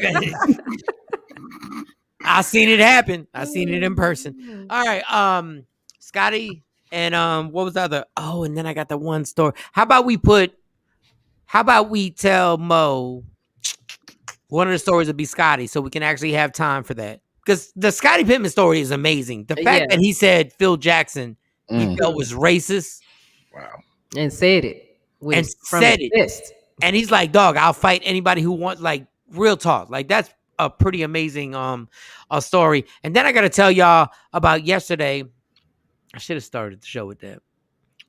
I seen it happen. I seen it in person. All right, Scotty, and what was the other? Oh, and then I got the one story. How about we tell Mo one of the stories would be Scotty, so we can actually have time for that. Because the Scottie Pippen story is amazing. The fact that he said Phil Jackson he felt was racist. Wow. And said it. And he's like, dog, I'll fight anybody who wants, like, real talk. Like, that's a pretty amazing a story. And then I got to tell y'all about yesterday. I should have started the show with that.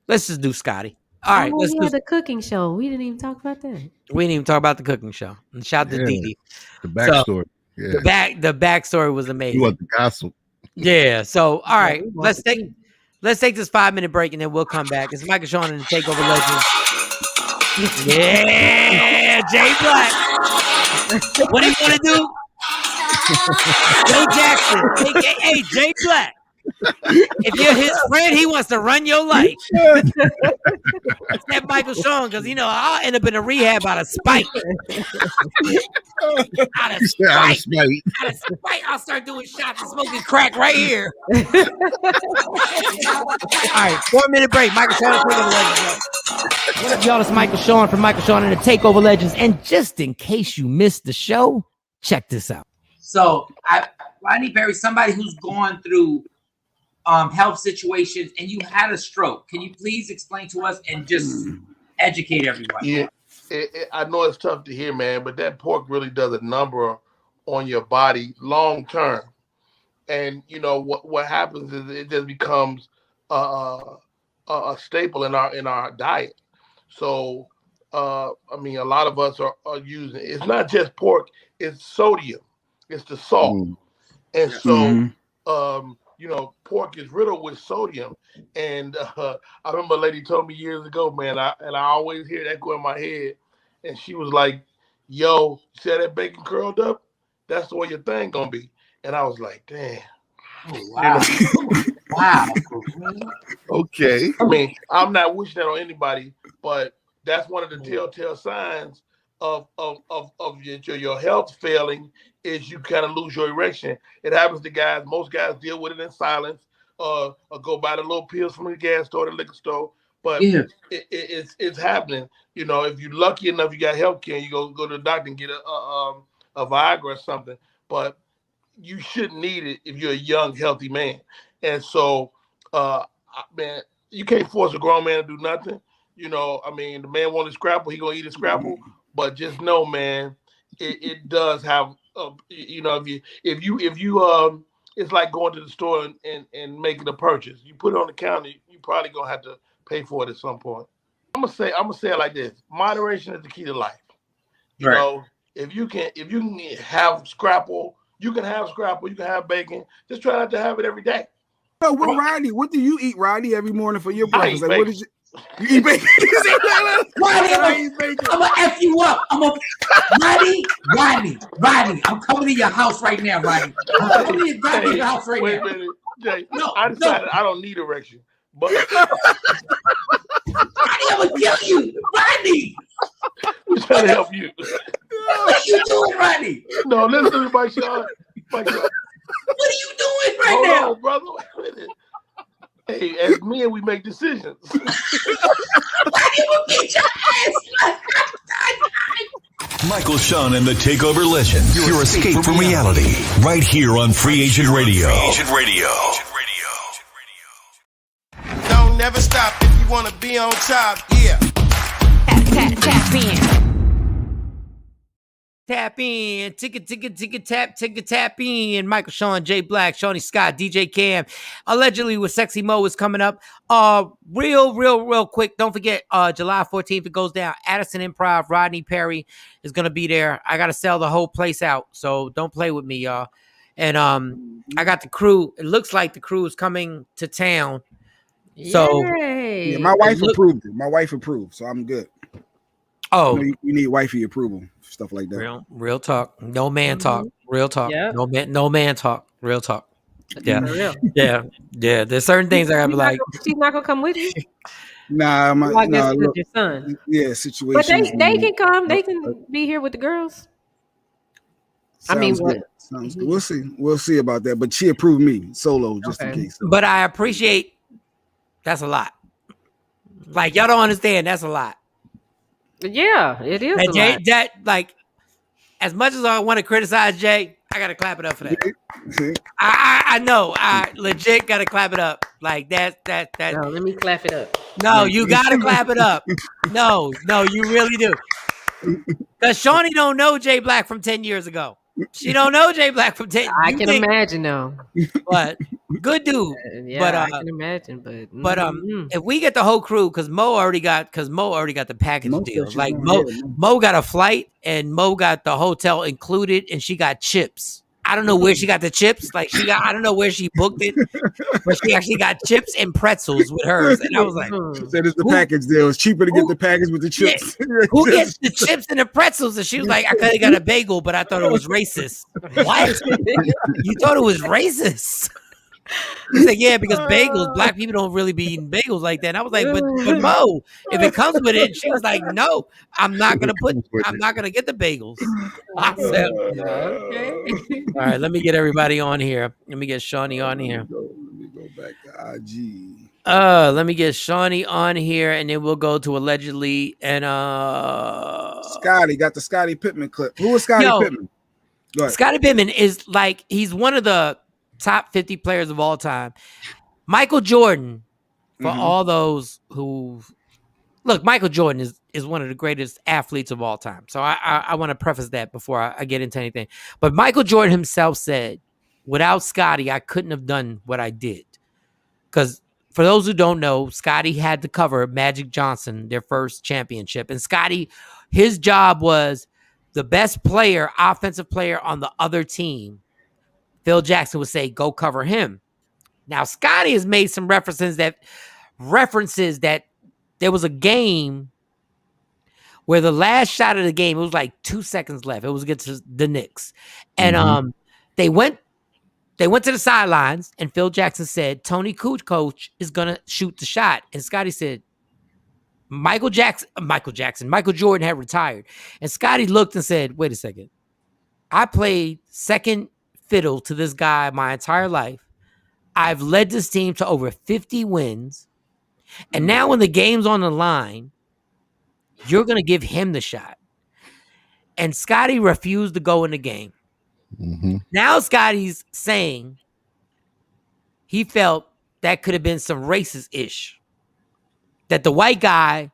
Let's just do Scotty. All right. Let's do the cooking show. We didn't even talk about that. We didn't even talk about the cooking show. And shout out to Didi. The backstory. The backstory was amazing. You want the gossip. Yeah. So, all right. Let's take this 5-minute break and then we'll come back. It's Michael Shawn and the TakeOver Legends. Yeah, Jay Black. What do you want to do? Joe Jackson, aka Jay Black. If you're his friend, he wants to run your life. Except Michael Shawn, because I'll end up in a rehab out of spite. Out of spite, I'll start doing shots and smoking crack right here. All right, 4-minute break. Michael Shawn, TakeOver Legends. What up, y'all? It's Michael Shawn from Michael Shawn and the TakeOver Legends. And just in case you missed the show, check this out. So, Rodney Perry, somebody who's gone through health situations, and you had a stroke. Can you please explain to us and just educate everyone? Yeah, I know it's tough to hear, man, but that pork really does a number on your body long term. And what happens is it just becomes a staple in our diet. So a lot of us are using it's not just pork, it's sodium, it's the salt. And so pork is riddled with sodium. And I remember a lady told me years ago, man, I always hear that go in my head. And she was like, yo, see how that bacon curled up? That's the way your thing gonna be. And I was like, damn. Oh, wow. Wow. Okay. I'm not wishing that on anybody, but that's one of the telltale signs of your health failing is you kind of lose your erection. It happens to guys. Most guys deal with it in silence, or go buy the little pills from the gas store, the liquor store. But it's happening. If you're lucky enough, you got health care, you go to the doctor and get a Viagra or something. But you shouldn't need it if you're a young, healthy man. And so, man, you can't force a grown man to do nothing. You know, I mean, the man wanted scrapple, he gonna eat a scrapple. But just know, man, it does have, you know, if you it's like going to the store and making a purchase. You put it on the counter, you probably gonna have to pay for it at some point. I'm gonna say it like this: moderation is the key to life. You know, if you can have scrapple, you can have bacon. Just try not to have it every day. Oh, what do you eat, Roddy, every morning for your breakfast? Like, what is it? You eat bacon? Roddy, I'm gonna F you up. Roddy, I'm coming to your house right now, Roddy. I'm coming to your house right now. Wait a minute, Jay. No, I decided I don't need erection. But Roddy, I'm gonna kill you, Roddy. I'm trying to help you. What are you doing, Roddy? No, listen to me, Mike Shawn. What are you doing right now, brother? Wait a minute. Hey, as men, we make decisions. Michael Shawn and the TakeOver Legends. Your escape from reality. Right here on Free Agent Radio. Don't never stop if you want to be on top. Yeah. Tap in. Tap in, ticket, tap in. Michael Shawn, Jay Black, Shawnee Scott, DJ Cam. Allegedly with Sexy Mo is coming up. Real quick. Don't forget, July 14th, it goes down. Addison Improv, Rodney Perry is gonna be there. I gotta sell the whole place out, so don't play with me, y'all. And I got the crew. It looks like the crew is coming to town. So yeah, my wife approved it. My wife approved, so I'm good. Oh, you need wifey approval, stuff like that. Real talk. No man talk. Real talk. Yep. No man talk. Real talk. Yeah. Yeah. There's certain things I gotta be like. She's not gonna come with you. Nah, look, your son. Yeah, situation. But they can come. They can be here with the girls. Sounds good. We'll see about that. But she approved me solo just in case. But I appreciate. That's a lot. Like y'all don't understand. That's a lot. Yeah, it is. And Jay, that like, as much as I want to criticize Jay, I gotta clap it up for that. I know. I legit gotta clap it up. Like that. No, let me clap it up. No, you gotta clap it up. No, you really do. Because Shawnee don't know Jay Black from 10 years ago. She don't know Jay Black from 10. I can imagine though. But good dude. Yeah, but I can imagine. But if we get the whole crew, because Mo already got the package deal. Like Mo got a flight and Mo got the hotel included, and she got chips. I don't know where she got the chips. Like I don't know where she booked it, but she actually got chips and pretzels with hers. And I was like, she said it's the package deal. It's cheaper to get the package with the chips. Yeah. Who gets the chips and the pretzels? And she was like, I could have got a bagel, but I thought it was racist. What? You thought it was racist? He said, yeah, because bagels, black people don't really be eating bagels like that. And I was like, but Mo, if it comes with it, she was like, no, I'm not gonna get the bagels. I said, okay. All right, let me get everybody on here. Let me get Shawnee on here. Let me go back to IG. Let me get Shawnee on here, and then we'll go to allegedly and Scotty got the Scottie Pippen clip. Who is Scottie Pippen? Go ahead. Scottie Pippen is like, he's one of the top 50 players of all time. Michael Jordan, for all those who look, Michael Jordan is one of the greatest athletes of all time. So I want to preface that before I get into anything. But Michael Jordan himself said, without Scottie, I couldn't have done what I did. Because for those who don't know, Scottie had to cover Magic Johnson, their first championship. And Scottie, his job was the best player, offensive player on the other team. Phil Jackson would say, go cover him. Now, Scottie has made some references that there was a game where the last shot of the game, it was like 2 seconds left. It was against the Knicks. And they went to the sidelines, and Phil Jackson said, Tony Kukoc is going to shoot the shot. And Scottie said, Michael Jordan had retired. And Scottie looked and said, wait a second. I played second fiddle to this guy my entire life. I've led this team to over 50 wins. And now when the game's on the line, you're going to give him the shot. And Scottie refused to go in the game. Now Scottie's saying he felt that could have been some racist-ish. That the white guy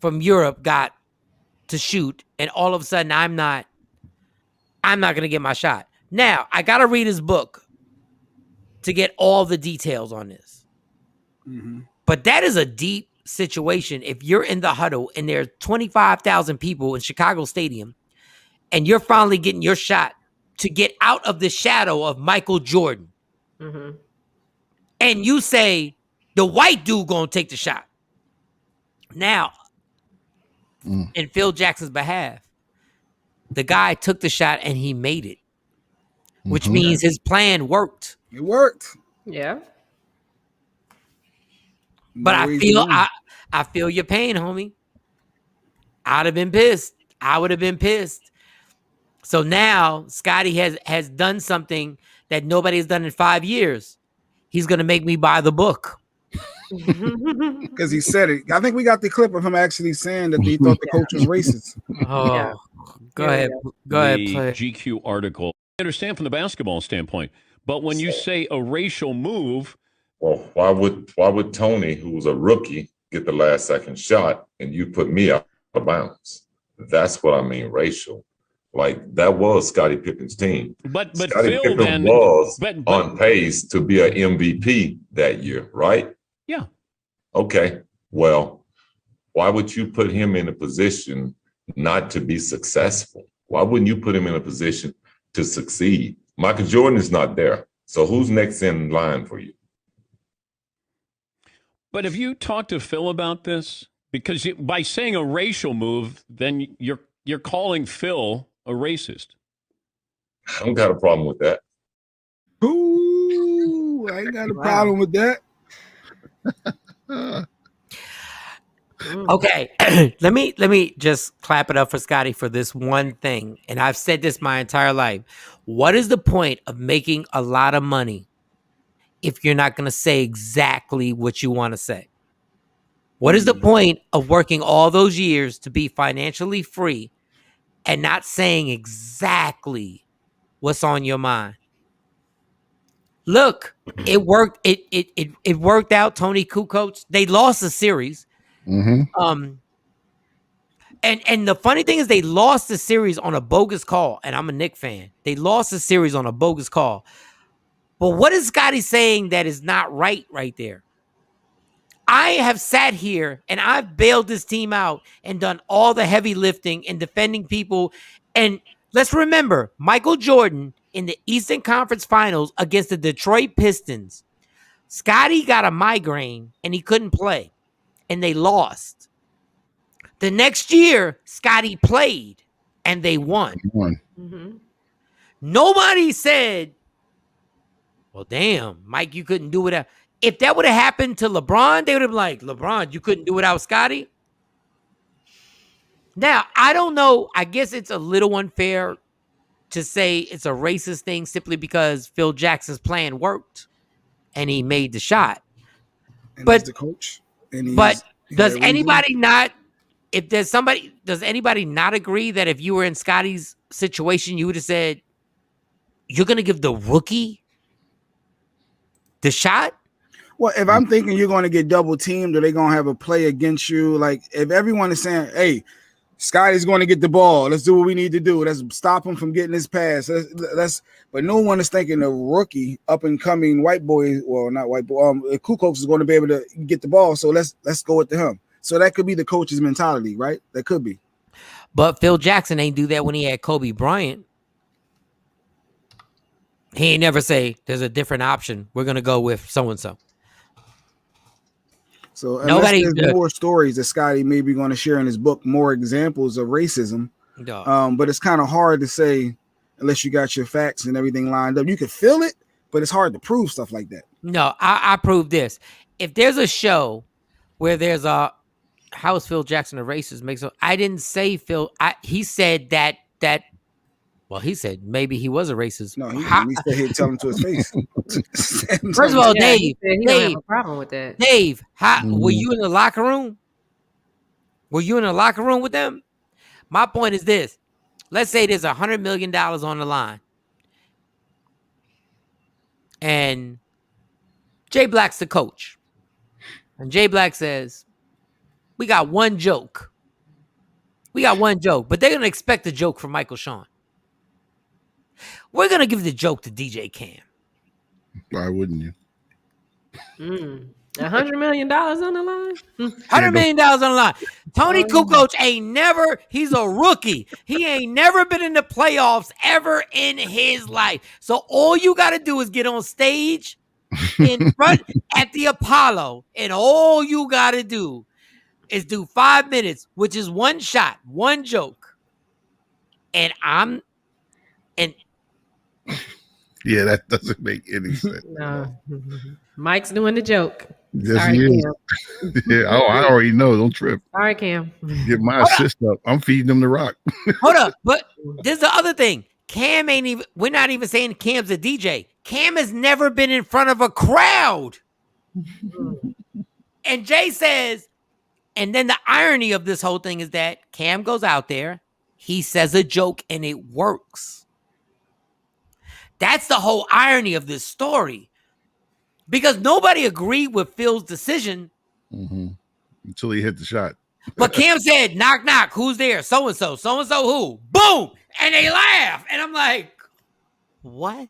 from Europe got to shoot, and all of a sudden I'm not going to get my shot. Now, I got to read his book to get all the details on this. Mm-hmm. But that is a deep situation. If you're in the huddle and there's 25,000 people in Chicago Stadium and you're finally getting your shot to get out of the shadow of Michael Jordan, Mm-hmm. and you say, the white dude going to take the shot. Now, in Phil Jackson's behalf, the guy took the shot and he made it, which means his plan worked. It worked. Yeah. But I feel your pain, homie. I'd have been pissed. I would have been pissed. So now Scotty has done something that nobody has done in 5 years. He's going to make me buy the book. Because he said it. I think we got the clip of him actually saying that he thought the coach was racist. Oh, Yeah. go ahead. Go ahead. The Play. GQ article. I understand from the basketball standpoint, but when you say a racial move, well, why would Tony, who was a rookie, get the last second shot and you put me out of bounds? That's what I mean, racial. Like, that was Scottie Pippen's team. But Scottie Phil Pippen then was but, on pace to be an MVP that year, right? Yeah. Okay. Well, why would you put him in a position not to be successful? Why wouldn't you put him in a position to succeed? Michael Jordan is not there. So who's next in line for you? But have you talked to Phil about this? Because by saying a racial move, then you're calling Phil a racist. I don't got a problem with that. Ooh, I ain't got a problem with that. Okay, let me just clap it up for Scotty for this one thing. And I've said this my entire life. What is the point of making a lot of money if you're not going to say exactly what you want to say? What is the point of working all those years to be financially free and not saying exactly what's on your mind? Look, it worked. It worked out. Tony Kukoc, they lost the series. And the funny thing is, they lost the series on a bogus call. And I'm a Knicks fan. They lost the series on a bogus call. But what is Scotty saying that is not right there? I have sat here and I've bailed this team out and done all the heavy lifting and defending people. And let's remember, Michael Jordan in the Eastern Conference Finals against the Detroit Pistons, Scotty got a migraine and he couldn't play, and they lost. The next year, Scotty played and they won. Mm-hmm. Nobody said, well, damn, Mike, you couldn't do it. If that would have happened to LeBron, they would have been like, LeBron, you couldn't do it without Scotty. Now, I don't know. I guess it's a little unfair to say it's a racist thing simply because Phil Jackson's plan worked and he made the shot. And but he's the coach. And but does anybody not, if there's somebody, does anybody not agree that if you were in Scotty's situation, you would have said, you're going to give the rookie the shot? Well, if I'm thinking you're going to get double teamed or they're going to have a play against you, like if everyone is saying, hey, Scotty's going to get the ball, let's do what we need to do. Let's stop him from getting his pass. But no one is thinking the rookie, up and coming white boy, well, not white boy, Kukoc is going to be able to get the ball. So let's go with him. So that could be the coach's mentality, right? That could be. But Phil Jackson ain't do that when he had Kobe Bryant. He ain't never say there's a different option. We're going to go with so-and-so. So there's more stories that Scotty may be going to share in his book, more examples of racism. But it's kind of hard to say unless you got your facts and everything lined up. You can feel it, but it's hard to prove stuff like that. No, I prove this. If there's a show where there's a how is Phil Jackson a racist? I didn't say Phil. He said that. Well, he said maybe he was a racist. No, he said he'd tell him to his face. First of all, Dave, he don't have a problem with that. Dave, were you in the locker room? Were you in the locker room with them? My point is this. Let's say there's $100 million on the line. And Jay Black's the coach. And Jay Black says, we got one joke. We got one joke, but they're going to expect a joke from Michael Shawn. We're going to give the joke to DJ Cam. Why wouldn't you? $100 million on the line? $100 million on the line. Tony Kukoc ain't never, he's a rookie. He ain't never been in the playoffs ever in his life. So all you got to do is get on stage in front at the Apollo, and all you got to do is do 5 minutes, which is one shot, one joke. And yeah, that doesn't make any sense. No. Mike's doing the joke. Yes, Sorry, he is. Cam. Yeah, I already know. Don't trip. Sorry, Cam. Get my assist up. I'm feeding them the rock. Hold up, but there's the other thing. Cam ain't even, we're not even saying Cam's a DJ. Cam has never been in front of a crowd. And Jay says, and then the irony of this whole thing is that Cam goes out there, he says a joke, and it works. That's the whole irony of this story. Because nobody agreed with Phil's decision. Until he hit the shot. But Cam said, knock, knock, who's there? So-and-so, so-and-so who? Boom! And they laugh. And I'm like, what?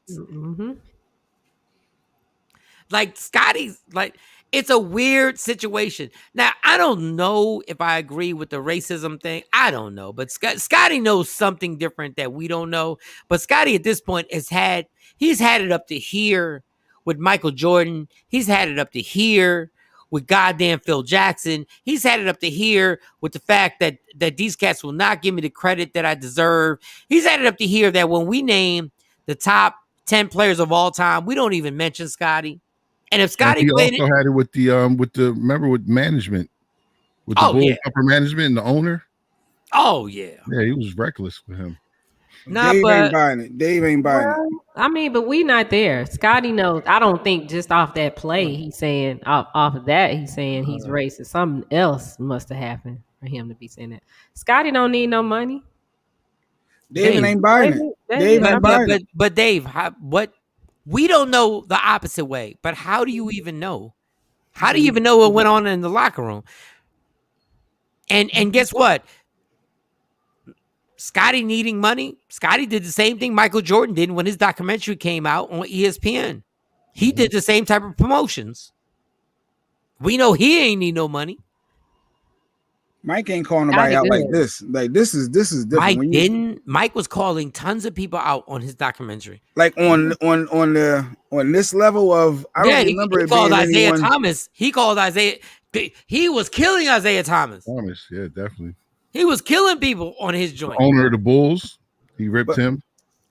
Like, Scotty's, like, it's a weird situation. Now, I don't know if I agree with the racism thing. I don't know. But Scotty knows something different that we don't know. But Scotty, at this point, he's had it up to here with Michael Jordan. He's had it up to here with goddamn Phil Jackson. He's had it up to here with the fact that these cats will not give me the credit that I deserve. He's had it up to here that when we name the top 10 players of all time, we don't even mention Scotty. And if Scotty played also had it with the remember with management, with the Bulls upper management and the owner. Oh yeah. Yeah, he was reckless with him. Dave ain't buying it. Dave ain't buying it. I mean, but we not there. Scotty knows. I don't think just off that play, he's saying off of that, he's saying he's racist. Something else must have happened for him to be saying that. Scotty don't need no money. Dave ain't buying it. Dave ain't buying it. But Dave, what? We don't know the opposite way. But how do you even know? How do you even know what went on in the locker room? And guess what? Scotty needing money. Scotty did the same thing Michael Jordan did when his documentary came out on ESPN. He did the same type of promotions. We know he ain't need no money. Mike ain't calling nobody out like this. Like this is different. Mike was calling tons of people out on his documentary. Like on this level of I don't remember he called Isaiah Thomas. He called Isaiah. He was killing Isaiah Thomas. Yeah, definitely. He was killing people on his joint. The owner of the Bulls, he ripped him.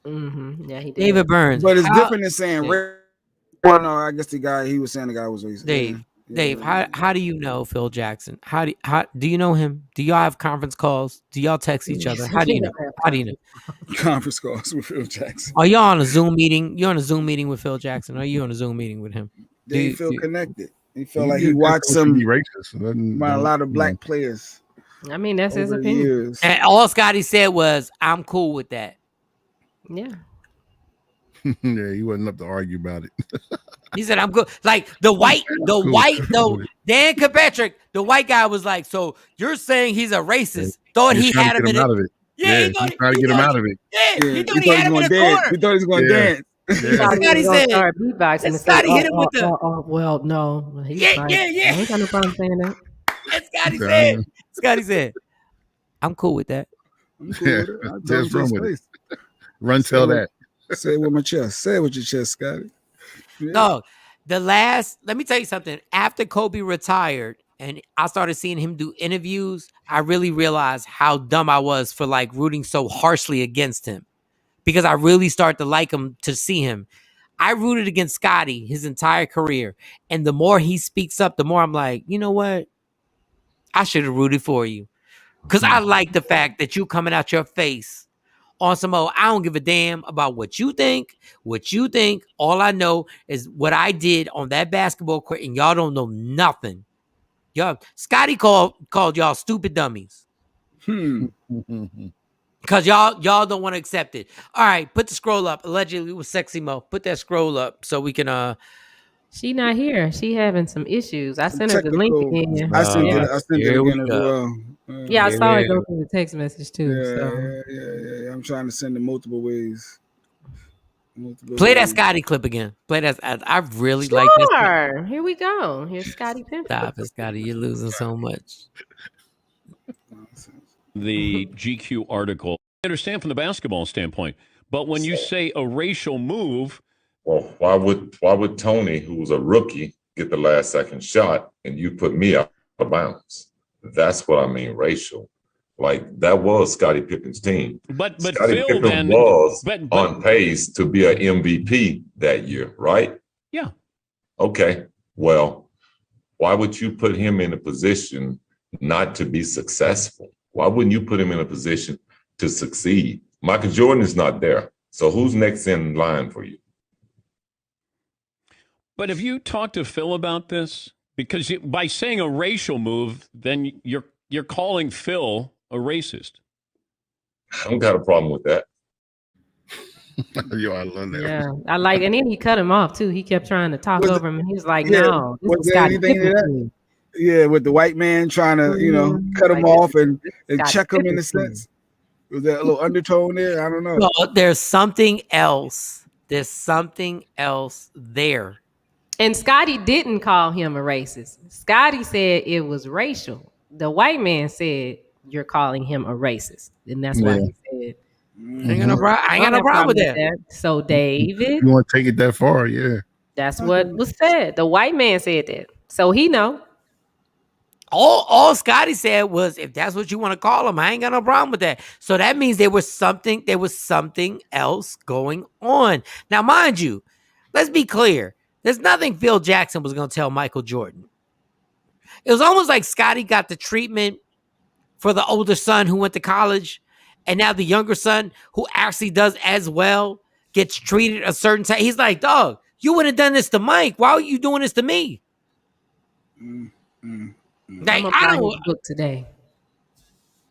Yeah, he did. David Burns. But it's different than saying. Well, no, I guess the guy was racist. Dave, how do you know Phil Jackson? How do you know him? Do y'all have conference calls? Do y'all text each other? How do you know? How do you know? Conference calls with Phil Jackson. Are y'all on a Zoom meeting? You're on a Zoom meeting with Phil Jackson. Or are you on a Zoom meeting with him? They feel connected. He felt like he watched some racist by a lot of black players. I mean, that's his opinion. And all Scotty said was, "I'm cool with that." Yeah. Yeah, he wasn't up to argue about it. He said, "I'm good." Like Dan Kirkpatrick, the white guy was like, "So you're saying he's a racist?" Thought he had him in out of it. Yeah, he tried to get him out of it. Yeah, he thought he had him in the corner. He thought he was going to dance. Scotty said, and Scotty hit him with the. Well, no. Yeah. I ain't got no problem saying that. And Scotty said, "I'm cool with that." I'm cool with it. That's wrong with it. Run, tell that. Say it with my chest. Say it with your chest, Scotty. Yeah. No, let me tell you something. After Kobe retired and I started seeing him do interviews, I really realized how dumb I was for like rooting so harshly against him, because I really started to like him to see him. I rooted against Scotty his entire career. And the more he speaks up, the more I'm like, you know what? I should have rooted for you. Because I like the fact that you coming out your face on some I don't give a damn about what you think. All I know is what I did on that basketball court, and y'all don't know nothing. Scotty called y'all stupid dummies. Because y'all don't want to accept it. All right, put the scroll up. Allegedly it was Sexy Mo. Put that scroll up so we can She not here. She having some issues. I sent her the link Technical. again. I sent Yeah. it. I sent it again as well. Yeah, I saw it go through the text message too. Yeah, So yeah. I'm trying to send it multiple ways. Play that Scotty clip again. Play that. I really like this. sure. Here we go. Here's Scotty Pippen. Stop it, Scotty. You're losing so much. The GQ article. I understand from the basketball standpoint, but when you say a racial move, well, why would Tony, who was a rookie, get the last second shot and you put me out of bounds? That's what I mean, racial. Like that was Scottie Pippen's team. But Scottie Phil Pippen then was but on pace to be an MVP that year, right? Yeah. Okay. Well, why would you put him in a position not to be successful? Why wouldn't you put him in a position to succeed? Michael Jordan is not there. So who's next in line for you? But have you talked to Phil about this? Because by saying a racial move, then you're calling Phil a racist. I don't got a problem with that. Yo, I love that. yeah, I like, and then he cut him off too. He kept trying to talk over him, and he was like, Yeah, "No, this was was there Scotty anything to Pippen that? team." Yeah, with the white man trying to, cut him Like, off and Scottie check him in a Pippen team. sense. Was there a little undertone there? I don't know. No, there's something else. There's something else there. And Scotty didn't call him a racist. Scotty said it was racial. The white man said you're calling him a racist, and that's why he said. I ain't got no problem with that. So David, You want to take it that far? Yeah. that's what was said. The white man said that, so he know. All Scotty said was, if that's what you want to call him, I ain't got no problem with that. So that means there was something else going on. Now, mind you, let's be clear. There's nothing Phil Jackson was going to tell Michael Jordan. It was almost like Scotty got the treatment for the older son who went to college, and now the younger son who actually does as well gets treated a certain time. He's like, dog, you wouldn't have done this to Mike. Why are you doing this to me? Like, I'm gonna buy his book today.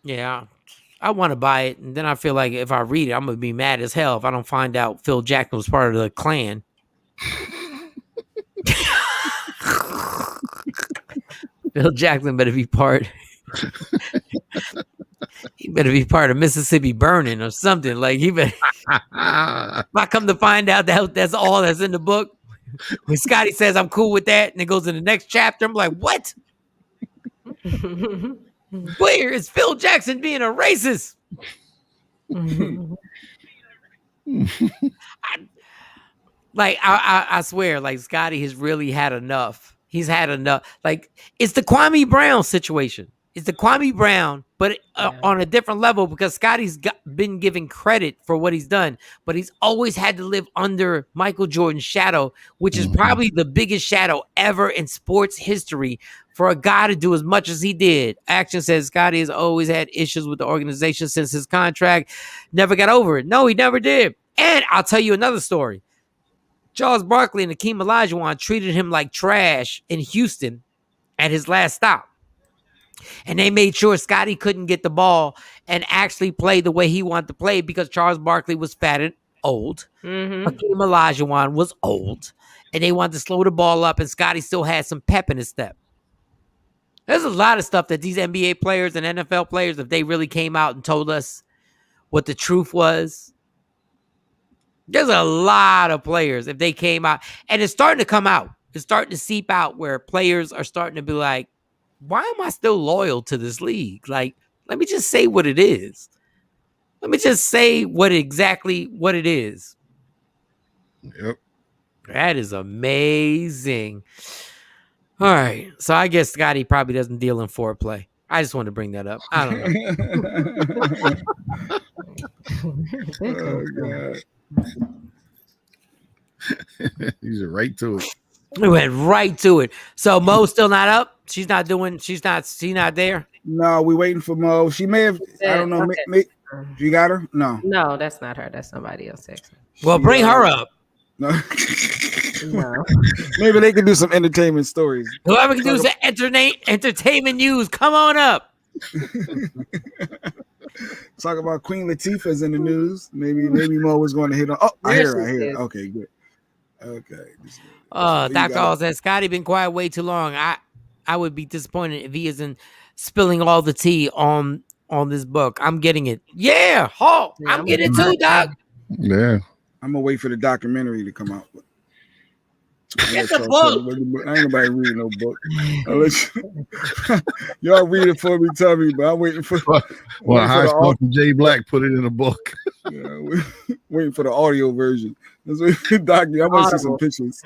Yeah, I want to buy it, and then I feel like if I read it, I'm gonna be mad as hell if I don't find out Phil Jackson was part of the Klan. Phil Jackson better be part. He better be part of Mississippi Burning or something. Like he better. If I come to find out that that's all that's in the book, when Scotty says I'm cool with that, and it goes in the next chapter, I'm like, what? Where is Phil Jackson being a racist? I swear, like Scotty has really had enough. He's had enough. Like it's the Kwame Brown situation. It's the Kwame Brown, but on a different level because Scotty's been given credit for what he's done, but he's always had to live under Michael Jordan's shadow, which is probably the biggest shadow ever in sports history for a guy to do as much as he did. Action says Scotty has always had issues with the organization since his contract. Never got over it. No, he never did. And I'll tell you another story. Charles Barkley and Hakeem Olajuwon treated him like trash in Houston at his last stop. And they made sure Scotty couldn't get the ball and actually play the way he wanted to play because Charles Barkley was fat and old. Hakeem Olajuwon was old. And they wanted to slow the ball up, and Scotty still had some pep in his step. There's a lot of stuff that these NBA players and NFL players, if they really came out and told us what the truth was, there's a lot of players, if they came out, and it's starting to come out. It's starting to seep out where players are starting to be like, why am I still loyal to this league? Like, let me just say what it is. Let me just say exactly what it is. Yep. That is amazing. All right. So I guess Scotty probably doesn't deal in foreplay. I just wanted to bring that up. I don't know. Oh, God. He's right to it. We went right to it. So Mo's still not up. She's not there. No, we waiting for Mo. She may have. I don't know. Okay. You got her? No, that's not her. That's somebody else texting. Well, bring her up. No. No. Maybe they can do some entertainment stories. Whoever can do some entertainment news, come on up. Talk about Queen Latifah's in the news. Maybe Mo was going to hit on. Oh, I hear her. Okay, good. Okay. Dr. Hall says Scotty been quiet way too long. I would be disappointed if he isn't spilling all the tea on this book. I'm getting it. Yeah, Hall. I'm getting it too, Doc. Yeah. I'm gonna wait for the documentary to come out. Get the book. Ain't nobody reading no book. Y'all read it for me, tell me, but I'm waiting for. Well, High School from Jay Black put it in a book. Yeah, waiting for the audio version. Doc, I want to see some pictures.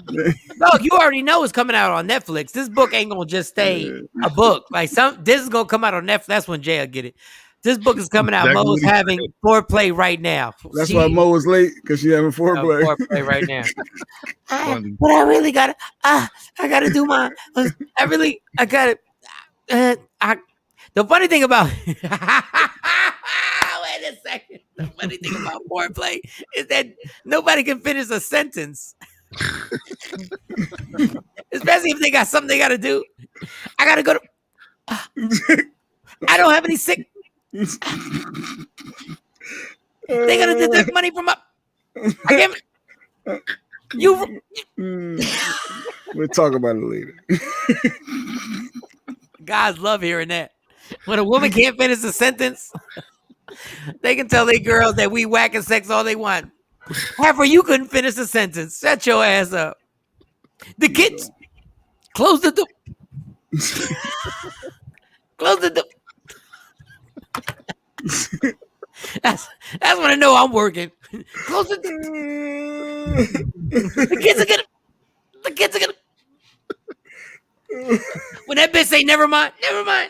Look, you already know it's coming out on Netflix. This book ain't gonna just stay a book. Like this is gonna come out on Netflix. That's when Jay will get it. This book is coming out. Exactly. Mo's having foreplay right now. That's why Mo was late, because she having foreplay. Foreplay right now. But I really gotta. I gotta do my. I gotta. The funny thing about. Wait a second. The funny thing about foreplay is that nobody can finish a sentence. Especially if they got something they gotta do. I gotta go to. I don't have any sick. They gotta deduct money from my. I can't. You. We'll talk about it later. Guys love hearing that. When a woman can't finish a sentence, they can tell their girls that we whack and sex all they want. However, you couldn't finish a sentence. Shut your ass up. The kids. Close the door. Close the door. That's when I know I'm working. Close the door. The kids are gonna. When that bitch say never mind. Oh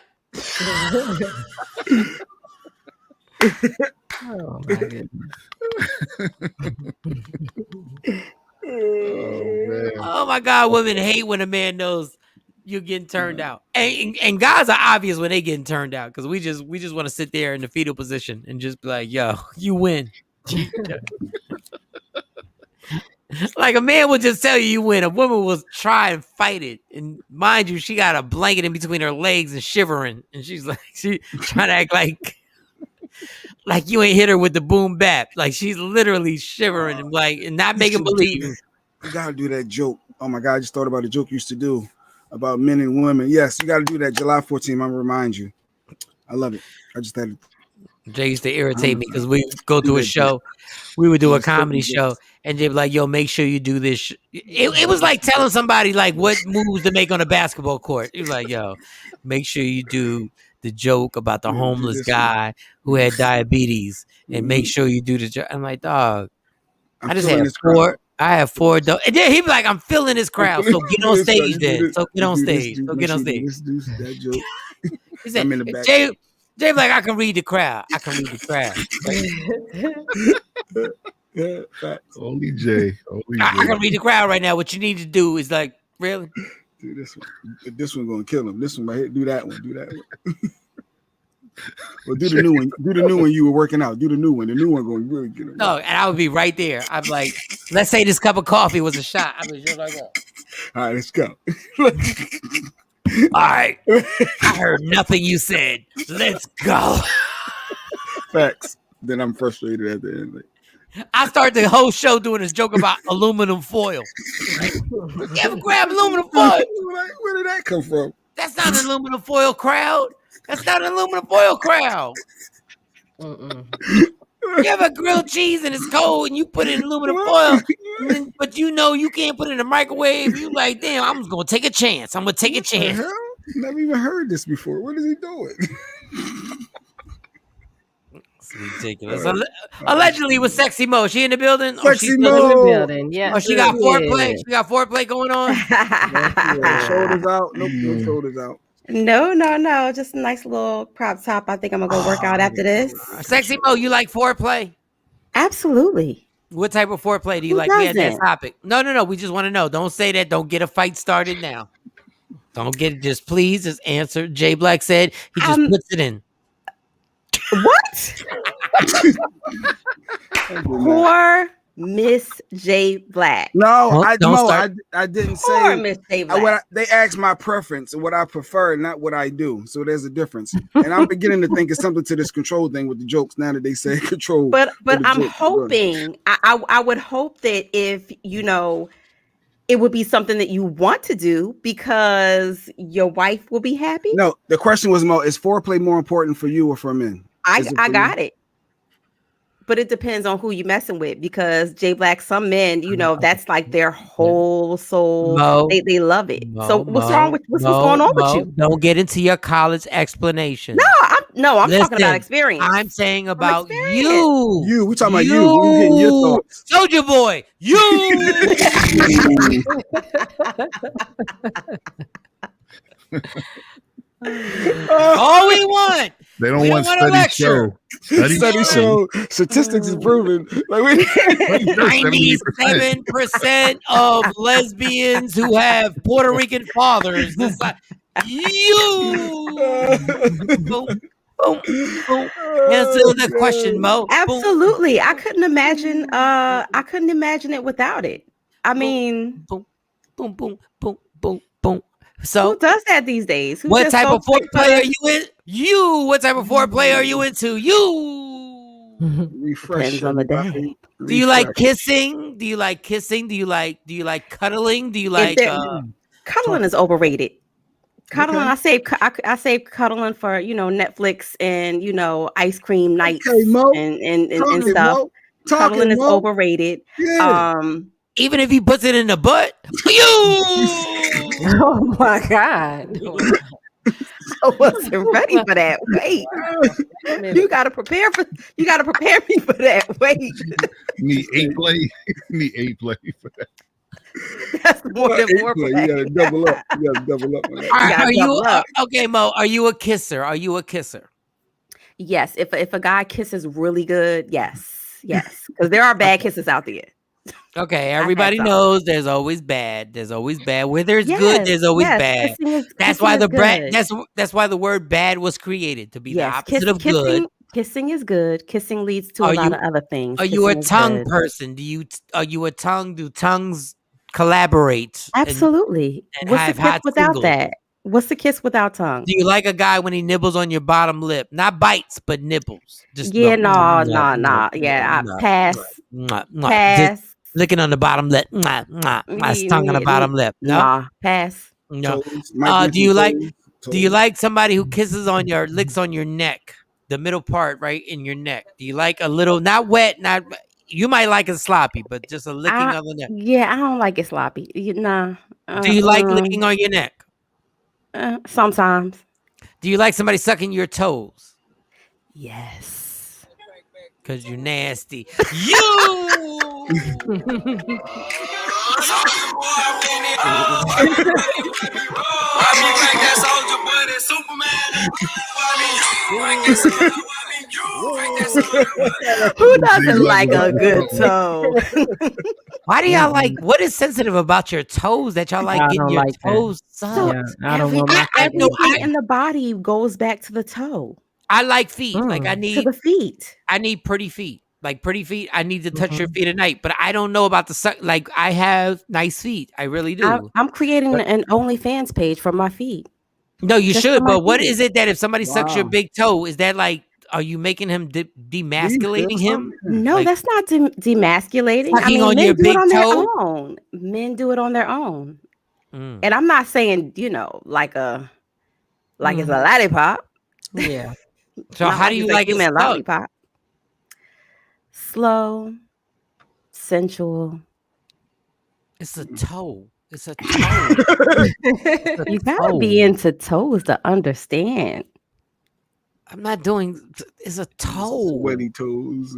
my goodness. Oh my God, women hate when a man knows you're getting turned out. And guys are obvious when they getting turned out, because we just want to sit there in the fetal position and just be like, yo, you win. Like a man will just tell you win. A woman will try and fight it. And mind you, she got a blanket in between her legs and shivering. And she trying to act like you ain't hit her with the boom bap. Like she's literally shivering and not making believe. You gotta do that joke. Oh my God, I just thought about a joke you used to do about men and women. Yes, you gotta do that. July 14th, I'm gonna remind you. I love it. I just had Jay used to irritate me because we go to a show. We would do a comedy show, and they'd be like, yo, make sure you do this. It was like telling somebody like what moves to make on a basketball court. It was like, yo, make sure you do the joke about the homeless guy who had diabetes, and make sure you do the joke. I'm like, dog, I just had four. I have four. And then he'd be like, I'm feeling this crowd. So get on stage then. So get on stage. that joke. He said, I'm in the back. Jay like, I can read the crowd. Only Jay. I can read the crowd right now. What you need to do is like, really? Do this one. This one gonna kill him. This one right here. Do that one. Well, do the new one. Do the new one you were working out. Do the new one. The new one going to really get him. No, and I would be right there. I'm like, let's say this cup of coffee was a shot. I was just like that. All right, let's go. All right. I heard nothing you said. Let's go. Facts. Then I'm frustrated at the end. I start the whole show doing this joke about aluminum foil. You ever grab aluminum foil? Where did that come from? That's not an aluminum foil crowd. You ever grilled cheese and it's cold and you put it in aluminum foil, but you know you can't put it in the microwave. You like, damn, I'm just gonna take a chance. Never even heard this before. What is he doing? It's ridiculous. Allegedly with Sexy Mo. She in the building? Sexy Mo. Yeah. Oh, she got foreplay. She got foreplay going on. Shoulders out. Nope, no shoulders out. No. Just a nice little crop top. I think I'm gonna go work out after this. Sexy Mo, you like foreplay? Absolutely. What type of foreplay do you like? We had that topic. No. We just want to know. Don't say that. Don't get a fight started now. Don't get it. Just please just answer. Jay Black said he just puts it in. What? Poor Miss J Black. No, I didn't say. Poor Miss J Black. They asked my preference and what I prefer, not what I do. So there's a difference. And I'm beginning to think it's something to this control thing with the jokes. Now that they say control, but I'm hoping. I would hope that if it would be something that you want to do because your wife will be happy? No, the question was, Mo, is foreplay more important for you or for men? I got it. But it depends on who you're messing with because J Black, some men, that's like their whole soul. Mo, they love it. So what's wrong with what's going on with you? Don't get into your college explanation. No, I'm talking about Listen, experience. I'm saying about you. You, we talking about you. We getting your thoughts. Soldier Boy, you. All we want. They don't want study show. Study show. Statistics is proven. Like 97% of lesbians who have Puerto Rican fathers. It's like, you. Boom, boom, boom. Answer the question, Mo. Absolutely. I couldn't imagine. I couldn't imagine it without it. I mean, boom, boom, boom, boom, boom, boom. So who does that these days? What type of foreplay are you in? You. What type of foreplay are you into? You. Refresh on the day. Do you like kissing? Do you like kissing? Do you like cuddling? Do you like cuddling is overrated. Cuddling, okay. I save cuddling for Netflix and ice cream nights and stuff. Cuddling is overrated. Yeah. Even if he puts it in the butt, you. Oh my God! I wasn't ready for that. Wait, you gotta prepare me for that. Wait, need 8 play. Need 8 play for that. That's more than more. You gotta double up. You gotta double up. Are you okay, Mo? Are you a kisser? Are you a kisser? Yes. If a guy kisses really good, yes, because there are bad kisses out there. Okay, everybody knows there's always bad. There's always bad. Where there's good, there's always bad. That's why that's why the word bad was created, to be the opposite of good. Kissing is good. Kissing leads to a lot of other things. Are you a tongue person? Are you a tongue? Do tongues collaborate? Absolutely. What's the kiss without that? What's the kiss without tongue? Do you like a guy when he nibbles on your bottom lip? Not bites, but nibbles. Just no. Yeah, pass. Pass. Just licking on the bottom lip. My tongue on the bottom lip. No, pass. No. Do you like somebody who licks on your neck, the middle part, right in your neck? Do you like a little, not wet, not? You might like it sloppy, but just a licking on the neck. Yeah, I don't like it sloppy. Nah. Do you like licking on your neck? Sometimes. Do you like somebody sucking your toes? Yes. Because you're nasty. You! Who doesn't like a good toe? Why do y'all like? What is sensitive about your toes that y'all like getting your toes sucked? I don't know. Everything in the body goes back to the toe. I like feet. Like I need to the feet. I need pretty feet. Like pretty feet. I need to touch your feet at night, but I don't know about the suck. Like I have nice feet. I really do. I'm creating an OnlyFans page for my feet. No, you should. But what is it that if somebody sucks your big toe, is that like? Are you making him demasculating him? No, like, that's not demasculating. I mean, on men your do big it on toe? their own. Men do it on their own. And I'm not saying, like it's a lollipop. Yeah. So how do you like it? Lollipop? Slow, sensual. It's a toe. It's a toe. You gotta be into toes to understand. I'm not doing. It's a toe. Sweaty toes.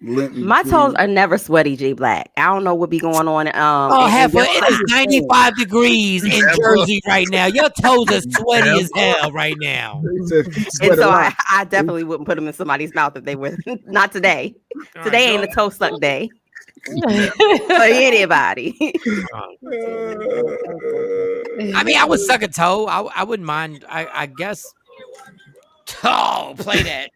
My toes are never sweaty, G Black. I don't know what be going on. It is 95 degrees in Jersey right now. Your toes are sweaty as hell right now. And so I definitely wouldn't put them in somebody's mouth if they were. Not today. Today ain't a toe suck day. For anybody. I mean, I would suck a toe. I wouldn't mind. I guess. Oh, play that.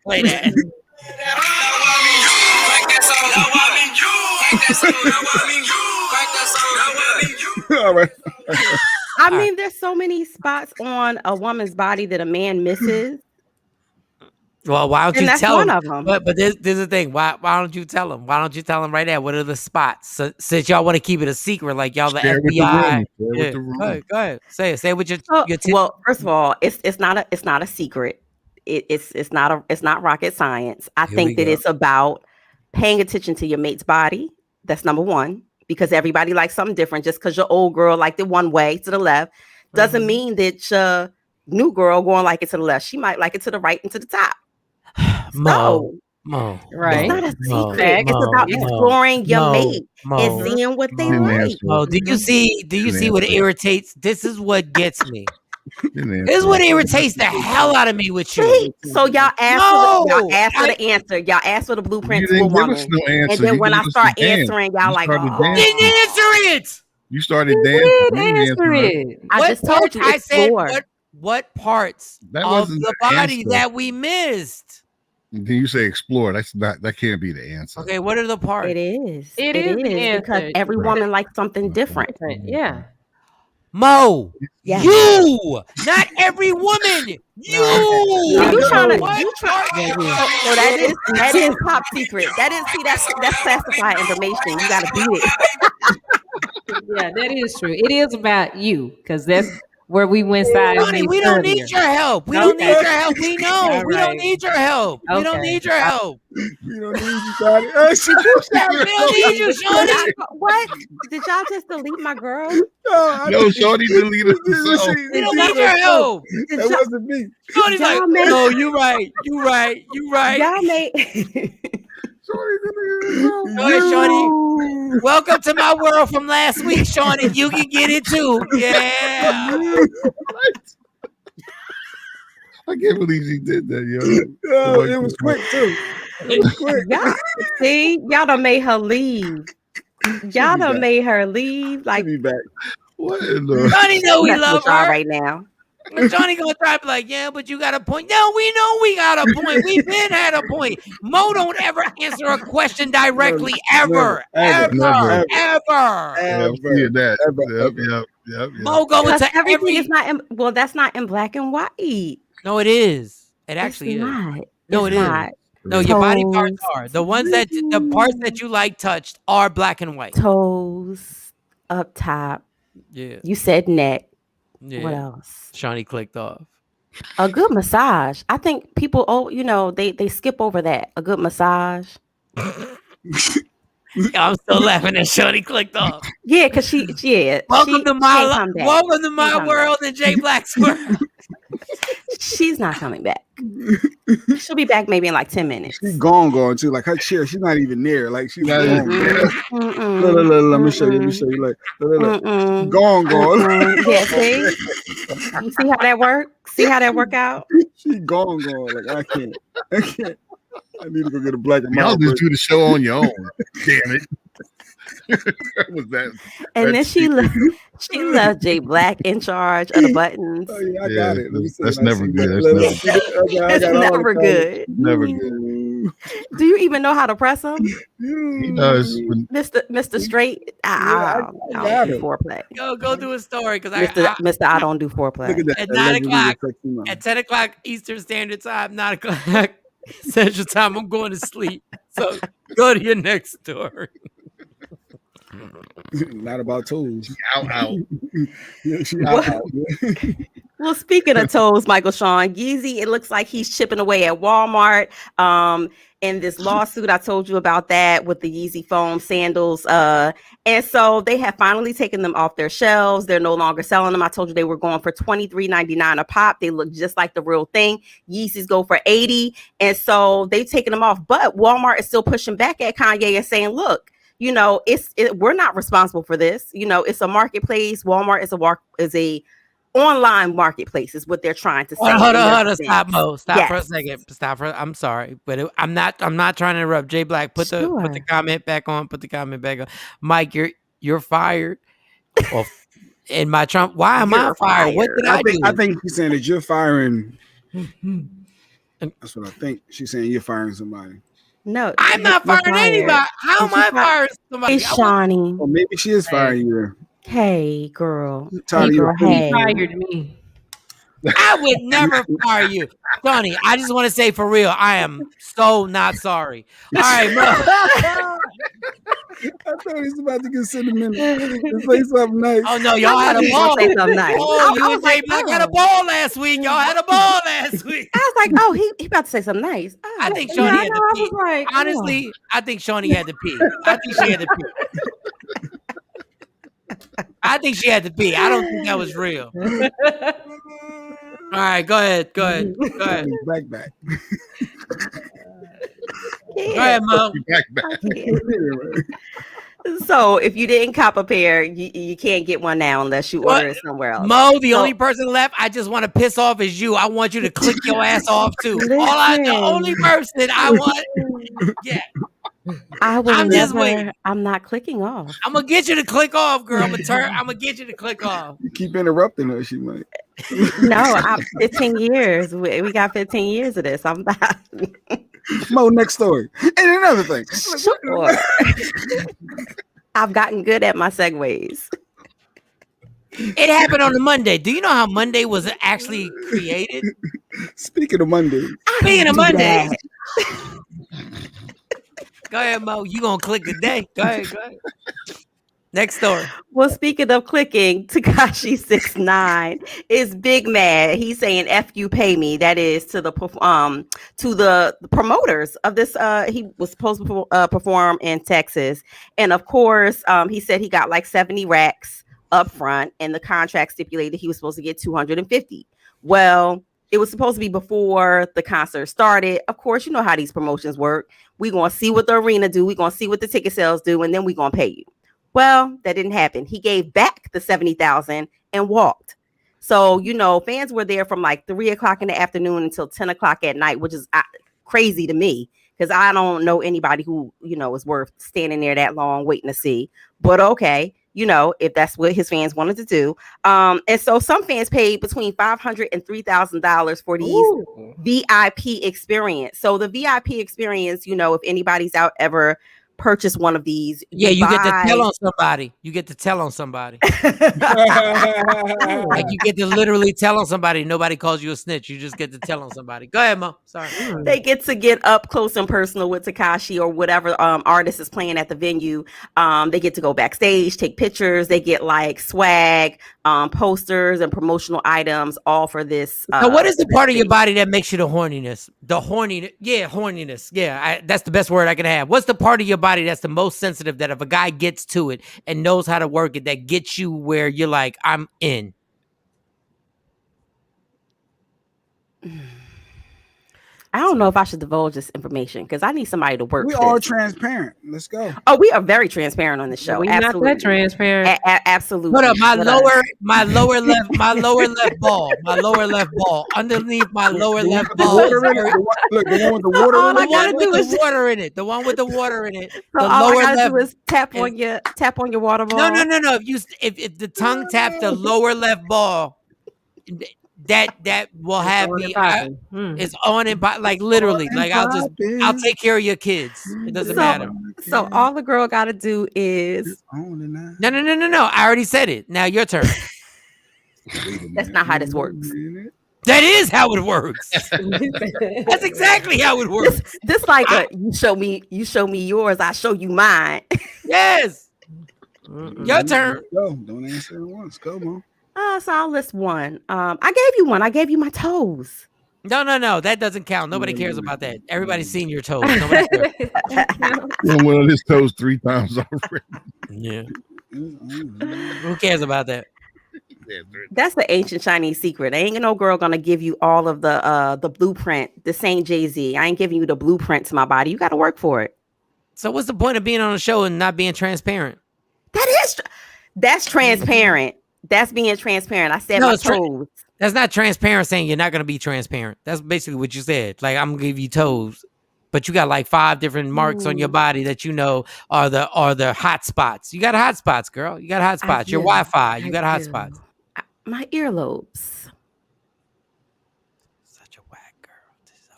All right. I mean, there's so many spots on a woman's body that a man misses. Well, why don't And you that's tell one him? of them. But there's the thing. Why don't you tell him? Why don't you tell him right now? What are the spots? So, since y'all want to keep it a secret, like y'all the Share with the FBI. room. Share with the room. Go ahead. Say it. Say it with your Well, first of all, it's not a secret. It's not rocket science. I Here think we that go. it's about paying attention to your mate's body. That's number one, because everybody likes something different. Just because your old girl liked it one way to the left doesn't mean that your new girl going like it to the left. She might like it to the right and to the top. Mo. It's not a Mo, secret. It's about exploring your mate and seeing what they like. Oh, do you see? Do you see what irritates? This is what gets me. This is what irritates the hell out of me with you. So y'all asked for the answer. Y'all asked for the blueprint to a woman. And then when I start answering, y'all like, oh, didn't answer it. You started dancing. Answer it. I just told you. I said Explore. what parts That of wasn't the the body answer. that we missed. Then you say explore. That can't be the answer. Okay, what are the parts? It is. It is the because answer. every woman likes something different. Yeah. Mo, Yes. you, not every woman. You. You trying to? What You trying? So that is top secret. That's classified information. You got to beat it. Yeah, that is true. It is about you because that's where we went Honey, we don't need your help. We don't need your help. We know. All We don't right. need your help. We don't Okay. need your help. We don't need you, Shawty. We don't need you, Shawnee. What? Did y'all just delete my girl? No, Shorty deleted herself. We don't need your help. That wasn't me. Shawnee's like, Y'all made- no, you right. You right. You right. Y'all made. Go ahead, Shawnee. Welcome to my world from last week, Shawnee. You can get it too. Yeah. I can't believe she did that, yo. Oh, it was quick too. It was quick. Y'all done made her leave. Y'all done made her leave. Like, be back. What in the? Shawnee know we love her right now. And Johnny gonna try to be like, yeah, but you got a point. No, we know we got a point. We've been had a point. Mo don't ever answer a question directly, ever. Never. Yep. Mo go into everything is not in, well, that's not in black and white. No, it is. It actually is. No, it is. No, your body parts are. The ones that the parts that you like touched are black and white. Toes up top. Yeah. You said neck. Yeah. What else? Shawnee clicked off. A good massage. I think people, they skip over that. A good massage. I'm still laughing at Shawnee clicked off. Yeah, because welcome to my world and Jay Black's world. She's not coming back. She'll be back maybe in like 10 minutes. She's gone too. Like her chair, she's not even near. Like she's gone. Let me show you. Like gone. Yeah, see? You see how that work? See how that work out? She gone. Like I can't. I need to go get a black and Y'all mild. just do the show on your own. Damn it. Was that? And then she left Jay Black in charge of the buttons. Oh, yeah, I got it. Let me see. That's never good. It's never good. Never good. Do you even know how to press them? He does. Mr. Straight. I don't do foreplay. Go do a story because Mr. I don't do foreplay. At 9 o'clock, at 10 o'clock Eastern Standard Time, 9 o'clock Central Time, I'm going to sleep. So go to your next story. Not about toes. Out. Yeah, she out. Well, speaking of toes, Michael Shawn, Yeezy, it looks like he's chipping away at Walmart. In this lawsuit, I told you about that with the Yeezy foam sandals. And so they have finally taken them off their shelves. They're no longer selling them. I told you they were going for $23.99 a pop. They look just like the real thing. Yeezys go for $80. And so they've taken them off. But Walmart is still pushing back at Kanye and saying, look, we're not responsible for this. It's a marketplace. Walmart is a online marketplace is what they're trying to say. Hold on. Stop, Mo. Stop Yes. for a second. I'm sorry, but I'm not trying to interrupt. Jay Black, put the comment back on. Put the comment back on. Mike, you're fired. In my Trump, why am I fired? What did I do? I think she's saying that you're firing. That's what I think. She's saying you're firing somebody. No, I'm not firing anybody. How am I firing somebody? Hey, Shawnee. Or maybe she is firing you. Hey, girl. Tired of your Hey. Fired me. I would never fire you. Tony, I just want to say for real, I am so not sorry. All right, Mo. I thought he was about to get sentimental and say something nice. Oh no, y'all had a ball. Say something nice. Oh, you and Jay Black had a ball last week. Y'all had a ball last week. I was like, oh, he about to say something nice. Oh, I think Shawnee had to pee. Like, Honestly, I think Shawnee had to pee. I think she had to pee. I think she had to pee. I don't think that was real. All right, go ahead. Go ahead. Back. Go ahead, Mo. Back. So if you didn't cop a pair, you can't get one now unless you order it somewhere else. Mo, the only person left I just want to piss off is you. I want you to click your ass off too. The only person I want. Yeah. I'm not clicking off. I'm gonna get you to click off, girl. I'm gonna get you to click off. You keep interrupting her, she might. No, 15 years. We got 15 years of this. I'm not. Mo, next story. And another thing. Sure. I've gotten good at my segues. It happened on a Monday. Do you know how Monday was actually created? Speaking of Monday. Go ahead, Mo. You gonna click today? Go ahead. Next story. Well, speaking of clicking, Tekashi 6ix9ine is big mad. He's saying "F you, pay me." That is to the promoters of this. He was supposed to perform in Texas, and of course, he said he got like 70 racks up front, and the contract stipulated he was supposed to get 250. Well, it was supposed to be before the concert started. Of course, you know how these promotions work. We're gonna see what the arena do. We're gonna see what the ticket sales do, and then we're gonna pay you. Well, that didn't happen. He gave back the 70,000 and walked. So, fans were there from like 3:00 in the afternoon until 10:00 at night, which is crazy to me because I don't know anybody who, is worth standing there that long waiting to see. But okay, if that's what his fans wanted to do. And so some fans paid between $500 and $3,000 for these VIP experience. So the VIP experience, if anybody's out ever purchase one of these. Yeah, you get to tell on somebody. You get to tell on somebody. Like you get to literally tell on somebody. Nobody calls you a snitch. You just get to tell on somebody. Go ahead, Mo. Sorry. They get to get up close and personal with Tekashi or whatever artist is playing at the venue. They get to go backstage, take pictures. They get like swag, posters, and promotional items, all for this. Now, what is the part of your body that makes you the horniness? The horniness. Yeah, horniness. Yeah, that's the best word I can have. What's the part of your body that's the most sensitive that if a guy gets to it and knows how to work it, that gets you where you're like, I'm in? I don't know if I should divulge this information because I need somebody to work. We are transparent. Let's go. Oh, we are very transparent on the show. We're absolutely not that transparent. Absolutely. Hold up, my lower left ball, underneath my lower left ball. Look, the one with the water in it. The one with the water in it. So all I gotta do is tap on your water ball. No. If the tongue taps the lower left ball, that will have me. It's on and by, like literally. Like I'll take care of your kids. It doesn't matter. So all the girl got to do is no. I already said it. Now your turn. That's not how this works. That is how it works. That's exactly how it works. This like you show me yours, I show you mine. Yes. Your turn. Go. Don't answer it once. Go, Mom. So I'll list one. I gave you one. I gave you my toes. No. That doesn't count. Nobody cares about that. Everybody's seen your toes. Nobody cares. One of his toes 3 times already. Yeah. Who cares about that? That's the ancient Chinese secret. Ain't no girl gonna give you all of the blueprint. This ain't Jay-Z. I ain't giving you the blueprint to my body. You got to work for it. So what's the point of being on a show and not being transparent? That's transparent. That's being transparent. I said my toes. That's not transparent saying you're not going to be transparent. That's basically what you said. Like, I'm going to give you toes. But you got like 5 different marks on your body that are the hot spots. You got hot spots, girl. You got hot spots. Your Wi-Fi. You got hot spots. My earlobes. Such a whack girl.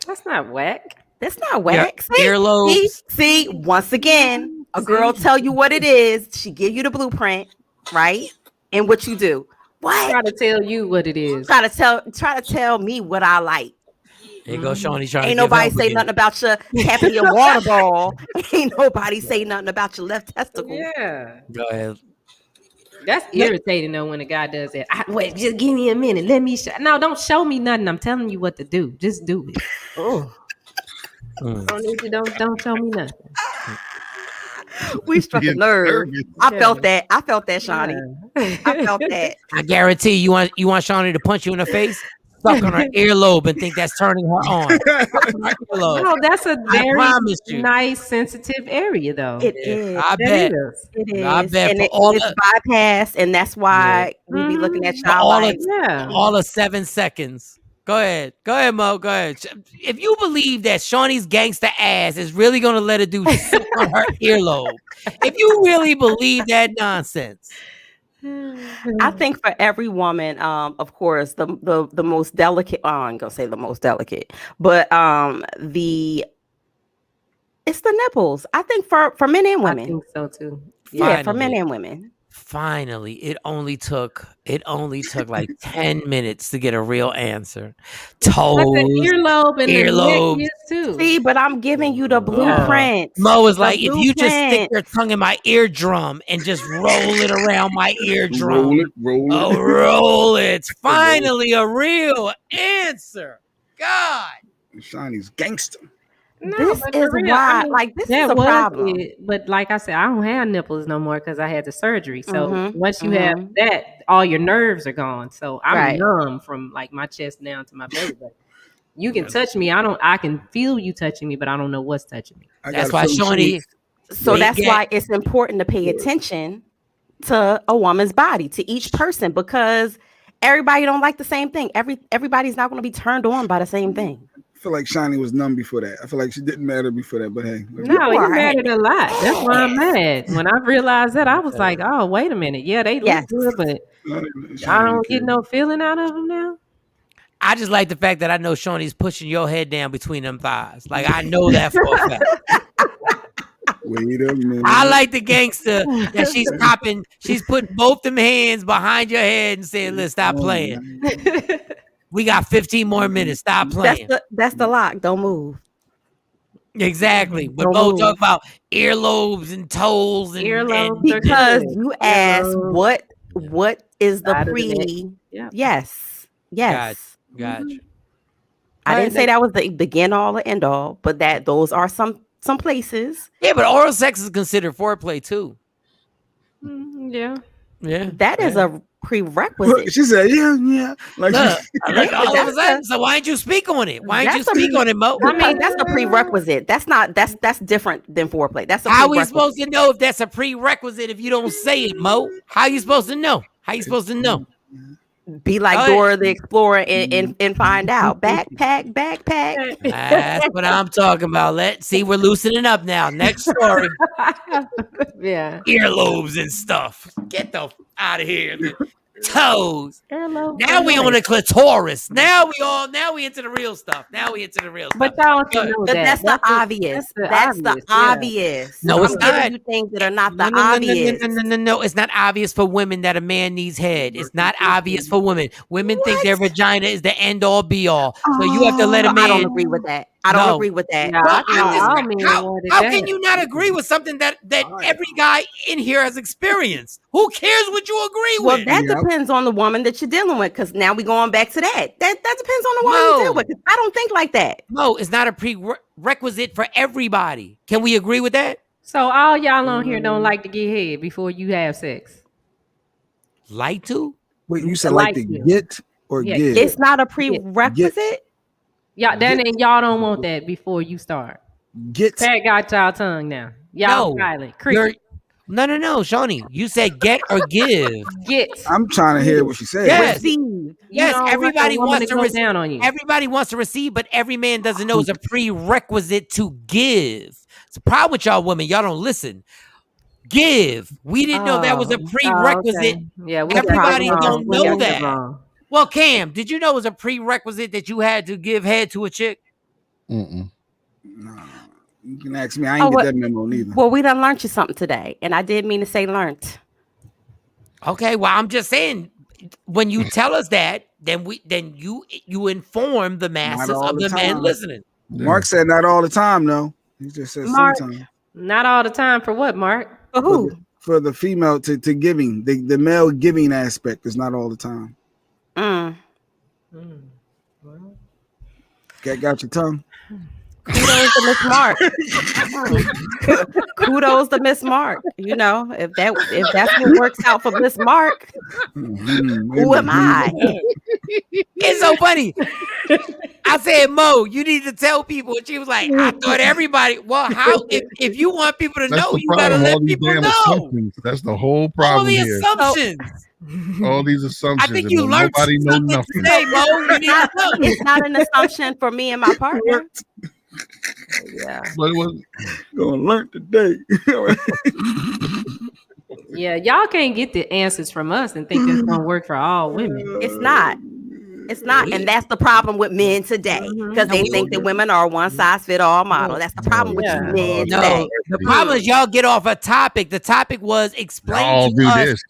That's not whack. That's not whack. Earlobes. See, once again, a girl tell you what it is. She give you the blueprint, right? And what you do. What? Try to tell you what it is. Try to tell me what I like. There you go, Shawnee trying Ain't to give nobody help say again. nothing about your tapping your water ball. Ain't nobody say nothing about your left testicle. Yeah. Go ahead. That's irritating though when a guy does that. Wait, just give me a minute. Let me show. No, don't show me nothing. I'm telling you what to do. Just do it. Oh, don't need to. Don't show me nothing. We struck a nerve. I felt that. I felt that, Shawnee. I felt that. I guarantee you want Shawnee to punch you in the face, suck on her earlobe, and think that's turning her on. No, that's a I very promise you. nice, sensitive area, though. It is. I bet. It is. I bet and for it, all it's bypassed, and that's why we be looking at y'all like, all of 7 seconds. Go ahead, Mo. Go ahead. If you believe that Shawnee's gangsta ass is really gonna let a dude suck on her earlobe, if you really believe that nonsense, I think for every woman, of course, the most delicate. Oh, I'm gonna say the most delicate, but it's the nipples. I think for men and women. I think so too. Yeah, for men and women. Finally, it only took like 10 minutes to get a real answer. Toes, earlobe and earlobes. the neck is too. See, but I'm giving you the blueprint. Mo is The like, if you just stick blueprint. your tongue in my eardrum and just roll it around my eardrum, roll it. Finally, a real answer. God, Shawnee's gangster. No, This but is for real, why, like, this is a problem. But like I said, I don't have nipples no more because I had the surgery. So Mhm, once you have that, all your nerves are gone. So I'm Right. numb from like my chest down to my belly. But you can touch me. I can feel you touching me, but I don't know what's touching me. that's why Shawnee. So that's why it's important to pay attention to a woman's body, to each person, because everybody don't like the same thing. Everybody's not going to be turned on by the same thing. I feel like Shawnee was numb before that. I feel like she didn't matter before that, but hey. No, it mattered a lot. That's why I'm mad. When I realized that, I was like, "Oh, wait a minute. Yeah, they look good, but I don't get no feeling out of them now." I just like the fact that I know Shawnee's pushing your head down between them thighs. Like, I know that for a fact. Wait a minute. I like the gangster that she's popping. She's putting both them hands behind your head and saying, "Let's stop playing. We got 15 more minutes. Stop playing." That's the lock. Don't move. Exactly. But Don't both move. talk about earlobes and toes and Because you asked what is the pre? Yes. Gotcha. I didn't say that was the begin all or end all, but that those are some places. Yeah, but oral sex is considered foreplay too. Yeah. That is a prerequisite. She said, yeah. Like, Look, all of a sudden, so why didn't you speak on it? Why didn't you speak on it, Mo? I mean, that's a prerequisite. That's different than foreplay. That's a How we prerequisite. supposed to know if that's a prerequisite if you don't say it, Mo? How you supposed to know? Be like Dora the Explorer and find out. Backpack. That's what I'm talking about. Let's see, we're loosening up now. Next story. Yeah. Earlobes and stuff. Get the out of here. Toes. Earlobe. Now we on the clitoris. Now we into the real stuff. But y'all should know But that. that's the obvious. That's the obvious. No, it's I'm giving not. you things that are not the obvious. No, it's not obvious for women that a man needs head. It's not obvious for women. Women think their vagina is the end all be all. So you have to let a man. I don't agree with that. I don't agree with that. Well, how can you not agree with something that every guy in here has experienced? Who cares what you agree Well, with? that depends on the woman that you're dealing with, because now we're going back to that. That depends on the woman you deal with. I don't think like that. No, it's not a prerequisite for everybody. Can we agree with that? So all y'all on here don't like to get head before you have sex. Like to? Wait, you said like to get or give? It's not a prerequisite. Y'all, y'all don't want that before you start. Get. Pat got y'all tongue now. Y'all silent. No, Shawnee. You said get or give. Get. I'm trying to hear what she said. Yes. Receive. Yes, everybody wants to receive. Down on you. Everybody wants to receive, but every man doesn't know it's a prerequisite to give. It's a problem with y'all women. Y'all don't listen. Give. We didn't know that was a prerequisite. Okay. Yeah, everybody don't know that. that. Well, Cam, did you know it was a prerequisite that you had to give head to a chick? No, you can ask me. I ain't get that memo neither. Well, we done learned you something today, and I did mean to say learned. Okay, well, I'm just saying, when you tell us that, then you inform the masses of the men listening. Mark said not all the time, though. He just said Mark, sometimes. not all the time for what, Mark? For who? For the female to giving. The male giving aspect is not all the time. Got your tongue? Kudos to Miss Mark. Kudos to Miss Mark. You know, if that's what works out for Miss Mark, who am I? It's so funny. I said, Mo, you need to tell people. And she was like, I thought everybody. Well, how? If you want people to know, you gotta let people know. Assumptions. That's the whole problem. All the here. assumptions. All these assumptions. I think you learned nobody knows nothing. Today, Mo. You need to know. It's not an assumption for me and my partner. Yeah. But it was gonna learn today. Yeah, y'all can't get the answers from us and think it's gonna work for all women. It's not. It's not, and that's the problem with men today, because they think that women are one size fit all model. That's the problem with you men today. The problem is y'all get off a topic. The topic was explain to us.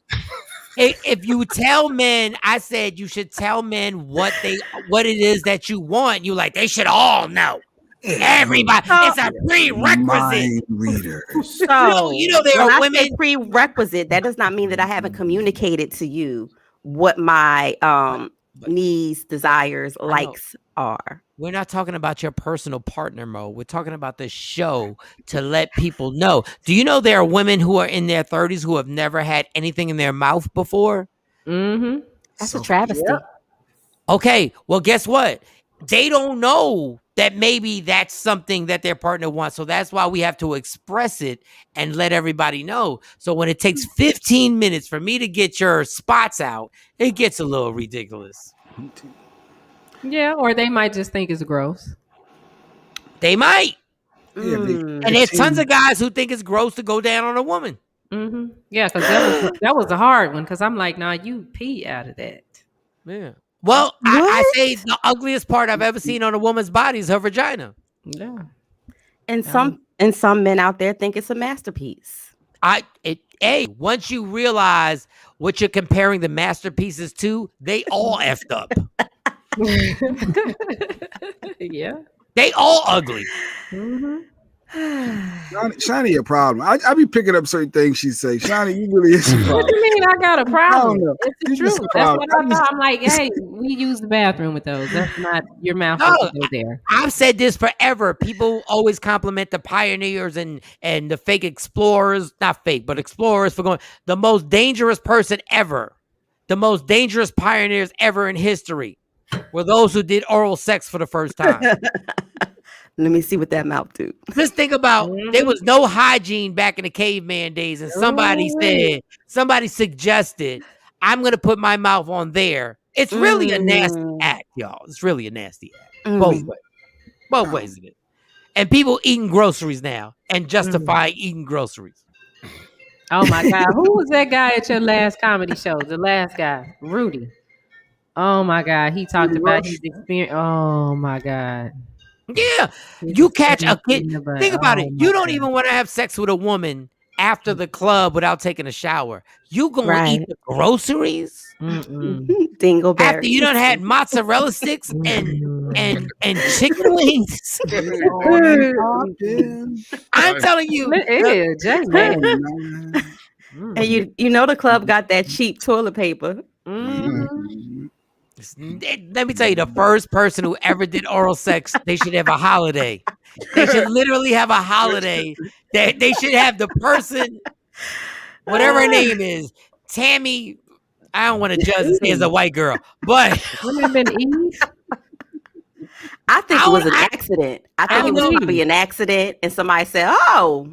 If you tell men, I said you should tell men what it is that you want. You like they should all know. Everybody, it's a prerequisite. Mind reader. So you know there when are I women say prerequisite. That does not mean that I haven't communicated to you what my needs, desires, likes are. We're not talking about your personal partner, Mo. We're talking about the show to let people know. Do you know there are women who are in their 30s who have never had anything in their mouth before? That's a travesty. Yeah. Okay, well, guess what? They don't know that maybe that's something that their partner wants. So that's why we have to express it and let everybody know. So when it takes 15 minutes for me to get your spots out, it gets a little ridiculous. Yeah, or they might just think it's gross. They might. Yeah, and there's tons of guys who think it's gross to go down on a woman. Yeah, because that was a hard one. Because I'm like, nah, you pee out of that. Yeah. Well, I say the ugliest part I've ever seen on a woman's body is her vagina. Yeah. And some men out there think it's a masterpiece. Once you realize what you're comparing the masterpieces to, they all effed up. Yeah. They all ugly. Shani, a problem. I be picking up certain things she say. Shani, you really is a problem. What do you mean I got a problem? know. It's the You just truth. a That's problem. what I thought. I'm like, hey, we use the bathroom with those. That's not your mouth doesn't go there. I've said this forever. People always compliment the pioneers and the fake explorers, not fake, but explorers for going the most dangerous person ever. The most dangerous pioneers ever in history were those who did oral sex for the first time. Let me see what that mouth do. Just think about there was no hygiene back in the caveman days, and somebody suggested, I'm gonna put my mouth on there. It's really a nasty act, y'all. It's really a nasty act. Both ways of it. And people eating groceries now and justify eating groceries. Oh my God. Who was that guy at your last comedy show? The last guy, Rudy. Oh my God. He talked about his experience. Oh my God. Yeah, you catch a kid. Think about it. You don't even want to have sex with a woman after the club without taking a shower. You gonna eat the groceries? Dingleberry. After you done had mozzarella sticks and chicken wings. I'm telling you, and you know the club got that cheap toilet paper. Let me tell you, the first person who ever did oral sex, they should have a holiday. They should literally have a holiday. They should have the person, whatever her name is, Tammy. I don't want to judge and say it's a white girl, but wouldn't it been Eve? I think it was an accident. I think it was probably an accident, and somebody said, "Oh,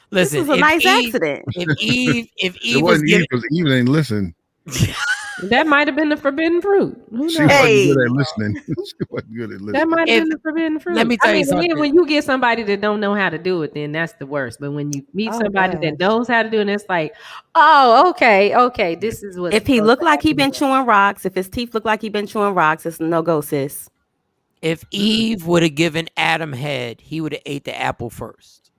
listen, this is a nice accident." If Eve it wasn't Eve, because Eve didn't listen. That might have been the forbidden fruit. Who knows? She wasn't good at listening. She wasn't good at listening. That might have been the forbidden fruit. Let me tell you something. When you get somebody that don't know how to do it, then that's the worst. But when you meet somebody that knows how to do it, it's like, oh, okay, this is what. If he looked like he been chewing rocks, if his teeth look like he been chewing rocks, it's no go, sis. If Eve would have given Adam head, he would have ate the apple first.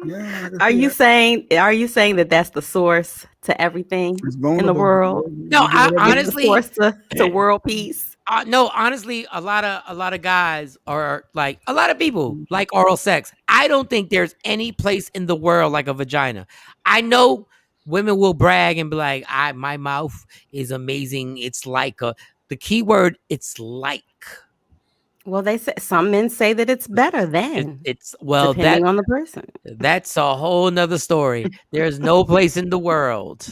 Yeah. Are you saying that that's the source to everything in the world? No, It's the honestly, source to world peace. No, honestly, a lot of guys are like a lot of people like oral sex. I don't think there's any place in the world like a vagina. I know women will brag and be like, my mouth is amazing. It's like the key word, it's like. Well, they say some men say that it's better than It's depending on the person. That's a whole nother story. There's no place in the world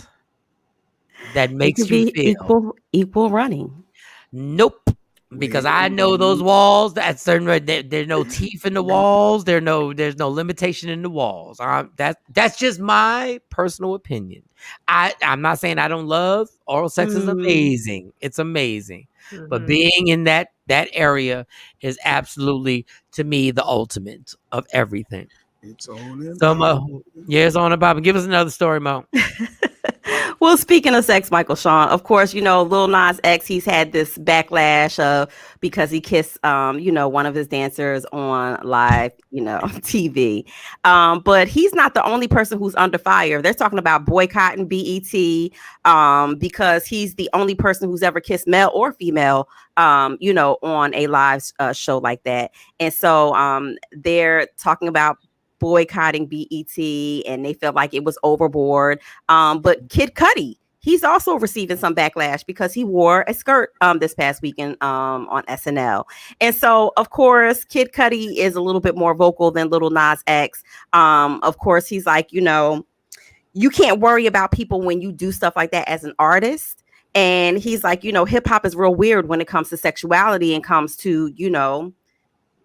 that It makes could you be feel. equal running. Nope. Because I know those walls. That's certain. There's no teeth in the walls. There's no limitation in the walls. That's just my personal opinion. I'm not saying I don't love oral sex. Is amazing. It's amazing. But being in that area is absolutely, to me, the ultimate of everything. It's all in. So Mo, it's on about. Give us another story, Mo. Well, speaking of sex, Michael Shawn, of course, Lil Nas X, he's had this backlash because he kissed, one of his dancers on live, TV. But he's not the only person who's under fire. They're talking about boycotting BET because he's the only person who's ever kissed male or female, on a live show like that. And so they're talking about boycotting BET, and they felt like it was overboard. But Kid Cudi, he's also receiving some backlash because he wore a skirt this past weekend on SNL. And so, of course, Kid Cudi is a little bit more vocal than Lil Nas X. Of course, he's like, you can't worry about people when you do stuff like that as an artist. And he's like, hip hop is real weird when it comes to sexuality and comes to,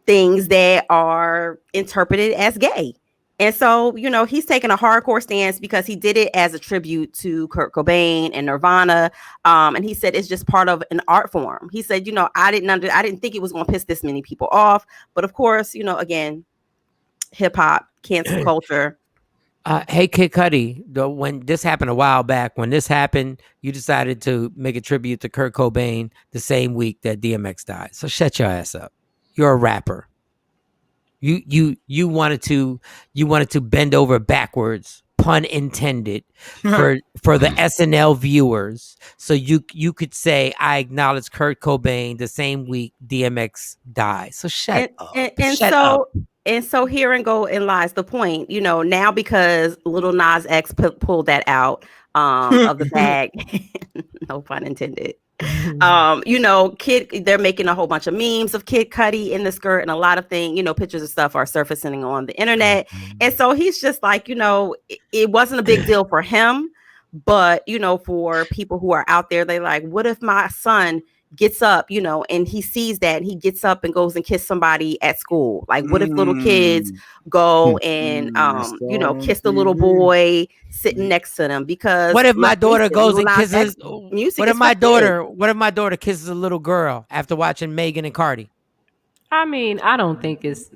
things that are interpreted as gay. And so, he's taking a hardcore stance because he did it as a tribute to Kurt Cobain and Nirvana. And he said it's just part of an art form. He said, I didn't think it was going to piss this many people off. But of course, again, hip hop, cancel culture. Hey, Kid Cudi, when this happened a while back, when this happened, you decided to make a tribute to Kurt Cobain the same week that DMX died. So shut your ass up. You're a rapper. You wanted to bend over backwards, pun intended, for the SNL viewers, so you could say I acknowledge Kurt Cobain the same week DMX died. So shut up. And so herein lies the point. Now because Lil Nas X pulled that out of the bag, no pun intended. They're making a whole bunch of memes of Kid Cudi in the skirt, and a lot of things, pictures of stuff are surfacing on the internet. And so he's just like, it wasn't a big deal for him, but for people who are out there, they like, what if my son gets up, and he sees that and he gets up and goes and kiss somebody at school? Like, what if little kids go and kiss the little boy sitting next to them? Because what if my daughter goes and kisses what if my daughter kisses a little girl after watching Megan and Cardi? I mean, I don't think it's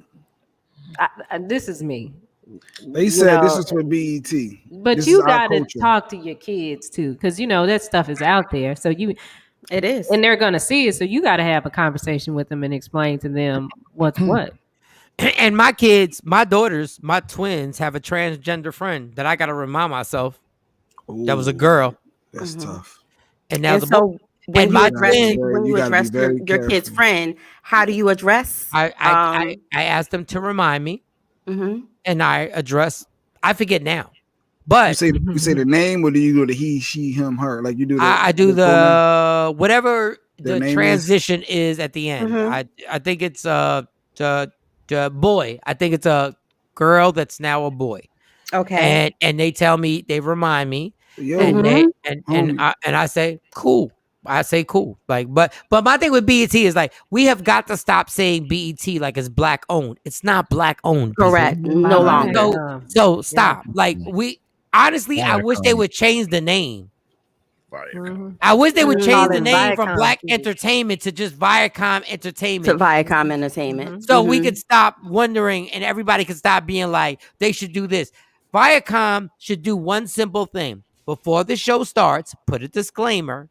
this is me. They said this is for BET. But this you gotta talk to your kids too, because that stuff is out there. So it is, and they're gonna see it. So you got to have a conversation with them and explain to them what's what. And my kids, my daughters, my twins have a transgender friend that I got to remind myself that was a girl. That's tough. And now when you address your kid's friend, how do you address? I asked them to remind me, and I forget now. But you say the name, or do you do the he, she, him, her? Like you do. I do the whatever the transition is at the end. I think it's the boy. I think it's a girl that's now a boy. Okay. And they tell me, they remind me, and I say cool. I say cool. Like, but my thing with BET is like, we have got to stop saying BET like it's black owned. It's not black owned. Correct. No longer. So stop. Like honestly, I wish they would change the name. I wish they would change the name from Black Entertainment to just Viacom Entertainment. So we could stop wondering, and everybody could stop being like, they should do this. Viacom should do one simple thing. Before the show starts, put a disclaimer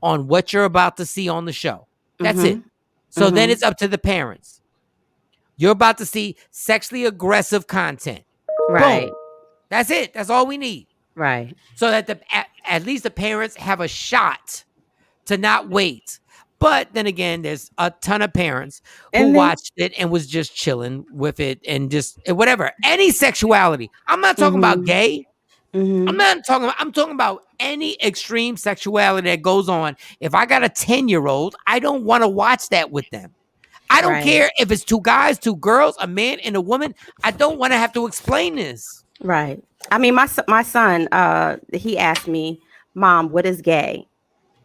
on what you're about to see on the show. That's it. So then it's up to the parents. You're about to see sexually aggressive content. Right. Boom. That's it. That's all we need. Right. So that at least the parents have a shot to not wait. But then again, there's a ton of parents who watched it and was just chilling with it and just whatever. Any sexuality. I'm not talking about gay. I'm talking about any extreme sexuality that goes on. If I got a 10-year-old, I don't want to watch that with them. I don't care if it's 2 guys, 2 girls, a man and a woman. I don't want to have to explain this. Right. I mean, my son, he asked me, Mom, what is gay?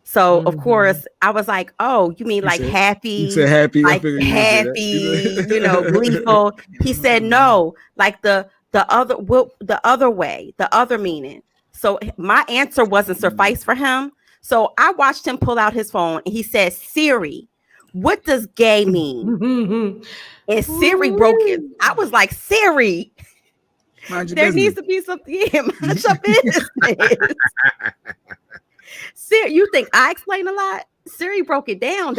So of course I was like, oh, you mean like happy? You said happy. Like happy, gleeful. He said no, like the other way, the other meaning. So my answer wasn't suffice for him. So I watched him pull out his phone and he said, Siri, what does gay mean? And Siri broke it. I was like, Siri, there needs to be something. Mind your business. Siri, you think I explain a lot? Siri broke it down.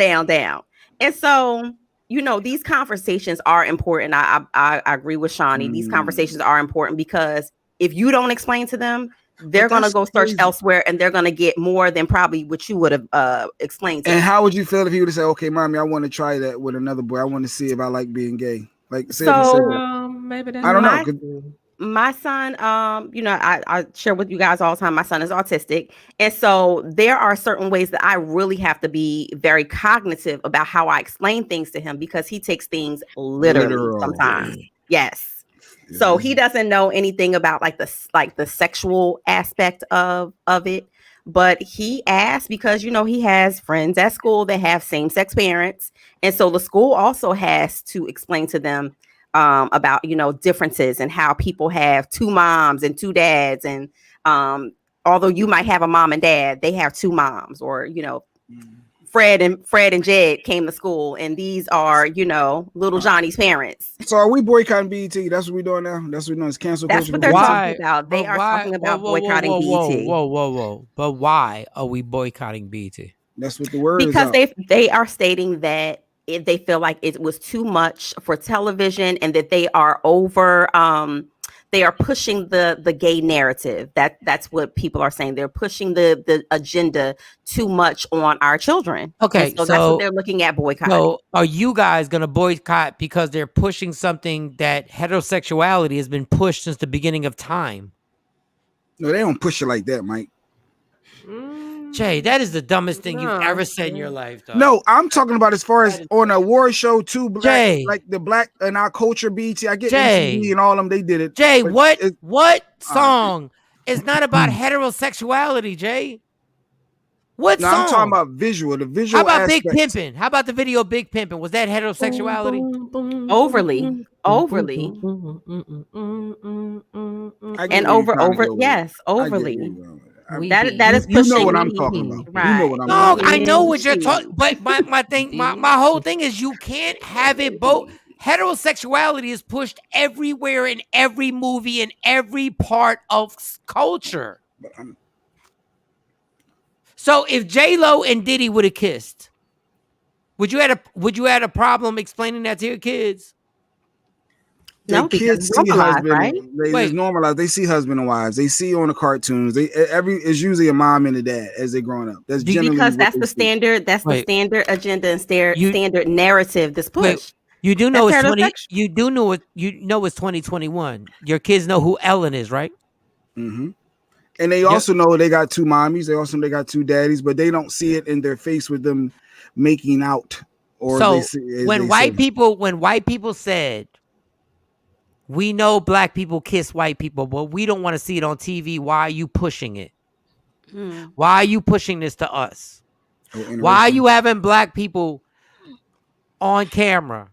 And so, these conversations are important. I agree with Shawnee. These conversations are important because if you don't explain to them, they're going to go search elsewhere and they're going to get more than probably what you would have explained to them. And how would you feel if he would have said, okay, Mommy, I want to try that with another boy. I want to see if I like being gay. Like, say if he said that. Maybe that's I don't know. My son, I share with you guys all the time. My son is autistic. And so there are certain ways that I really have to be very cognitive about how I explain things to him because he takes things literally sometimes. Yes. So he doesn't know anything about like the sexual aspect of it. But he asked because, he has friends at school that have same-sex parents. And so the school also has to explain to them about differences and how people have 2 moms and 2 dads, and although you might have a mom and dad, they have 2 moms, or Fred and Jed came to school and these are little Johnny's parents. So are we boycotting BET? That's what we're doing now. That's what we're doing. Is cancel culture. That's what they're talking about. They are talking about boycotting BET. Whoa. But why are we boycotting BET? That's what the word because is. They are stating that they feel like it was too much for television and that they are they are pushing the gay narrative. That's what people are saying. They're pushing the agenda too much on our children. Okay, so that's what they're looking at boycotting. So are you guys going to boycott because they're pushing something that heterosexuality has been pushed since the beginning of time? No, they don't push it like that, Mike. Jay, that is the dumbest thing you've ever said in your life, dog. No, I'm talking about as far as on a award show too. Jay, like the black in our culture, BET. I get Jay, MTV and all of them. They did it. Jay, what song is not about heterosexuality, Jay? What song? I'm talking about visual. The visual. How about aspects. Big Pimpin'? How about the video Big Pimpin'? Was that heterosexuality? Overly. And overly. That is pushing. You know what I'm talking about. Right. You know what I'm talking about. I know what you're talking. But my whole thing is you can't have it both. Heterosexuality is pushed everywhere in every movie in every part of culture. So if J-Lo and Diddy would have kissed, would you had a problem explaining that to your kids? No, kids see husband, right? They normalize. They see husband and wives. They see on the cartoons. It's usually a mom and a dad as they're growing up. That's generally because that's the standard. That's the standard agenda and standard narrative that's pushed. You do know it's You do know it. You know it's 2021. Your kids know who Ellen is, right? Mm-hmm. And they also know they got 2 mommies. They also know they got 2 daddies, but they don't see it in their face with them making out. Or so when white people said, we know black people kiss white people, but we don't want to see it on TV. Why are you pushing it? Why are you pushing this to us? Why are you having black people on camera?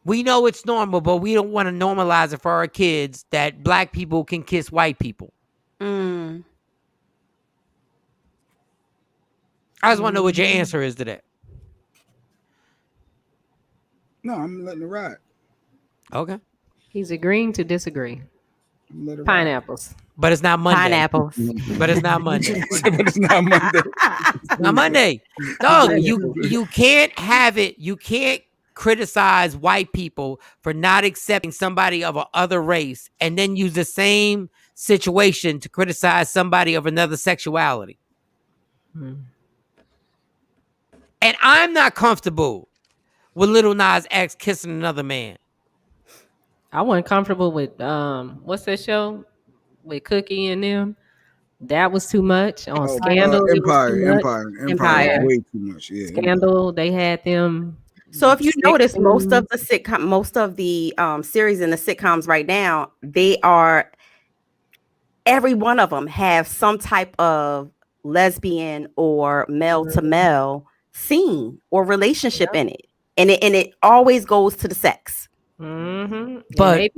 We know it's normal, but we don't want to normalize it for our kids that black people can kiss white people. I just want to know what your answer is to that. No, I'm letting it ride. Okay. He's agreeing to disagree. Pineapples. But it's not Monday. Pineapples. But it's not Monday. But it's not Monday. Not Monday. Dog, you can't have it. You can't criticize white people for not accepting somebody of a other race and then use the same situation to criticize somebody of another sexuality. And I'm not comfortable with Lil Nas X kissing another man. I wasn't comfortable with what's that show with Cookie and them? That was too much. On Scandal, it was too much. Empire. Way too much. Yeah. Scandal, they had them. So if you notice, most of scenes. the series in the sitcoms right now, they are, every one of them have some type of lesbian or male to male scene or relationship in it, and it always goes to the sex. But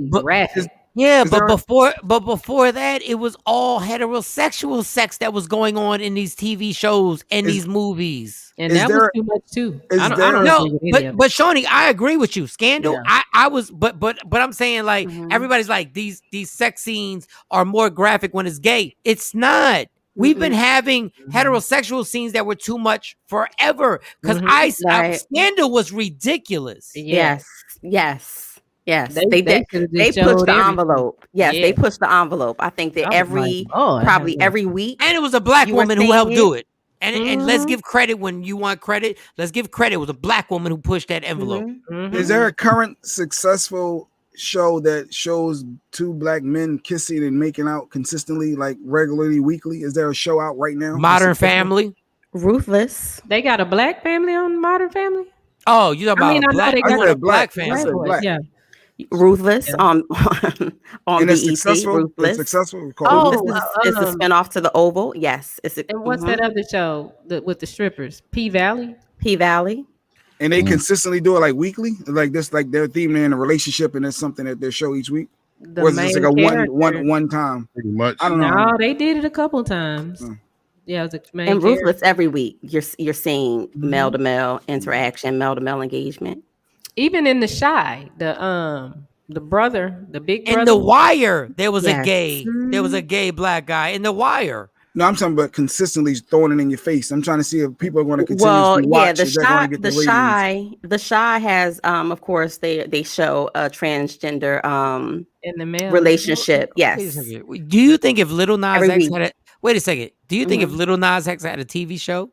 before that, it was all heterosexual sex that was going on in these TV shows and these movies. And that was too much too. I don't know. But Shawnee, I agree with you. Scandal. I was, but I'm saying like everybody's like these sex scenes are more graphic when it's gay. It's not. We've been having heterosexual scenes that were too much forever because Scandal was ridiculous. Yes. They pushed the envelope. Yes, they pushed the envelope. I think that every week, and it was a black woman who helped do it. And let's give credit when you want credit. Let's give credit. It was a black woman who pushed that envelope. Is there a current successful show that shows two black men kissing and making out consistently, like regularly, weekly? Is there a show out right now? Modern Family, Ruthless. They got a black family on Modern Family. Oh, you talking about black family? Yeah. Ruthless on and it's BET. Successful. Ruthless. It's successful. It's a spinoff to the Oval. Yes. And what's that other show with the strippers? P Valley. And they consistently do it like weekly, like this, like their theme in a relationship, and it's something that they show each week. Or is this like a one time? Pretty much. I don't know. No, they did it a couple times. Yeah, it was a main and character. Ruthless every week. You're seeing male to male interaction, male to male engagement. Even in The Shy, the brother, the big brother. In The Wire, there was a gay black guy in The Wire. No, I'm talking about consistently throwing it in your face. I'm trying to see if people are going to continue to watch. The Shy has, of course, they show a transgender in the male relationship. Yes. Do you think if Lil Nas X had wait a second? Do you think if Lil Nas X had a TV show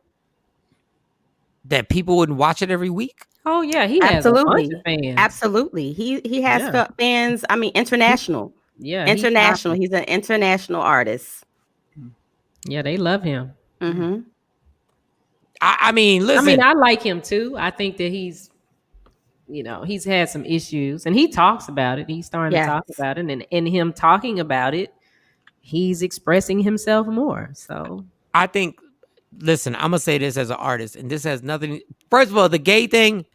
that people wouldn't watch it every week? Oh yeah, he has a bunch of fans. Absolutely, he has fans. I mean, international. Yeah, international. He's an international artist. Yeah, they love him. I mean, listen. I mean, I like him too. I think that he's had some issues, and he talks about it. He's starting to talk about it, and in him talking about it, he's expressing himself more. So I think. Listen, I'm gonna say this as an artist, and this has nothing. First of all, the gay thing.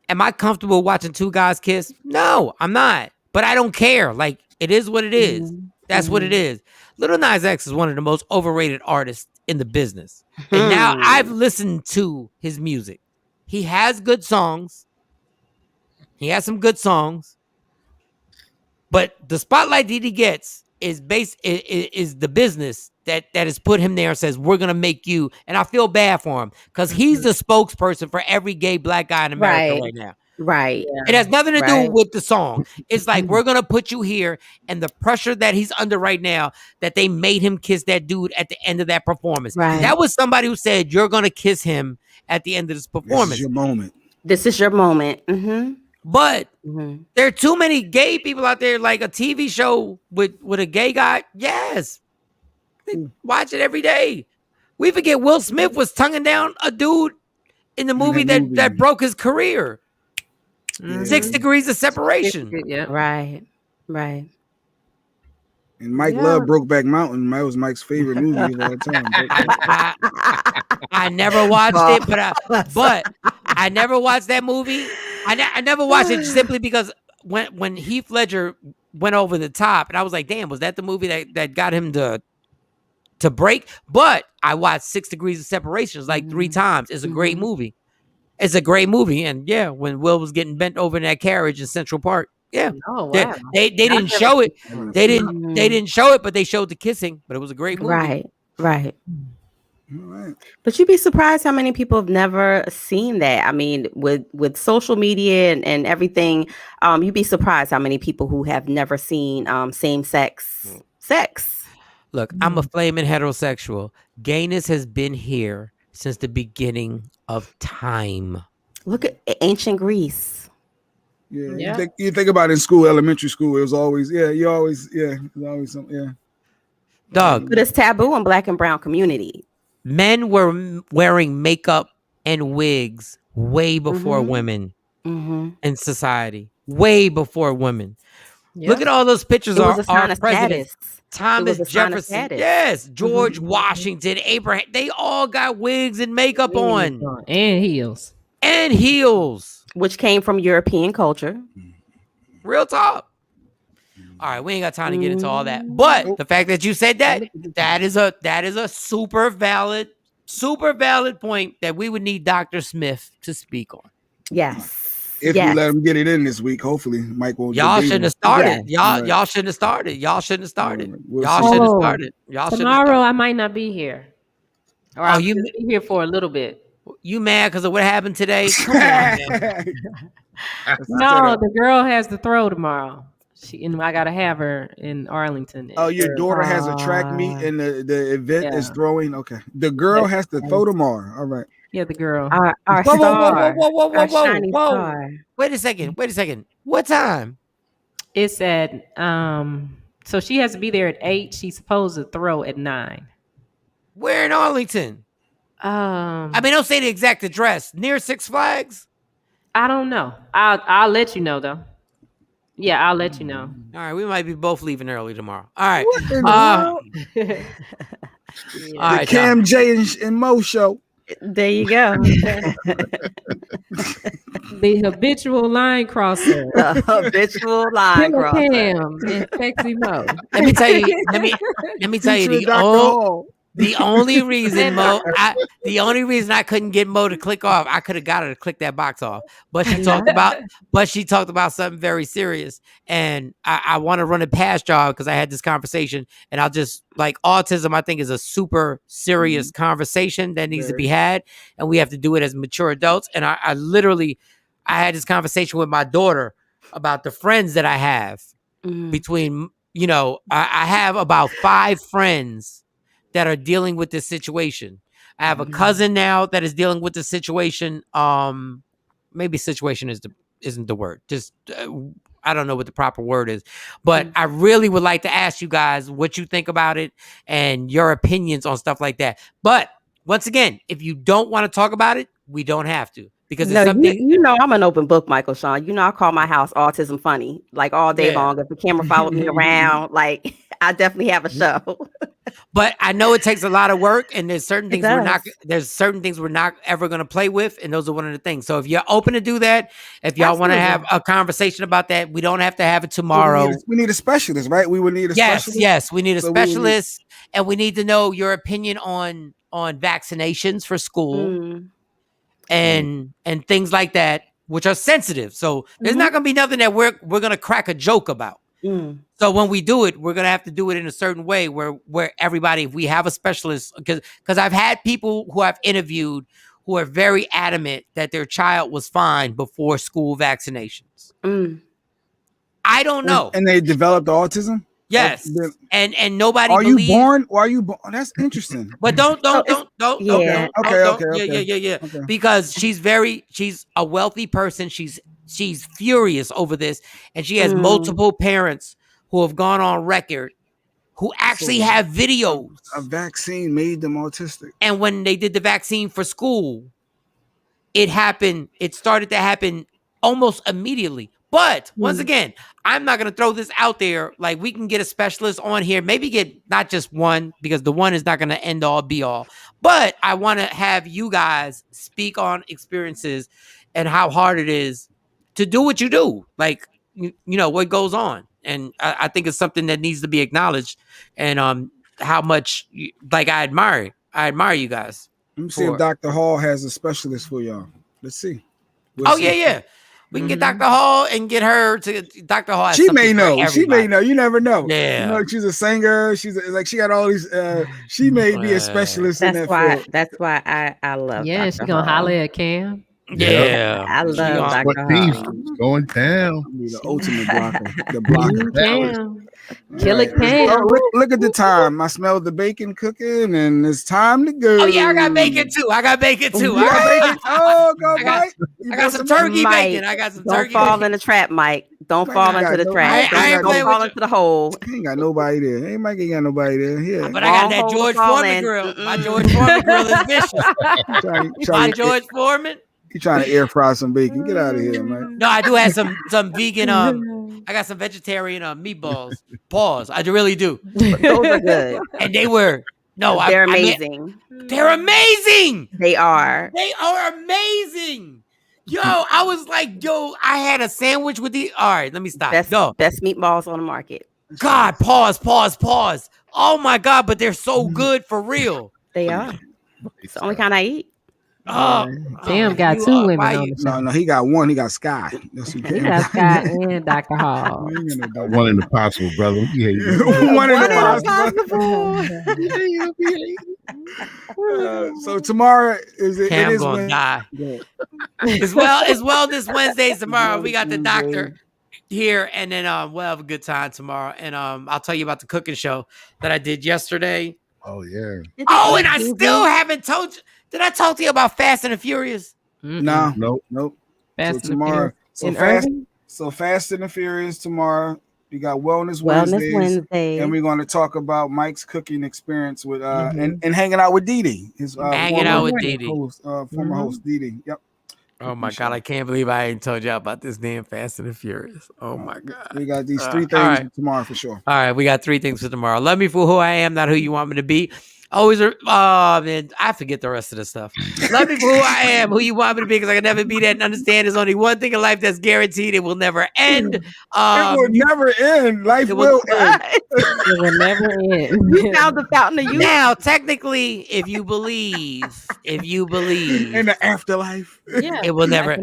Am I comfortable watching two guys kiss? No, I'm not. But I don't care. Like, it is what it is. That's what it is. Lil Nas X is one of the most overrated artists in the business. And now I've listened to his music. He has good songs. He has some good songs. But the spotlight that he gets is the business that has put him there and says, we're going to make you. And I feel bad for him because he's the spokesperson for every gay black guy in America right now. Right. It has nothing to do with the song. It's like, we're going to put you here. And the pressure that he's under right now, that they made him kiss that dude at the end of that performance. Right. That was somebody who said, you're going to kiss him at the end of this performance. This is your moment. This is your moment. But there are too many gay people out there, like a TV show with a gay guy. Yes. Watch it every day. We forget Will Smith was tonguing down a dude in the movie that broke his career. 6 Degrees of Separation. Yeah. Right. And Mike loved Brokeback Mountain. That was Mike's favorite movie of all time. I never watched it, but I never watched that movie. I never watched it simply because when Heath Ledger went over the top, and I was like, damn, was that the movie that got him to break? But I watched 6 Degrees of Separation like 3 times. It's a great movie. It's a great movie. And yeah, when Will was getting bent over in that carriage in Central Park. Yeah. Oh, wow. They didn't show it. They didn't show it, but they showed the kissing. But it was a great movie. Right. right. But you'd be surprised how many people have never seen that. I mean, with social media and everything, you'd be surprised how many people who have never seen same sex. Look, I'm a flaming heterosexual. Gayness has been here since the beginning of time. Look at ancient Greece. Yeah, you think about it in school, elementary school, it was always Dog. But it's taboo in Black and brown community. Men were wearing makeup and wigs way before women in society. Way before women. Look at all those pictures of our presidents. Thomas Jefferson. Yes. George Washington, Abraham. They all got wigs and makeup on. And heels. And heels. Which came from European culture. Real talk. All right, we ain't got time to get into all that. But the fact that you said that is a super valid point that we would need Dr. Smith to speak on. Yes. If we let him get it in this week, hopefully Mike won't. Y'all shouldn't have started. Y'all shouldn't have started. Y'all shouldn't have started. Y'all shouldn't have started. Tomorrow I might not be here. Or I'll you be here for a little bit. You mad because of what happened today? Come on, man. No, the girl has the throw tomorrow. I gotta have her in Arlington. Oh, your daughter has a track meet and the event is throwing. Okay, the girl has to throw tomorrow. All right. Yeah, the girl. Our star. Our shining star. Wait a second. What time? It's at so she has to be there at 8. She's supposed to throw at 9. Where in Arlington? I mean, don't say the exact address. Near Six Flags? I don't know. I'll let you know though. Yeah, I'll let you know. All right, we might be both leaving early tomorrow. All right. What in the world? All right, Cam J and Mo show. There you go. The habitual line crosser. The habitual line crosser. Cam and Sexy Mo. Let me tell you. Let me tell you the only reason Mo, the only reason I couldn't get Mo to click off, I could have got her to click that box off. But she talked about something very serious, and I want to run it past y'all because I had this conversation, and I'll just like autism. I think is a super serious conversation that needs to be had, and we have to do it as mature adults. And I had this conversation with my daughter about the friends that I have between. I have about 5 friends that are dealing with this situation. I have a cousin now that is dealing with the situation. Maybe situation isn't the word. Just I don't know what the proper word is. But I really would like to ask you guys what you think about it and your opinions on stuff like that. But once again, if you don't want to talk about it, we don't have to. Because it's something I'm an open book, Michael Shawn. I call my house Autism Funny, like all day long. If the camera followed me around, like I definitely have a show. But I know it takes a lot of work, and there's certain things we're not ever going to play with, and those are one of the things. So if you're open to do that, if y'all want to have a conversation about that, we don't have to have it tomorrow. We need a specialist, right? We would need a specialist. Yes, we need a specialist, and we need to know your opinion on vaccinations for school. And things like that, which are sensitive. So there's not going to be nothing that we're going to crack a joke about. So when we do it, we're going to have to do it in a certain way where everybody, if we have a specialist, because I've had people who I've interviewed who are very adamant that their child was fine before school vaccinations. I don't know. And they developed autism? Yes, and nobody. Are you born? Why are you born? That's interesting. But don't. Okay. Yeah. Because she's a wealthy person. She's furious over this, and she has multiple parents who have gone on record who actually have videos. A vaccine made them autistic. And when they did the vaccine for school, it happened. It started to happen almost immediately. But once again, I'm not going to throw this out there. Like, we can get a specialist on here, maybe get not just one, because the one is not going to end all be all. But I want to have you guys speak on experiences and how hard it is to do what you do. Like, what goes on. And I think it's something that needs to be acknowledged. And how much, I admire you guys. Let me see if Dr. Hall has a specialist for y'all. Let's see. Yeah. We can get Dr. Hall and get her to Dr. Hall. She may know. She may know. You never know. Yeah. You know, she's a singer. She's like she got all these. She may be a specialist in that field. That's why I love. Yeah, Dr. she gonna Hall. holler at Cam. Yeah, I love Dr. Hall. Going down. The ultimate blocker. The blocker. Cam. Kill it, Cam. Oh, look at the time. I smell the bacon cooking, and it's time to go. Oh yeah, I got bacon too. You got bacon? Oh, go, Mike. I got some turkey bacon. I got some turkey. Don't fall in the trap, Mike. Don't fall into the trap. Don't fall into the hole. Ain't got nobody there. Hey, Mike ain't got nobody there. Yeah. But I got that George Foreman grill. My George Foreman grill is vicious. My George Foreman. You trying to air fry some bacon? Get out of here, man. No, I do have some vegan. I got some vegetarian meatballs. Pause. I really do. Those are good, and they were they're amazing. They're amazing. They are. They are amazing. Yo, I was like, I had a sandwich with the. All right, let me stop. Best meatballs on the market. God, pause. Oh my God, but they're so good for real. They are. It's the only kind I eat. Sam got two women on the show. No, he got one. He got Sky. He got Scott and Dr. Hall. One in the possible, brother. One in the possible. So tomorrow is Cam gonna die. As well this Wednesday. Tomorrow we got the doctor here, and then we'll have a good time tomorrow. And I'll tell you about the cooking show that I did yesterday. Oh yeah. Oh, and I still haven't told you. Did I talk to you about Fast and the Furious? No, nope. Fast so tomorrow, Fast and the Furious tomorrow. We got Wellness Wednesday, and we're going to talk about Mike's cooking experience with and hanging out with Dee Dee, his hanging out with Dee Dee, former host Dee Dee. Yep. Oh my God, I can't believe I ain't told y'all about this damn Fast and the Furious. Oh my God. We got these 3 things tomorrow for sure. All right, we got 3 things for tomorrow. Love me for who I am, not who you want me to be. Always, man, I forget the rest of the stuff. Love me for who I am, who you want me to be, because I can never be that and understand there's only one thing in life that's guaranteed. It will never end. It will never end. Life will end. It will never end. You found the fountain of youth. Now, technically, if you believe in the afterlife, it will never.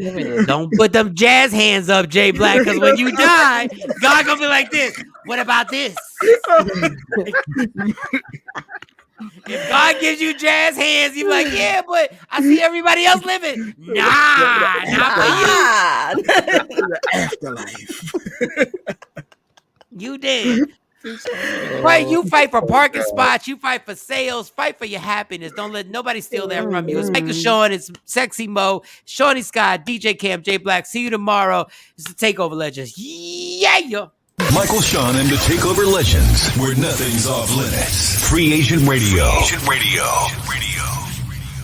Don't put them jazz hands up, Jay Black, because when you die, God gonna be like this. What about this? If God gives you jazz hands, you're like, yeah, but I see everybody else living. Nah, not for you. Afterlife. You did. Right, you fight for parking spots, you fight for sales, fight for your happiness. Don't let nobody steal that from you. It's Michael Shawn, it's Sexy Mo, Shawnee Scott, DJ Cam, J Black. See you tomorrow. It's the TakeOver Legends. Yeah. Michael Shawn and the TakeOver Legends, where nothing's off limits. Free Agent Radio.